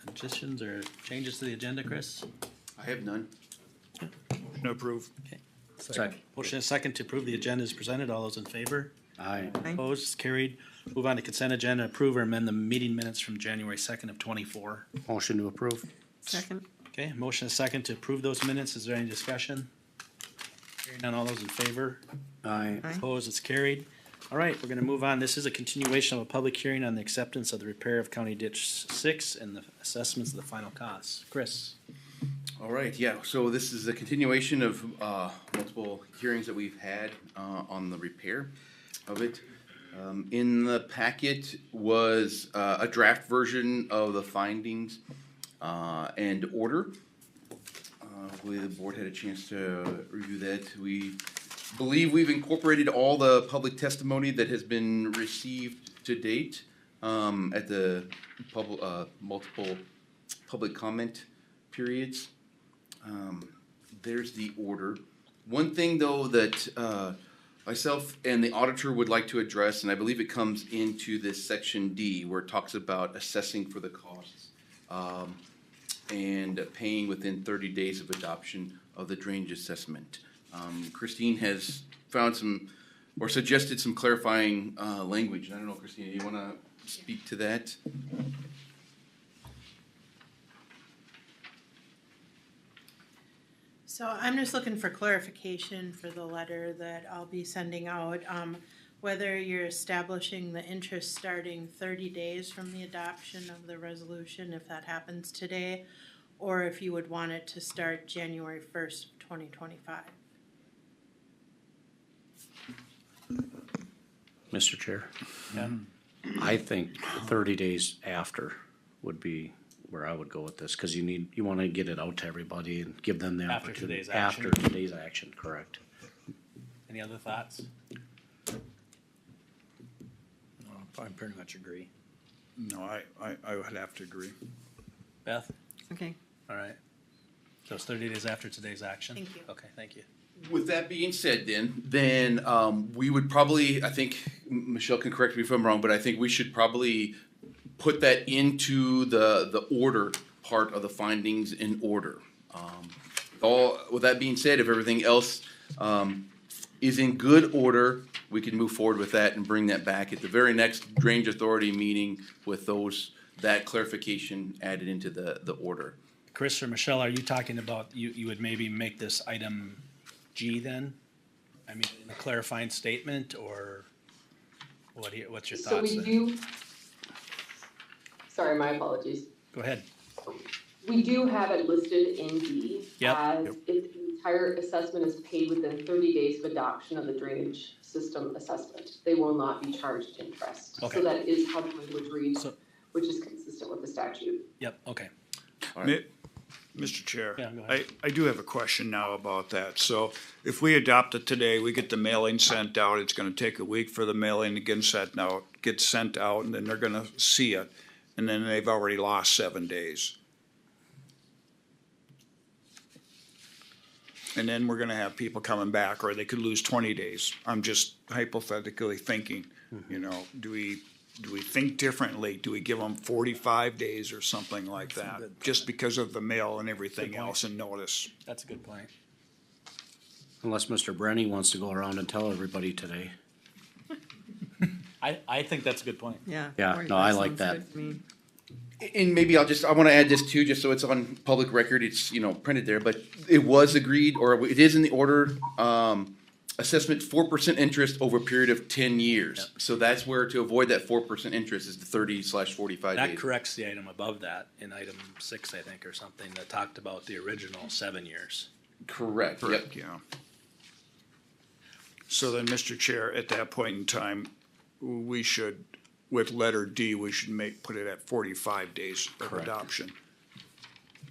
G: additions or changes to the agenda, Chris?
A: I have none.
D: Motion approved.
B: Second.
G: Motion is second to approve the agenda as presented. All those in favor?
B: Aye.
G: Opposed? Carried. Move on to consent agenda. Approve or amend the meeting minutes from January 2nd of 24.
B: Motion to approve.
K: Second.
G: Okay, motion is second to approve those minutes. Is there any discussion? Hearing none, all those in favor?
B: Aye.
G: Opposed? It's carried. All right, we're gonna move on. This is a continuation of a public hearing on the acceptance of the repair of County Ditch 6 and the assessments of the final costs. Chris?
A: All right, yeah, so this is a continuation of multiple hearings that we've had on the repair of it. In the packet was a draft version of the findings and order. Hopefully the board had a chance to review that. We believe we've incorporated all the public testimony that has been received to date at the multiple public comment periods. There's the order. One thing though that myself and the auditor would like to address, and I believe it comes into this section D where it talks about assessing for the costs and paying within 30 days of adoption of the drainage assessment. Christine has found some or suggested some clarifying language. I don't know, Christina, do you want to speak to that?
I: So I'm just looking for clarification for the letter that I'll be sending out. Whether you're establishing the interest starting 30 days from the adoption of the resolution, if that happens today, or if you would want it to start January 1st, 2025.
B: Mr. Chair,
G: Yeah.
B: I think 30 days after would be where I would go with this, cause you wanna get it out to everybody and give them the
G: After
B: opportunity.
G: today's action.
B: After today's action, correct.
G: Any other thoughts?
L: I pretty much agree.
D: No, I would have to agree.
G: Beth?
K: Okay.
G: All right. So it's 30 days after today's action?
I: Thank you.
G: Okay, thank you.
A: With that being said, then we would probably, I think Michelle can correct me if I'm wrong, but I think we should probably put that into the order part of the findings in order. With that being said, if everything else is in good order, we can move forward with that and bring that back at the very next Drainage Authority meeting with that clarification added into the order.
G: Chris or Michelle, are you talking about, you would maybe make this item G then? I mean, in a clarifying statement, or what's your
Q: So
G: thoughts
Q: we
G: there?
Q: do, sorry, my apologies.
G: Go ahead.
Q: We do have it listed in D
G: Yep.
Q: as if the entire assessment is paid within 30 days of adoption of the drainage system assessment, they will not be charged interest.
G: Okay.
Q: So that is how the language reads,
G: So-
Q: which is consistent with the statute.
G: Yep, okay.
A: All right.
D: Mr. Chair,
G: Yeah, go ahead.
D: I do have a question now about that. So if we adopt it today, we get the mailing sent out, it's gonna take a week for the mailing to get sent out, and then they're gonna see it, and then they've already lost 7 days. And then we're gonna have people coming back, or they could lose 20 days. I'm just hypothetically thinking, you know, do we think differently? Do we give them 45 days or something like that? Just because of the mail and everything else and notice?
G: That's a good point.
B: Unless Mr. Brenny wants to go around and tell everybody today.
G: I think that's a good point.
K: Yeah.
B: Yeah, no, I like
K: sounds
B: that.
K: good to me.
A: And maybe I want to add this too, just so it's on public record, it's, printed there, but it was agreed, or it is in the order, assessment 4% interest over a period of 10 years. So that's where, to avoid that 4% interest, is the 30/45 days.
G: That corrects the item above that in item 6, I think, or something, that talked about the original 7 years.
A: Correct, yep.
D: Correct, yeah. So then, Mr. Chair, at that point in time, we should, with letter D, we should put it at 45 days of
B: Correct.
D: adoption.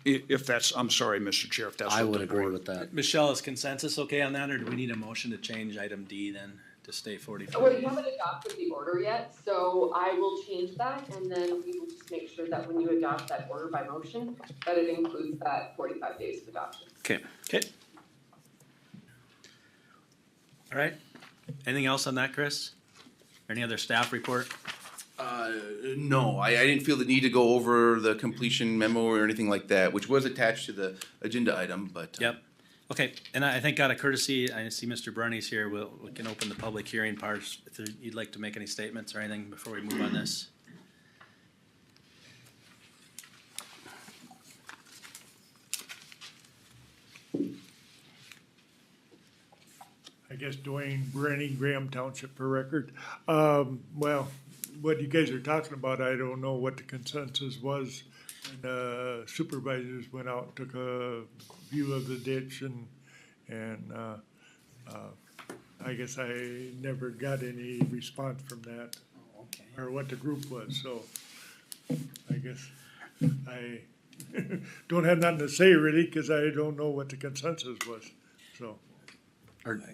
D: If that's, I'm sorry, Mr. Chair, if that's
B: I
D: what
B: would
D: the
B: agree
D: board.
B: with that.
G: Michelle, is consensus okay on that, or do we need a motion to change item D then to stay 45?
Q: Well, you haven't adopted the order yet, so I will change that, and then we will just make sure that when you adopt that order by motion, that it includes that 45 days of adoption.
B: Okay.
G: Okay. All right. Anything else on that, Chris? Any other staff report?
A: No, I didn't feel the need to go over the completion memo or anything like that, which was attached to the agenda item, but.
G: Yep. Okay, and I think out of courtesy, I see Mr. Bernie's here, we can open the public hearing parts. If you'd like to make any statements or anything before we move on this.
R: I guess Dwayne Brenny, Graham Township for record. Well, what you guys are talking about, I don't know what the consensus was. And supervisors went out, took a view of the ditch and I guess I never got any response from that. Or what the group was, so I guess I don't have nothing to say really, cause I don't know what the consensus was, so.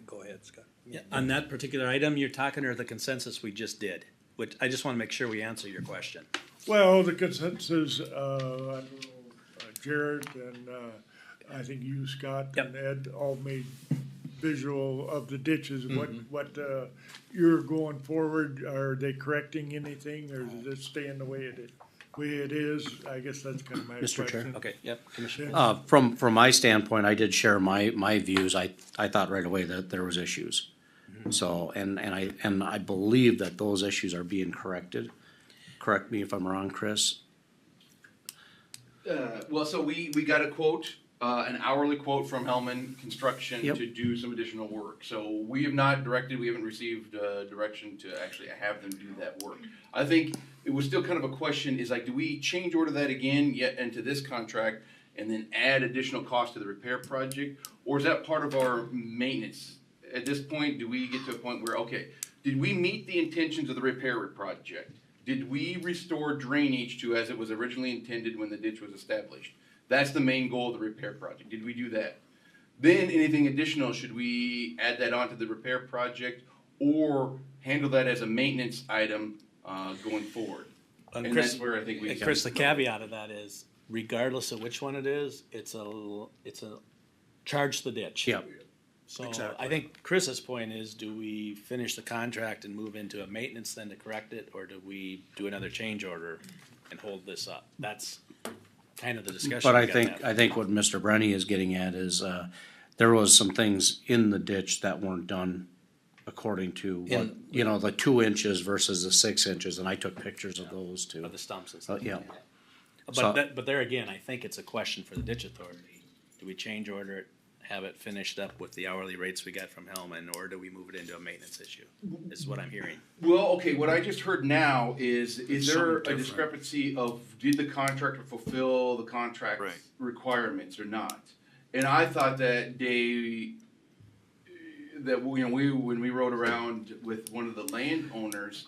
L: Go ahead, Scott.
G: Yeah, on that particular item you're talking, or the consensus we just did? Which, I just wanna make sure we answer your question.
R: Well, the consensus, I don't know, Jared and, I think you, Scott, and Ed all made visual of the ditches. What, you're going forward, are they correcting anything, or is it staying the way it is? I guess that's kind of my question.
B: Mr. Chair?
G: Okay, yep, Commissioner.
B: From my standpoint, I did share my views. I thought right away that there was issues. So, and I believe that those issues are being corrected. Correct me if I'm wrong, Chris.
A: Well, so we got a quote, an hourly quote from Hellman Construction
B: Yep.
A: to do some additional work. So we have not directed, we haven't received direction to actually have them do that work. I think it was still kind of a question, is like, do we change order that again yet into this contract and then add additional cost to the repair project? Or is that part of our maintenance? At this point, do we get to a point where, okay, did we meet the intentions of the repair project? Did we restore drainage to as it was originally intended when the ditch was established? That's the main goal of the repair project. Did we do that? Then anything additional, should we add that onto the repair project or handle that as a maintenance item going forward? And
G: Chris,
A: that's where I think we.
G: Chris, the caveat of that is, regardless of which one it is, it's a charge the ditch.
B: Yep.
G: So
B: Exactly.
G: I think Chris's point is, do we finish the contract and move into a maintenance then to correct it, or do we do another change order and hold this up? That's kind of the discussion.
B: But
G: we gotta have.
B: I think what Mr. Brenny is getting at is, there was some things in the ditch that weren't done according to what, you know, the 2 inches versus the 6 inches, and I took pictures of those too.
G: Of the stumps and stuff.
B: Yeah.
G: But
B: So-
G: but there again, I think it's a question for the ditch authority. Do we change order it, have it finished up with the hourly rates we got from Hellman, or do we move it into a maintenance issue? Is what I'm hearing.
A: Well, okay, what I just heard now is there
G: something
A: a
G: different.
A: discrepancy of did the contractor fulfill the contract requirements or not? And I thought that when we rode around with one of the landowners,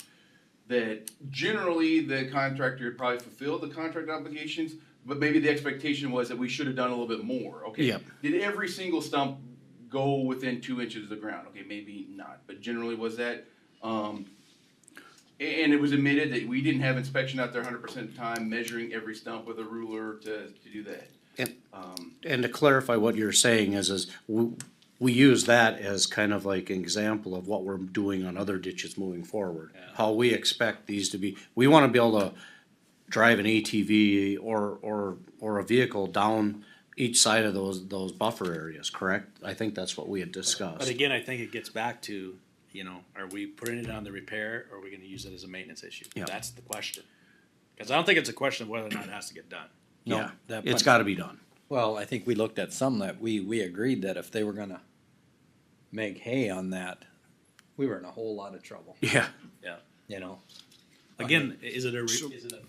A: that generally the contractor had probably fulfilled the contract obligations, but maybe the expectation was that we should have done a little bit more. Okay,
B: Yep.
A: did every single stump go within 2 inches of the ground? Okay, maybe not, but generally was that. And it was admitted that we didn't have inspection out there 100% of the time, measuring every stump with a ruler to do that.
B: And to clarify what you're saying is we use that as kind of like an example of what we're doing on other ditches moving forward. How we expect these to be. We wanna be able to drive an ATV or a vehicle down each side of those buffer areas, correct? I think that's what we had discussed.
G: But again, I think it gets back to, you know, are we putting it on the repair, or are we gonna use it as a maintenance issue?
B: Yeah.
G: That's the question. Cause I don't think it's a question of whether or not it has to get done.
B: Yeah, it's gotta be done.
L: Well, I think we looked at some that we agreed that if they were gonna make hay on that, we were in a whole lot of trouble,
B: Yeah.
G: Yeah.
L: you know?
G: Again, is it a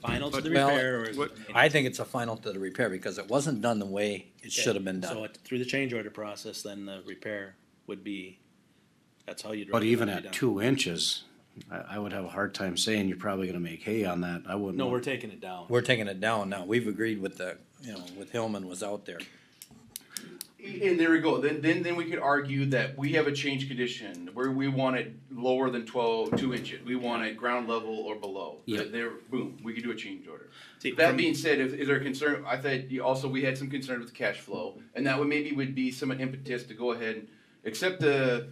G: final to the
L: Well,
G: repair, or is it?
L: I think it's a final to the repair because it wasn't done the way it should have been
G: So
L: done.
G: through the change order process, then the repair would be, that's how you'd.
B: But even
G: recommend it be
B: at
G: done.
B: 2 inches, I would have a hard time saying you're probably gonna make hay on that. I wouldn't.
G: No, we're taking it down.
L: We're taking it down now. We've agreed with with Hillman was out there.
A: And there we go. Then we could argue that we have a change condition where we want it lower than 2 inches. We want it ground level or below.
B: Yeah.
A: There, boom, we could do a change order.
G: See,
A: That
G: from-
A: being said, is there a concern? I thought we had some concern with the cash flow, and that would be some impetus to go ahead and accept the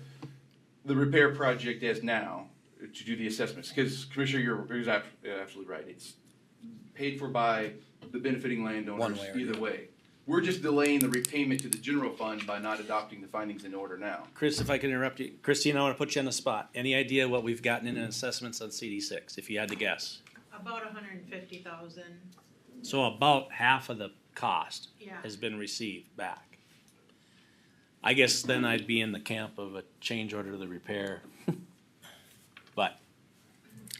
A: repair project as now, to do the assessments, because Commissioner, you're absolutely right. It's paid for by the benefiting landowners
L: One way or
A: either
L: the
A: way. We're just delaying the repayment to the general fund by not adopting the findings in order now.
G: Chris, if I can interrupt you, Christine, I want to put you on the spot. Any idea what we've gotten in assessments on CD6, if you had to guess?
I: About 150,000.
G: So about half of the cost
I: Yeah.
G: has been received back. I guess then I'd be in the camp of a change order to the repair.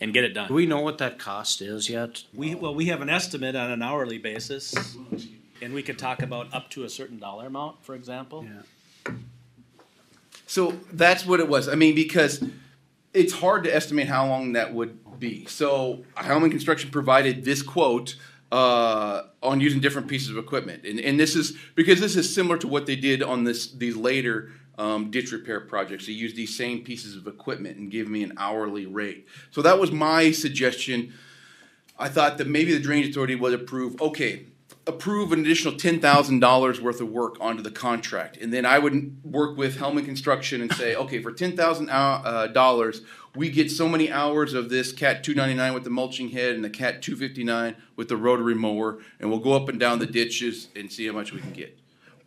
G: And get it done.
B: Do we know what that cost is yet?
G: We have an estimate on an hourly basis, and we could talk about up to a certain dollar amount, for example.
B: Yeah.
A: So that's what it was. I mean, because it's hard to estimate how long that would be. So Hellman Construction provided this quote on using different pieces of equipment, and this is because this is similar to what they did on these later ditch repair projects. They used these same pieces of equipment and give me an hourly rate. So that was my suggestion. I thought that maybe the Drainage Authority would approve an additional $10,000 worth of work onto the contract. And then I would work with Hellman Construction and say, okay, for $10,000, we get so many hours of this Cat 299 with the mulching head and the Cat 259 with the rotary mower, and we'll go up and down the ditches and see how much we can get.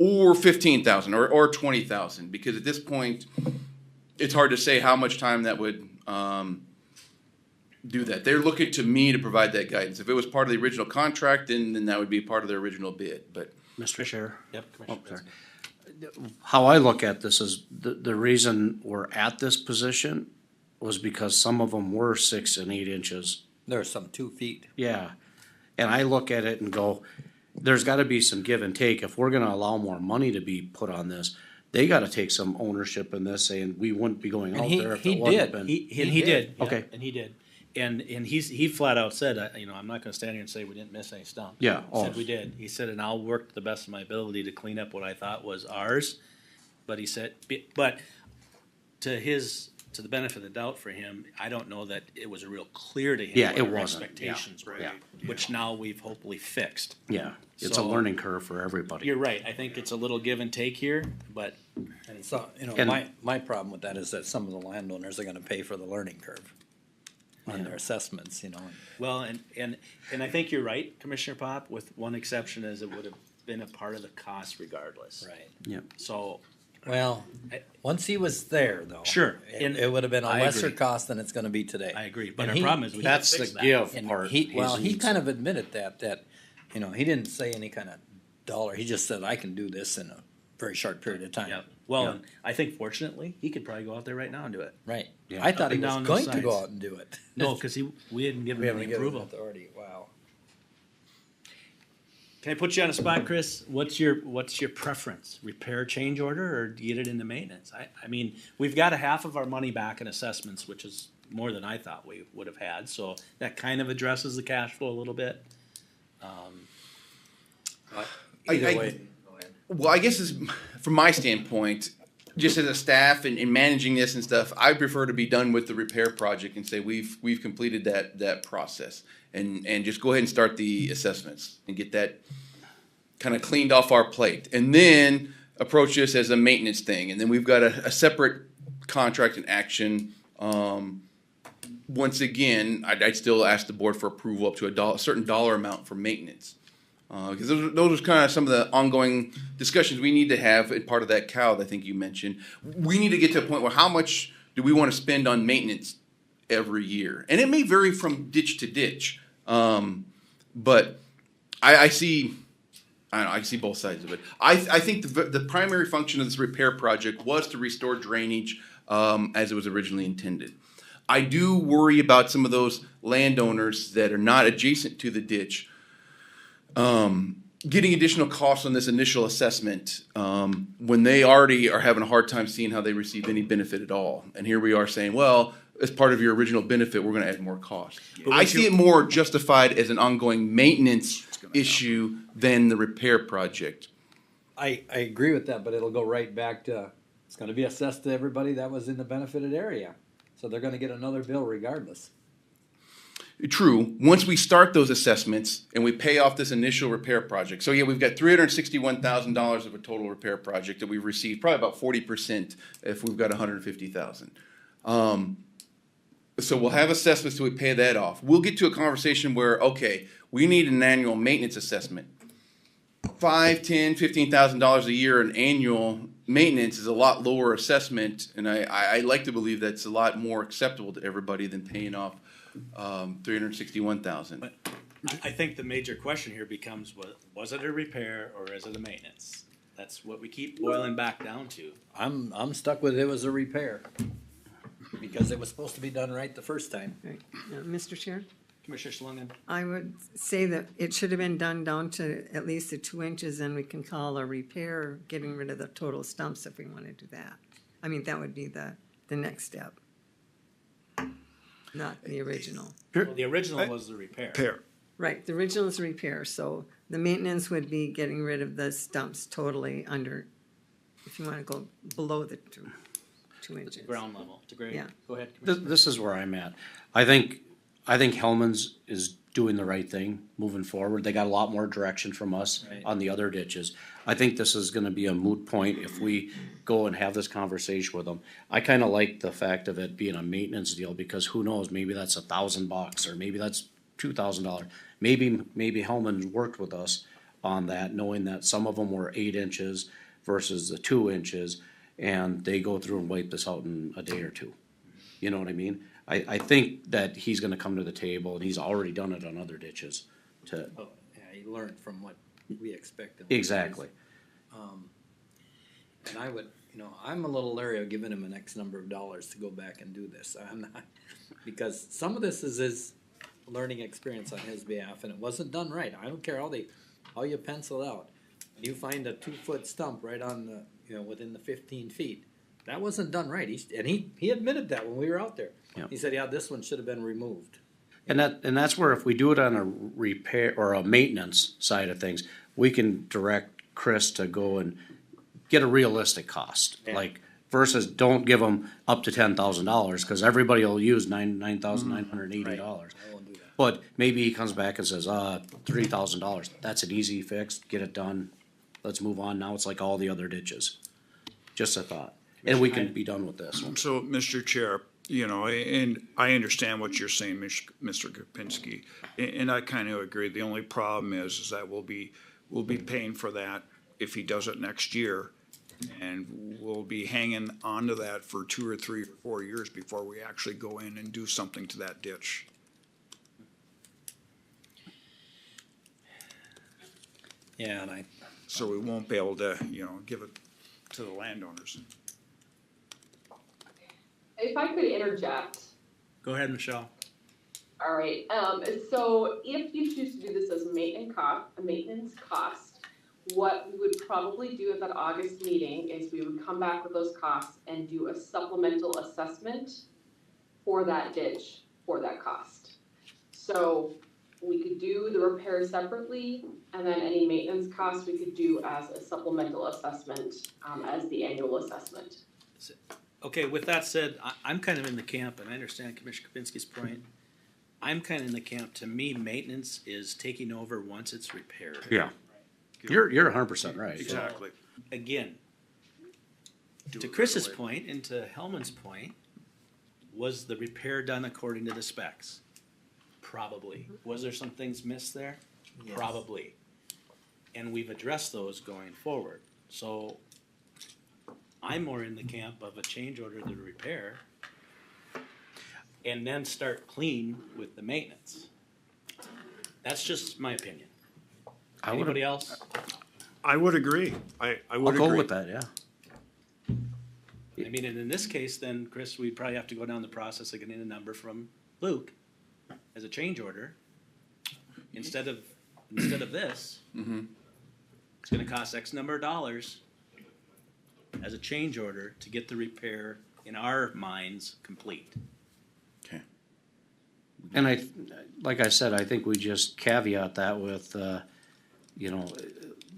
A: Or 15,000 or 20,000, because at this point, it's hard to say how much time that would do that. They're looking to me to provide that guidance. If it was part of the original contract, then that would be part of their original bid, but.
B: Mr. Chair?
G: Yep, Commissioner.
B: How I look at this is the reason we're at this position was because some of them were 6 and 8 inches.
L: There's some 2 feet.
B: Yeah. And I look at it and go, there's gotta be some give and take. If we're gonna allow more money to be put on this, they gotta take some ownership in this, saying we wouldn't be going out there if it wasn't been.
G: He did. Yeah,
B: Okay.
G: and he did. And he flat out said, I'm not gonna stand here and say we didn't miss any stumps.
B: Yeah.
G: He said we did. He said, and I'll work to the best of my ability to clean up what I thought was ours. But he said, but to the benefit of the doubt for him, I don't know that it was real clear to him
B: Yeah,
G: what
B: it
G: our
B: wasn't.
G: expectations were,
B: Yeah.
G: which now we've hopefully fixed.
B: Yeah, it's a
G: So-
B: learning curve for everybody.
G: You're right. I think it's a little give and take here, but
L: So,
B: And-
L: my problem with that is that some of the landowners are gonna pay for the learning curve on their assessments,
G: well, and I think you're right, Commissioner Pop, with one exception is it would have been a part of the cost regardless.
L: Right.
B: Yep.
G: So,
L: Well, once he was there, though.
G: Sure.
L: It would have been a
B: I
L: lesser
B: agree.
L: cost than it's gonna be today.
G: I agree, but
L: And
G: our
L: he-
G: problem is we
B: That's
G: can't
B: the
G: fix that.
B: give
L: And
B: part.
L: he
B: is-
L: kind of admitted that, he didn't say any kind of dollar, he just said, I can do this in a very short period of time.
G: Yeah, well, and I think fortunately, he could probably go out there right now and do it.
L: Right,
B: Yeah.
L: I thought
G: Up
L: he
G: and
L: was
G: down
L: going
G: those
L: to go
G: sides.
L: out and do it.
G: No, cause we hadn't given
L: We
G: him
L: haven't
G: the
L: given him
G: approval.
L: authority, wow.
G: Can I put you on a spot, Chris? What's your preference? Repair change order or get it into maintenance? I mean, we've got a half of our money back in assessments, which is more than I thought we would have had, so that kind of addresses the cash flow a little bit.
L: Either way.
A: Well, I guess from my standpoint, just as a staff and managing this and stuff, I prefer to be done with the repair project and say we've completed that process and just go ahead and start the assessments and get that kind of cleaned off our plate, and then approach this as a maintenance thing, and then we've got a separate contract in action. Once again, I'd still ask the board for approval up to a certain dollar amount for maintenance. Because those are kind of some of the ongoing discussions we need to have in part of that COW that I think you mentioned. We need to get to a point where how much do we want to spend on maintenance every year? And it may vary from ditch to ditch. But I see both sides of it. I think the primary function of this repair project was to restore drainage as it was originally intended. I do worry about some of those landowners that are not adjacent to the ditch getting additional costs on this initial assessment when they already are having a hard time seeing how they receive any benefit at all. And here we are saying, well, as part of your original benefit, we're going to add more cost. I see it more justified as an ongoing maintenance issue than the repair project.
L: I agree with that, but it'll go right back to, it's gonna be assessed to everybody that was in the benefited area. So they're gonna get another bill regardless.
A: True. Once we start those assessments and we pay off this initial repair project, so yeah, we've got $361,000 of a total repair project that we've received, probably about 40% if we've got $150,000. So we'll have assessments till we pay that off. We'll get to a conversation where, okay, we need an annual maintenance assessment. $5,000, $10,000, $15,000 a year in annual maintenance is a lot lower assessment, and I like to believe that's a lot more acceptable to everybody than paying off $361,000.
G: I think the major question here becomes, was it a repair or is it a maintenance? That's what we keep boiling back down to.
L: I'm stuck with it was a repair. Because it was supposed to be done right the first time.
K: Right. Mr. Chair?
G: Commissioner Schlangen?
K: I would say that it should have been done down to at least the 2 inches, and we can call a repair, getting rid of the total stumps if we want to do that. I mean, that would be the next step. Not the original.
G: Well, the original was the repair.
K: Right, the original is repair, so the maintenance would be getting rid of the stumps totally under, if you want to go below the 2 inches.
G: Ground level, to grade.
K: Yeah.
G: Go ahead.
B: This is where I'm at. I think Hellman's is doing the right thing moving forward. They got a lot more direction from us on the other ditches. I think this is gonna be a moot point if we go and have this conversation with them. I kinda like the fact of it being a maintenance deal, because who knows, maybe that's $1,000 or maybe that's $2,000. Maybe Hellman's worked with us on that, knowing that some of them were 8 inches versus the 2 inches, and they go through and wipe this out in a day or two. You know what I mean? I think that he's gonna come to the table, and he's already done it on other ditches to.
L: Oh, yeah, he learned from what we expected.
B: Exactly.
L: And I would, I'm a little leery of giving him an X number of dollars to go back and do this. I'm not, because some of this is his learning experience on his behalf, and it wasn't done right. I don't care how you pencil out. When you find a 2-foot stump right on the, within the 15 feet, that wasn't done right. He admitted that when we were out there.
B: Yep.
L: He said, yeah, this one should have been removed.
B: And that's where if we do it on a repair or a maintenance side of things, we can direct Chris to go and get a realistic cost.
L: Yeah.
B: Like versus don't give them up to $10,000, because everybody will use $9,980.
L: I won't do that.
B: But maybe he comes back and says, $3,000. That's an easy fix. Get it done. Let's move on. Now it's like all the other ditches. Just a thought. And we can be done with this one.
D: So, Mr. Chair, and I understand what you're saying, Mr. Kapinski, and I kind of agree. The only problem is that we'll be paying for that if he does it next year, and we'll be hanging on to that for 2 or 3 or 4 years before we actually go in and do something to that ditch.
L: Yeah, and
D: so we won't be able to, give it to the landowners.
Q: If I could interject.
G: Go ahead, Michelle.
Q: All right, so if you choose to do this as a maintenance cost, what we would probably do at that August meeting is we would come back with those costs and do a supplemental assessment for that ditch for that cost. So we could do the repair separately, and then any maintenance costs we could do as a supplemental assessment, as the annual assessment.
G: Okay, with that said, I'm kind of in the camp, and I understand Commissioner Kapinski's point. I'm kind of in the camp, to me, maintenance is taking over once it's repaired.
B: Yeah. You're 100% right.
D: Exactly.
G: Again, to Chris's point and to Hellman's point, was the repair done according to the specs? Probably. Was there some things missed there?
L: Yes.
G: Probably. And we've addressed those going forward. So I'm more in the camp of a change order to the repair and then start clean with the maintenance. That's just my opinion. Anybody else?
D: I would agree. I would
B: I'll
D: agree.
B: go with that, yeah.
G: I mean, and in this case, then, Chris, we'd probably have to go down the process of getting a number from Luke as a change order. Instead of this, it's gonna cost X number of dollars as a change order to get the repair, in our minds, complete.
A: Okay.
B: And like I said, I think we just caveat that with,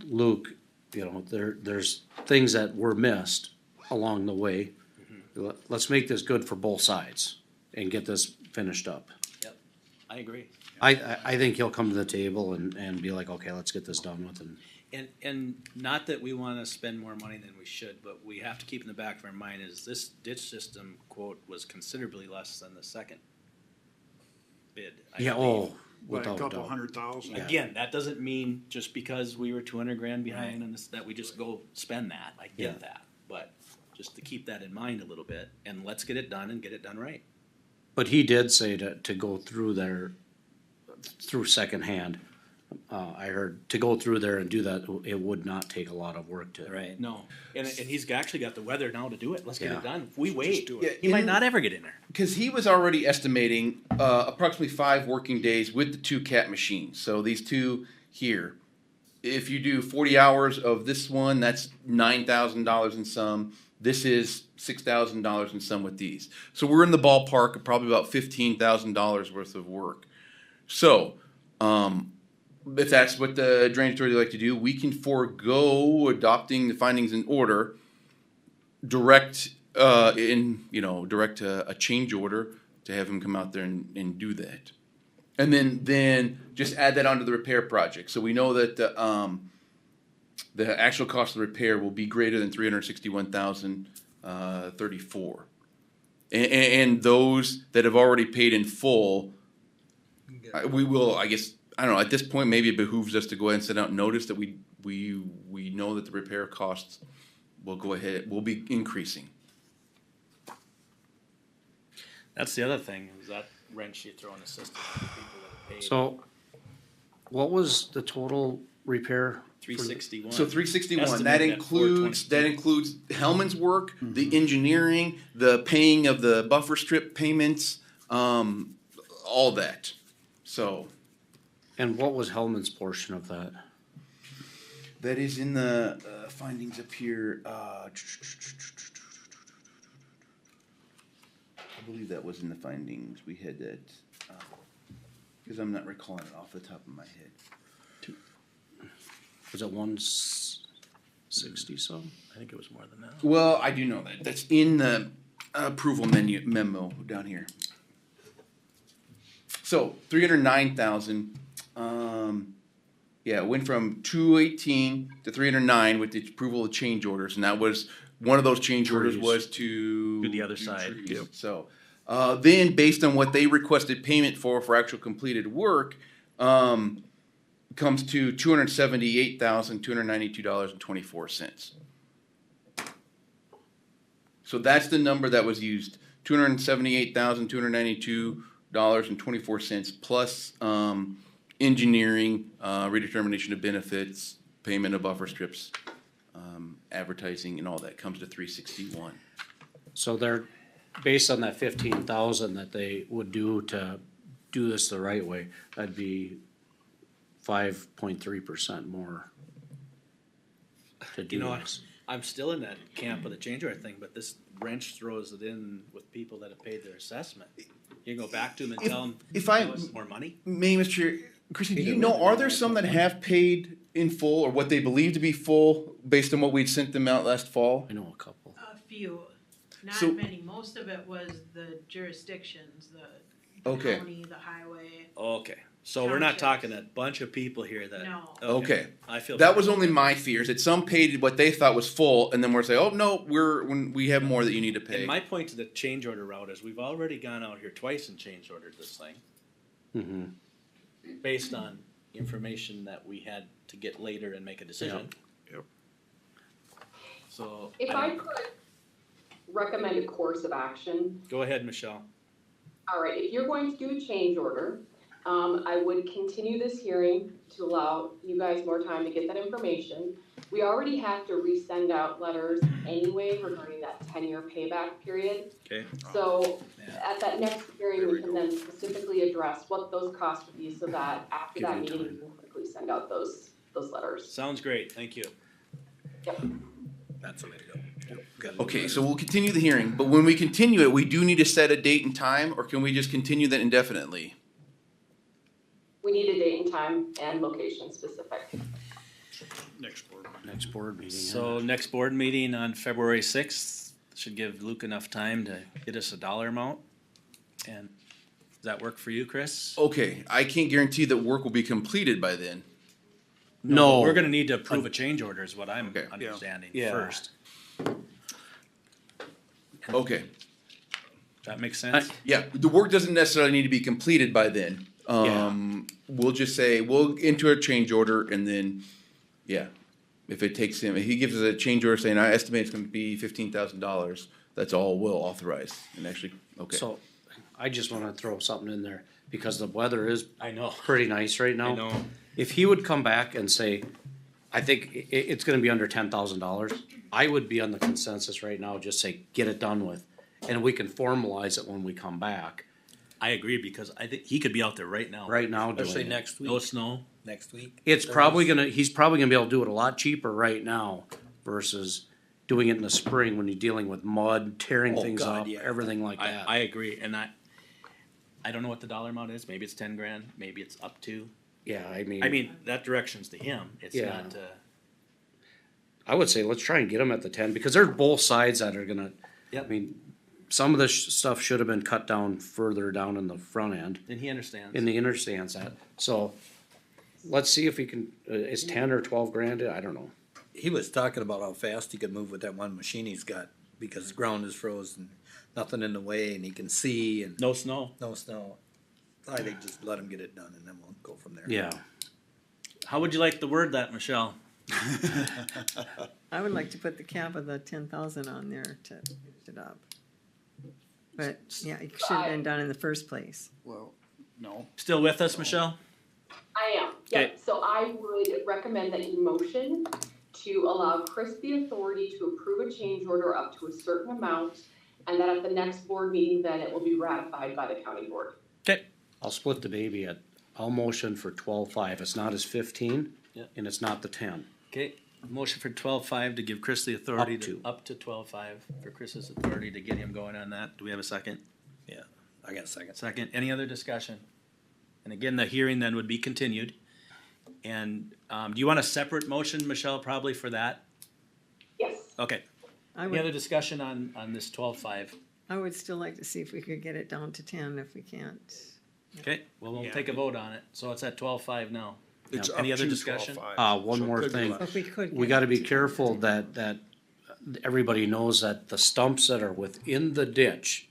B: Luke, there's things that were missed along the way. Let's make this good for both sides and get this finished up.
G: Yep, I agree.
B: I think he'll come to the table and be like, okay, let's get this done with.
G: And not that we wanna spend more money than we should, but we have to keep in the back of our mind is this ditch system quote was considerably less than the second bid. I
B: Yeah,
G: believe.
D: By a
B: without
D: couple
B: doubt.
D: $100,000.
G: Again, that doesn't mean just because we were 200 grand behind on this, that we just go spend that, I
B: Yeah.
G: get that. But just to keep that in mind a little bit, and let's get it done and get it done right.
B: But he did say to go through there, through secondhand. I heard to go through there and do that, it would not take a lot of work to.
L: Right.
G: No, and he's actually got the weather now to do it, let's get
B: Yeah.
G: it done. If we wait,
A: Yeah,
G: he might
A: and-
G: not ever get in there.
A: Because he was already estimating approximately 5 working days with the 2 cat machines. So these 2 here, if you do 40 hours of this one, that's $9,000 in some. This is $6,000 in some with these. So we're in the ballpark of probably about $15,000 worth of work. So if that's what the drainage authority like to do, we can forego adopting the findings in order, direct a change order to have him come out there and do that. And then just add that onto the repair project. So we know that the actual cost of the repair will be greater than $361,034. And those that have already paid in full, we will, I guess, I don't know, at this point, maybe it behooves us to go ahead and send out notice that we know that the repair costs will be increasing.
G: That's the other thing, is that wrench you throw in the system for the people that have paid.
B: So, what was the total repair?
G: 361.
A: So 361,
G: Estimated
A: that
G: at
A: includes
G: 422.
A: Hellman's work, the engineering, the paying of the buffer strip payments, all that. So
B: And what was Hellman's portion of that?
A: that is in the findings up here. I believe that was in the findings. We had that because I'm not recalling it off the top of my head.
B: Was it 160 some?
G: I think it was more than that.
A: Well, I do know that. That's in the approval memo down here. So 309,000. Yeah, it went from 218 to 309 with the approval of change orders, and that was one of those change orders
G: Trees.
A: was to
G: Do the other side.
A: trees. So then, based on what they requested payment for actual completed work, comes to $278,292.24. So that's the number that was used, $278,292.24 plus engineering, redetermination of benefits, payment of buffer strips, advertising, and all that comes to 361.
B: So they're, based on that 15,000 that they would do to do this the right way, that'd be 5.3% more to do
G: You know,
B: this.
G: I'm still in that camp of the change order thing, but this wrench throws it in with people that have paid their assessment. You can go back to them and tell them,
A: if I-
G: more money?
A: May, Mr. Chair, Chrissy, do you know, are there some that have paid in full or what they believe to be full based on what we'd sent them out last fall?
B: I know a couple.
I: A few, not
A: So-
I: many. Most of it was the jurisdictions, the
A: Okay.
I: county, the highway.
G: Okay, so we're not talking a bunch of people here that.
I: No.
A: Okay.
G: I feel.
A: That was only my fears, that some paid what they thought was full, and then we're saying, oh, no, when we have more that you need to pay.
G: And my point to the change order route is we've already gone out here twice and change ordered this thing.
B: Mm-hmm.
G: Based on information that we had to get later and make a decision.
D: Yep.
G: So.
Q: If I could recommend a course of action,
G: Go ahead, Michelle.
Q: all right, if you're going to do a change order, I would continue this hearing to allow you guys more time to get that information. We already have to resend out letters anyway regarding that 10-year payback period.
G: Okay.
Q: So at that next hearing, we can then specifically address what those costs would be so that after
B: Give
Q: that
B: you
Q: meeting,
B: time.
Q: we can quickly send out those letters.
G: Sounds great, thank you.
Q: Yep.
L: That's the way to go.
A: Okay, so we'll continue the hearing, but when we continue it, we do need to set a date and time, or can we just continue that indefinitely?
Q: We need a date and time and location specific.
D: Next board.
B: Next board meeting.
G: So next board meeting on February 6th, should give Luke enough time to get us a dollar amount. And does that work for you, Chris?
A: Okay, I can't guarantee that work will be completed by then.
B: No.
G: We're gonna need to approve a change order is what I'm
A: Okay.
G: understanding
B: Yeah.
G: first.
A: Okay.
G: Does that make sense?
A: Yeah, the work doesn't necessarily need to be completed by then. We'll just say, we'll enter a change order and then, yeah. If it takes him, if he gives us a change order saying, I estimate it's gonna be $15,000, that's all we'll authorize and actually, okay.
B: So, I just wanna throw something in there, because the weather is
G: I know.
B: pretty nice right now.
G: I know.
B: If he would come back and say, I think it's gonna be under $10,000, I would be on the consensus right now, just say, get it done with. And we can formalize it when we come back.
G: I agree, because I think he could be out there right now.
B: Right now
L: Let's say
B: doing it.
L: next week.
G: No snow.
L: Next week.
B: He's probably gonna be able to do it a lot cheaper right now versus doing it in the spring when you're dealing with mud, tearing
L: Oh,
B: things
L: God,
B: up,
L: yeah.
B: everything like that.
G: I agree, and I don't know what the dollar amount is, maybe it's 10 grand, maybe it's up to.
B: Yeah, I mean.
G: I mean, that direction's to him, it's
B: Yeah.
G: not,
B: I would say let's try and get them at the 10, because there's both sides that are gonna,
G: Yep.
B: I mean, some of this stuff should have been cut down further down in the front end,
G: and he understands.
B: in the understands that, so. Let's see if we can, is 10 or 12 grand, I don't know.
L: He was talking about how fast he could move with that one machine he's got, because the ground is frozen, nothing in the way, and he can see, and
G: No snow.
L: no snow. I think just let him get it done, and then we'll go from there.
B: Yeah.
G: How would you like to word that, Michelle?
K: I would like to put the cap of the 10,000 on there to finish it up. But, yeah, it should have been done in the first place.
D: Well, no.
G: Still with us, Michelle?
Q: I am,
G: Okay.
Q: yep, so I would recommend that you motion to allow Chris the authority to approve a change order up to a certain amount, and that at the next board meeting, then it will be ratified by the county board.
G: Okay.
B: I'll split the baby I'll motion for 12.5, it's not his 15,
G: Yeah.
B: and it's not the 10.
G: Okay, motion for 12.5 to give Chris the authority
B: Up to.
G: up to 12.5 for Chris's authority to get him going on that. Do we have a second?
L: Yeah, I got a second.
G: Second, any other discussion? And again, the hearing then would be continued. And, do you want a separate motion, Michelle, probably for that?
Q: Yes.
G: Okay.
K: I
G: Any other
K: would,
G: discussion on this 12.5?
K: I would still like to see if we could get it down to 10 if we can't.
G: Okay, well, we'll
D: Yeah.
G: take a vote on it. So it's at 12.5 now.
D: It's
G: Any
D: up
G: other
D: to
G: discussion?
D: 12.5.
B: One
D: So it
B: more
D: could be
B: thing.
D: less.
K: If we could.
B: We
K: get
B: gotta
K: it
B: be
K: to
B: careful
K: 10.
B: that everybody knows that the stumps that are within the ditch,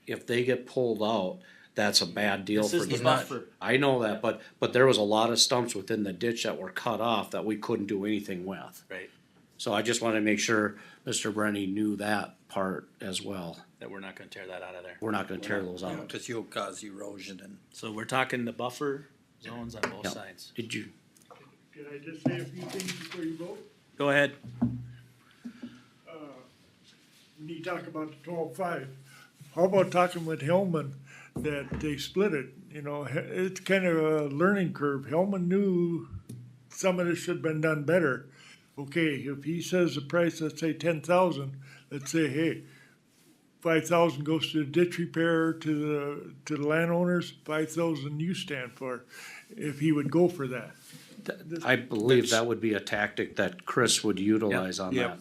B: if they get pulled out, that's a bad deal
G: This
B: for
G: is the
B: the
G: buffer.
B: I know that, but there was a lot of stumps within the ditch that were cut off that we couldn't do anything with.
G: Right,
B: So I just wanted to make sure Mr. Brenny knew that part as well.
G: that we're not gonna tear that out of there.
B: We're not gonna tear those out.
L: Because you'll cause erosion and.
G: So we're talking the buffer zones on both
B: Yep.
G: sides.
B: Did you?
R: Can I just say a few things before you vote?
G: Go ahead.
R: When you talk about the 12.5, how about talking with Hellman that they split it? You know, it's kind of a learning curve. Hellman knew some of this should have been done better. Okay, if he says the price, let's say 10,000, let's say, hey, 5,000 goes to the ditch repair to the landowners, 5,000 you stand for, if he would go for that.
B: I believe that would be a tactic that Chris would utilize on
D: Yep.
B: that.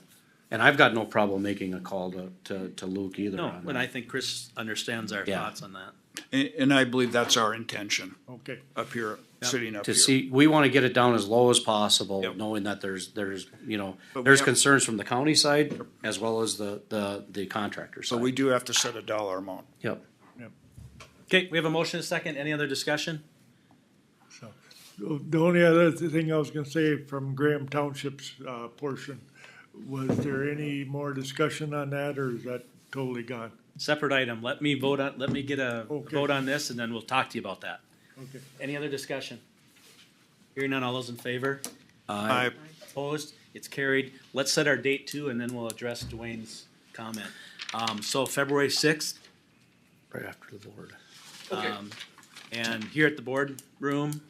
B: And I've got no problem making a call to Luke either
G: No,
B: on
G: and I
B: that.
G: think Chris understands our
B: Yeah.
G: thoughts on that.
D: And I believe that's our intention
R: Okay.
D: up here, sitting up
B: To
D: here.
B: see, we wanna get it down as low as possible,
D: Yep.
B: knowing that there's, you know,
D: But we
B: there's
D: have-
B: concerns from the county side as well as the contractor
D: So
B: side.
D: we do have to set a dollar amount.
B: Yep.
G: Okay, we have a motion and a second. Any other discussion?
R: So, the only other thing I was gonna say from Graham Township's, portion, was there any more discussion on that, or is that totally gone?
G: Separate item. Let me get a
R: Okay.
G: vote on this and then we'll talk to you about that.
R: Okay.
G: Any other discussion? Hearing none, all those in favor?
D: I,
G: Opposed? It's carried. Let's set our date too, and then we'll address Dwayne's comment. So February 6th,
B: Right after the board.
G: and here at the board room,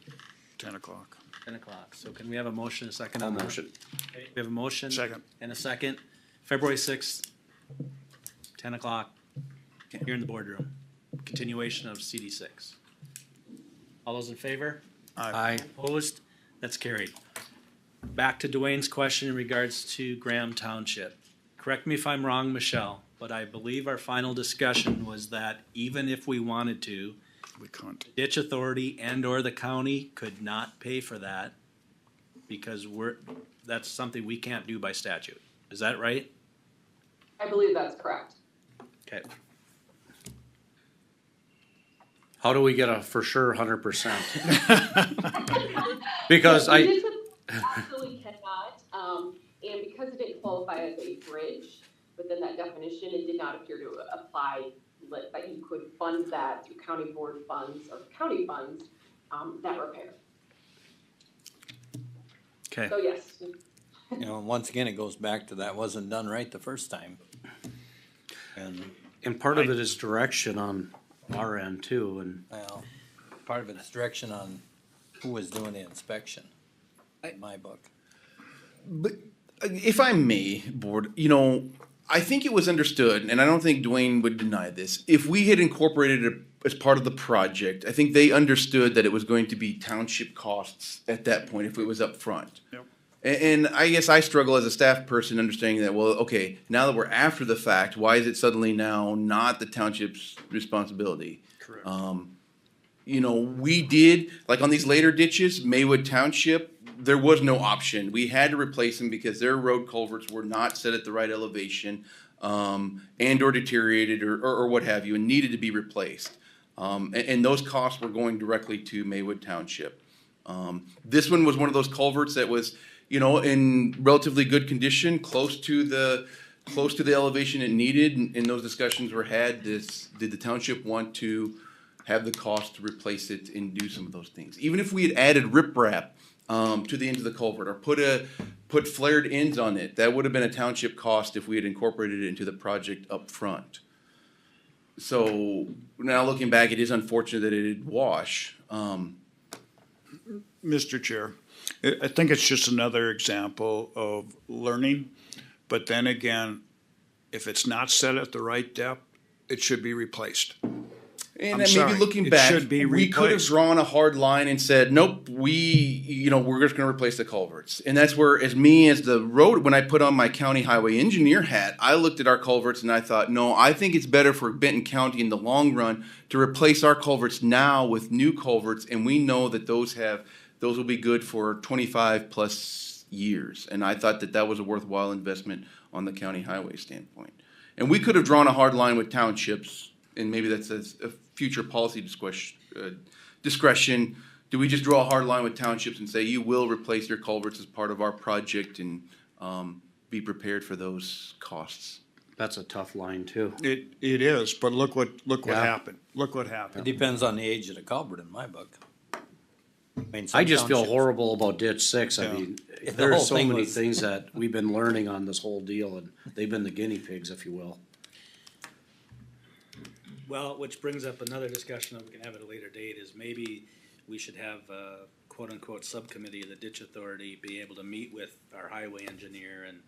D: 10 o'clock.
G: 10 o'clock. So can we have a motion, a second
B: I'll
G: on that?
B: motion.
G: Okay, we have a motion.
D: Second.
G: And a second. February 6th, 10 o'clock, here in the boardroom. Continuation of CD6. All those in favor?
B: Aye.
G: Opposed? That's carried. Back to Dwayne's question in regards to Graham Township. Correct me if I'm wrong, Michelle, but I believe our final discussion was that even if we wanted to,
D: We can't.
G: ditch authority and or the county could not pay for that because that's something we can't do by statute. Is that right?
Q: I believe that's correct.
G: Okay.
B: How do we get a for sure 100%? Because
Q: We did absolutely cannot, and because it didn't qualify as a bridge within that definition, it did not appear to apply that you could fund that through county board funds or county funds, that repair.
G: Okay.
Q: So yes.
L: You know, once again, it goes back to that wasn't done right the first time.
B: And part of it is direction on our end too, and.
L: Well, part of it's direction on who was doing the inspection, in my book.
A: But if I may, board, you know, I think it was understood, and I don't think Dwayne would deny this. If we had incorporated it as part of the project, I think they understood that it was going to be township costs at that point if it was up front.
D: Yep.
A: And I guess I struggle as a staff person understanding that, well, okay, now that we're after the fact, why is it suddenly now not the township's responsibility?
G: Correct.
A: You know, we did, like on these later ditches, Maywood Township, there was no option. We had to replace them because their road culverts were not set at the right elevation, and or deteriorated or what have you, and needed to be replaced. And those costs were going directly to Maywood Township. This one was one of those culverts that was, you know, in relatively good condition, close to the elevation it needed, and those discussions were had. Did the township want to have the cost to replace it and do some of those things? Even if we had added riprap to the end of the culvert or put flared ends on it, that would have been a township cost if we had incorporated it into the project up front. So now looking back, it is unfortunate that it did wash.
D: Mr. Chair, I think it's just another example of learning, but then again, if it's not set at the right depth, it should be replaced.
A: And
D: I'm
A: then
D: sorry,
A: maybe looking
D: it
A: back,
D: should be
A: we could have
D: replaced.
A: drawn a hard line and said, nope, we're just gonna replace the culverts. And that's where, as the road, when I put on my county highway engineer hat, I looked at our culverts and I thought, no, I think it's better for Benton County in the long run to replace our culverts now with new culverts, and we know that those will be good for 25 plus years. And I thought that was a worthwhile investment on the county highway standpoint. And we could have drawn a hard line with townships, and maybe that's a future policy discretion. Do we just draw a hard line with townships and say, you will replace your culverts as part of our project, and be prepared for those costs?
B: That's a tough line too.
D: It is, but look what
B: Yeah.
D: happened. Look what
L: It
D: happened.
L: depends on the age of the culvert in my book. mean,
B: I just feel
L: townships-
B: horrible about ditch 6. I
L: Yeah.
B: mean,
L: The
B: there are
L: whole
B: so
L: thing
B: many
L: was-
B: things that we've been learning on this whole deal, and they've been the guinea pigs, if you will.
G: Well, which brings up another discussion that we can have at a later date, is maybe we should have a quote-unquote subcommittee of the ditch authority be able to meet with our highway engineer and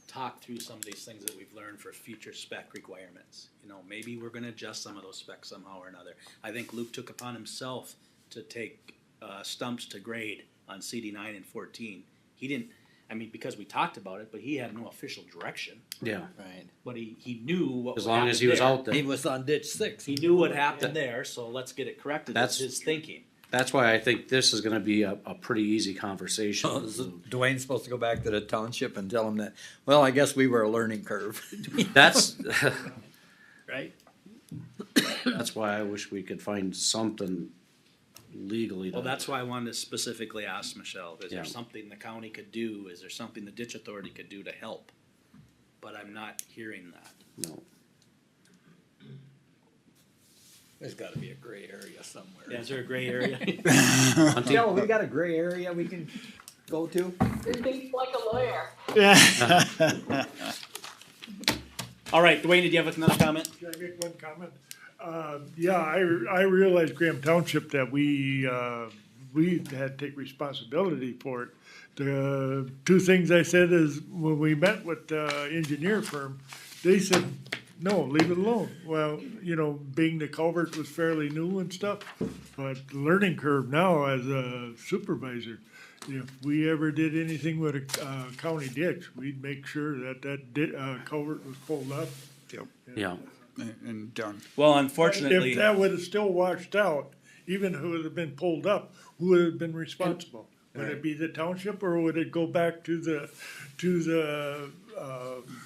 G: talk through some of these things that we've learned for future spec requirements. You know, maybe we're gonna adjust some of those specs somehow or another. I think Luke took upon himself to take stumps to grade on CD 9 and 14. He didn't, I mean, because we talked about it, but he had no official direction.
B: Yeah.
L: Right.
G: But he knew what
B: As
G: would
B: long
G: happen
B: as he was
G: there.
B: out there.
L: He was on ditch 6.
G: He knew what happened there, so let's get it corrected. That's
B: That's-
G: his thinking.
B: That's why I think this is gonna be a pretty easy conversation.
L: Oh, is Dwayne's supposed to go back to the township and tell him that, well, I guess we were a learning curve.
B: That's,
G: Right?
B: that's why I wish we could find something legally.
G: Well,
B: to-
G: that's why I wanted to specifically ask Michelle, is
B: Yeah.
G: there something the county could do? Is there something the ditch authority could do to help? But I'm not hearing that.
B: No.
L: There's gotta be a gray area somewhere.
G: Yeah, is there a gray area?
L: Michelle, we got a gray area we can go to?
Q: Think like a lawyer.
G: All right, Dwayne, did you have another comment?
R: Can I make one comment? Yeah, I realize Graham Township that we had to take responsibility for it. The two things I said is when we met with the engineer firm, they said, no, leave it alone. Well, you know, being the culvert was fairly new and stuff, but the learning curve now as a supervisor, if we ever did anything with a county ditch, we'd make sure that culvert was pulled up.
D: Yep.
B: Yeah.
D: And done.
G: Well, unfortunately,
R: If that would have still washed out, even if it would have been pulled up, who would have been responsible? Would it be the township or would it go back to the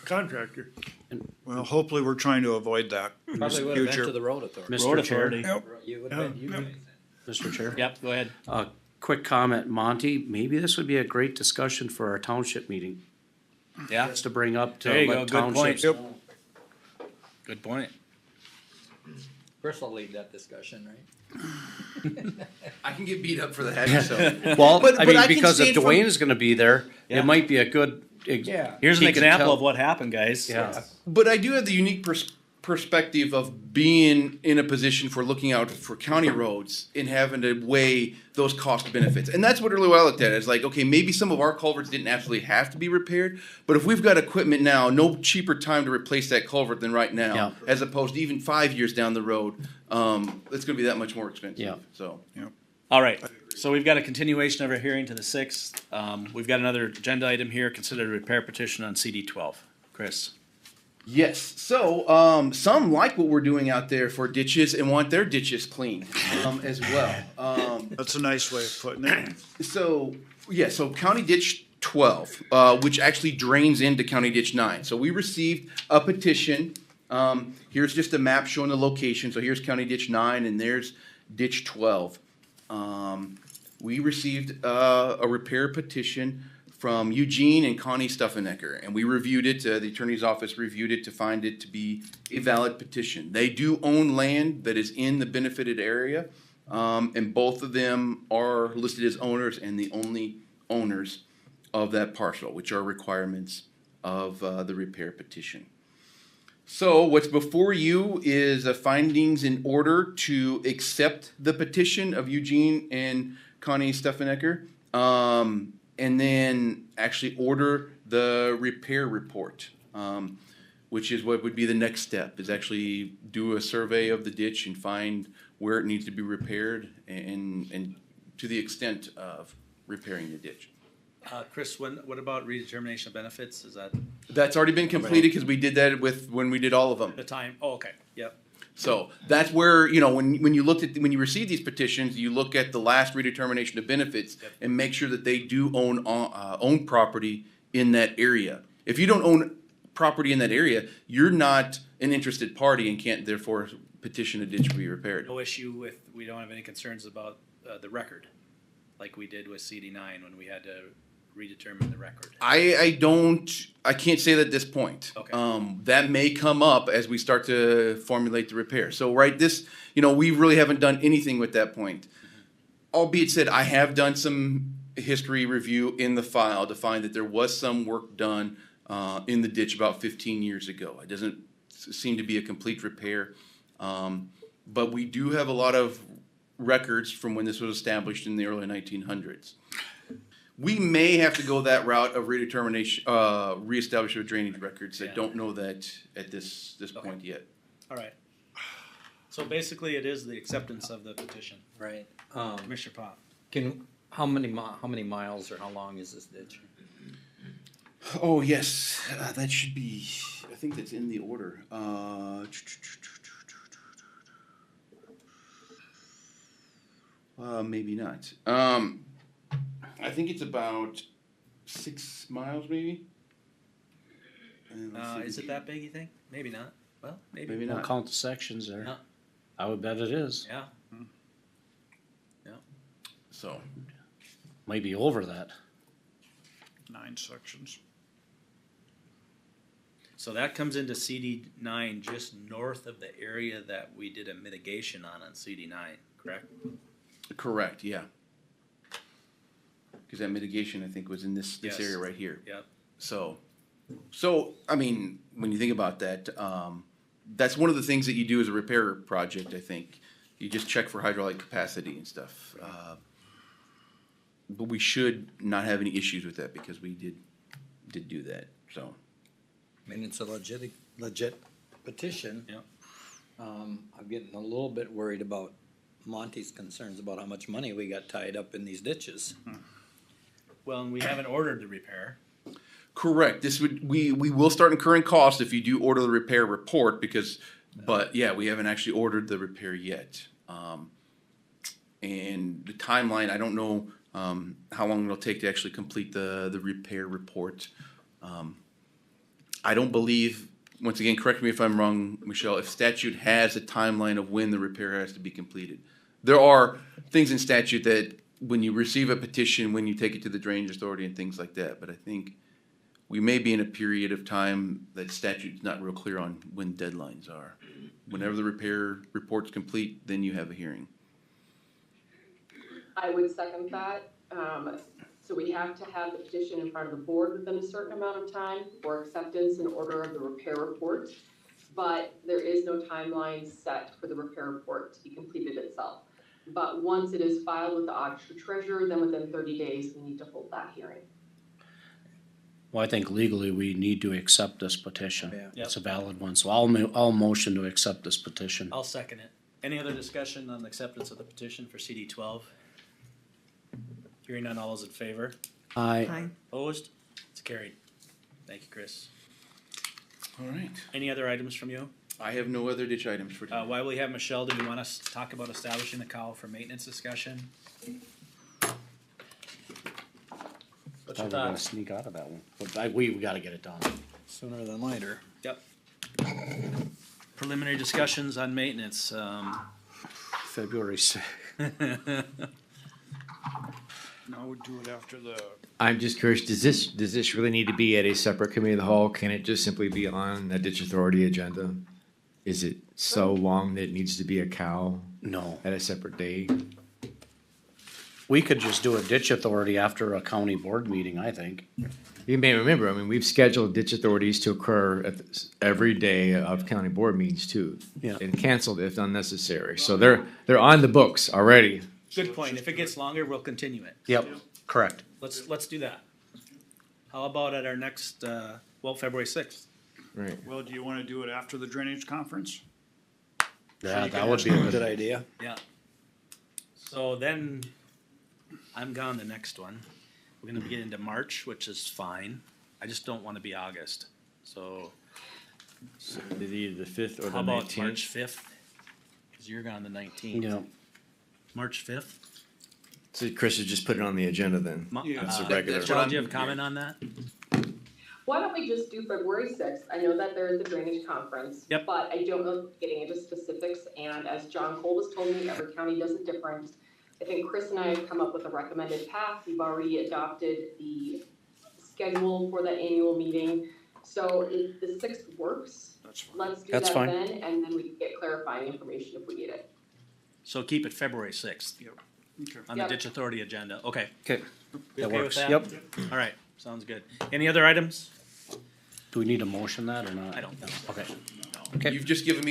R: contractor?
D: Well, hopefully we're trying to avoid that in the
L: Probably would have been to
D: future.
L: the road authority.
B: Mr.
G: Road
B: Chair,
G: authority.
L: You would have been,
B: Mr. Chair.
G: Yep, go ahead.
B: Quick comment, Monty, maybe this would be a great discussion for our township meeting,
G: Yeah,
B: just to bring up to
G: there you go,
B: let
G: good point.
B: townships.
G: Good point.
L: Chris will lead that discussion, right?
A: I can get beat up for that, so.
B: Well,
A: But-
B: I
A: but I
B: mean,
A: can
B: because if
A: state from-
B: Dwayne is gonna be there,
G: Yeah.
B: it might be a good.
L: Yeah.
G: Here's an
B: he can
G: example
B: tell-
G: of what happened, guys.
B: Yeah.
A: But I do have the unique perspective of being in a position for looking out for county roads and having to weigh those cost benefits. And that's what really what I looked at. It's like, okay, maybe some of our culverts didn't absolutely have to be repaired, but if we've got equipment now, no cheaper time to replace that culvert than right now,
B: Yeah.
A: as opposed to even 5 years down the road, it's gonna be that much more expensive.
B: Yeah.
A: So.
G: All right, so we've got a continuation of our hearing to the 6th. We've got another agenda item here, consider a repair petition on CD 12. Chris?
A: Yes. So some like what we're doing out there for ditches and want their ditches clean as well.
D: That's a nice way of putting it.
A: So County Ditch 12, which actually drains into County Ditch 9. So we received a petition. Here's just a map showing the location. So here's County Ditch 9 and there's Ditch 12. We received a repair petition from Eugene and Connie Stuffenecker, and we reviewed it. The attorney's office reviewed it to find it to be a valid petition. They do own land that is in the benefited area, and both of them are listed as owners and the only owners of that parcel, which are requirements of the repair petition. So what's before you is a findings in order to accept the petition of Eugene and Connie Stuffenecker, and then actually order the repair report, which is what would be the next step, is actually do a survey of the ditch and find where it needs to be repaired and to the extent of repairing the ditch.
G: Chris, what about redetermination of benefits? Is that
A: That's already been completed because we did that when we did all of them.
G: the time? Oh, okay, yep.
A: So that's where, when you receive these petitions, you look at the last redetermination of benefits and make sure that they do own property in that area. If you don't own property in that area, you're not an interested party and can't therefore petition a ditch to be repaired.
G: No issue with, we don't have any concerns about the record, like we did with CD9 when we had to redetermine the record.
A: I can't say that at this point.
G: Okay.
A: That may come up as we start to formulate the repair. So we really haven't done anything with that point. Albeit said, I have done some history review in the file to find that there was some work done in the ditch about 15 years ago. It doesn't seem to be a complete repair. But we do have a lot of records from when this was established in the early 1900s. We may have to go that route of redetermination, reestablishment of drainage records. I don't know that at this point yet.
G: All right. So basically, it is the acceptance of the petition.
L: Right.
G: Commissioner Pop.
L: How many miles or how long is this ditch?
A: Oh, yes, that should be, I think that's in the order. Maybe not. I think it's about 6 miles, maybe.
G: Is it that big, you think? Maybe not. Well, maybe.
A: Maybe
B: Don't
A: not.
B: count the sections there.
G: No.
B: I would bet it is.
G: Yeah.
A: So,
B: Might be over that.
D: 9 sections.
G: So that comes into CD9 just north of the area that we did a mitigation on CD9, correct?
A: correct, yeah. Because that mitigation, I think, was in this
G: Yes.
A: area right here.
G: Yep.
A: So, I mean, when you think about that, that's one of the things that you do as a repair project, I think. You just check for hydraulic capacity and stuff. But we should not have any issues with that because we did do that, so.
L: I mean, it's a legit petition.
G: Yeah.
L: I'm getting a little bit worried about Monty's concerns about how much money we got tied up in these ditches.
G: Well, and we haven't ordered the repair.
A: Correct. We will start incurring costs if you do order the repair report but yeah, we haven't actually ordered the repair yet. And the timeline, I don't know how long it'll take to actually complete the repair report. I don't believe, once again, correct me if I'm wrong, Michelle, if statute has a timeline of when the repair has to be completed. There are things in statute that when you receive a petition, when you take it to the Drainage Authority and things like that, but I think we may be in a period of time that statute's not real clear on when deadlines are. Whenever the repair report's complete, then you have a hearing.
Q: I would second that. So we have to have the petition in front of the board within a certain amount of time for acceptance in order of the repair report. But there is no timeline set for the repair report to be completed itself. But once it is filed with the auditor treasurer, then within 30 days, we need to hold that hearing.
B: Well, I think legally we need to accept this petition.
G: Yeah.
B: It's a valid one, so I'll motion to accept this petition.
G: I'll second it. Any other discussion on the acceptance of the petition for CD 12? Hearing none, all those in favor?
B: Aye.
G: Opposed? It's carried. Thank you, Chris.
A: All right.
G: Any other items from you?
A: I have no other ditch items for today.
G: While we have Michelle, do you want us to talk about establishing the cow for maintenance discussion? What's your
B: Thought we were gonna
G: thoughts?
B: sneak out of that one, but we gotta get it done.
L: Sooner than later.
G: Yep. Preliminary discussions on maintenance.
B: February 6th.
D: No, we'll do it after the,
C: I'm just curious, does this really need to be at a separate committee of the whole? Can it just simply be on the ditch authority agenda? Is it so long that it needs to be a cow
B: No,
C: at a separate day?
B: we could just do a ditch authority after a county board meeting, I think.
C: You may remember, I mean, we've scheduled ditch authorities to occur at every day of county board meetings too.
B: Yeah.
C: And canceled if unnecessary. So they're on the books already.
G: Good point. If it gets longer, we'll continue it.
B: Yep, correct.
G: Let's do that. How about at our next, February 6th?
C: Right.
D: well, do you want to do it after the drainage conference?
B: Yeah, that would be a
L: Good
B: good,
L: idea.
G: Yeah. So then, I'm gone the next one. We're gonna get into March, which is fine. I just don't wanna be August. So
C: Either the 5th or
G: how
C: the
G: about
C: 19th.
G: March 5th? Cause you're gone the 19th.
B: yeah.
G: March 5th?
C: So Chris would just put it on the agenda then.
D: Yeah.
C: It's a
A: That-
C: regular.
A: that's what
G: John,
A: I'm-
G: do you have a comment on that?
Q: Why don't we just do February 6th? I know that there is the drainage conference.
G: Yep.
Q: But I don't know if getting into specifics, and as John Cole has told me, every county does it different. I think Chris and I have come up with a recommended path. We've already adopted the schedule for that annual meeting. So if the 6th works,
D: That's fine.
Q: let's do
B: That's
Q: that
B: fine.
Q: then, and then we can get clarifying information if we need it.
G: So keep it February 6th
D: Okay.
G: on the
Q: Yep.
G: ditch authority agenda. Okay.
B: Okay,
G: We
B: that
G: okay with
B: works.
G: that?
B: Yep.
G: All right, sounds good. Any other items?
B: Do we need to motion that or not?
G: I don't know.
B: Okay. Okay.
A: You've just given me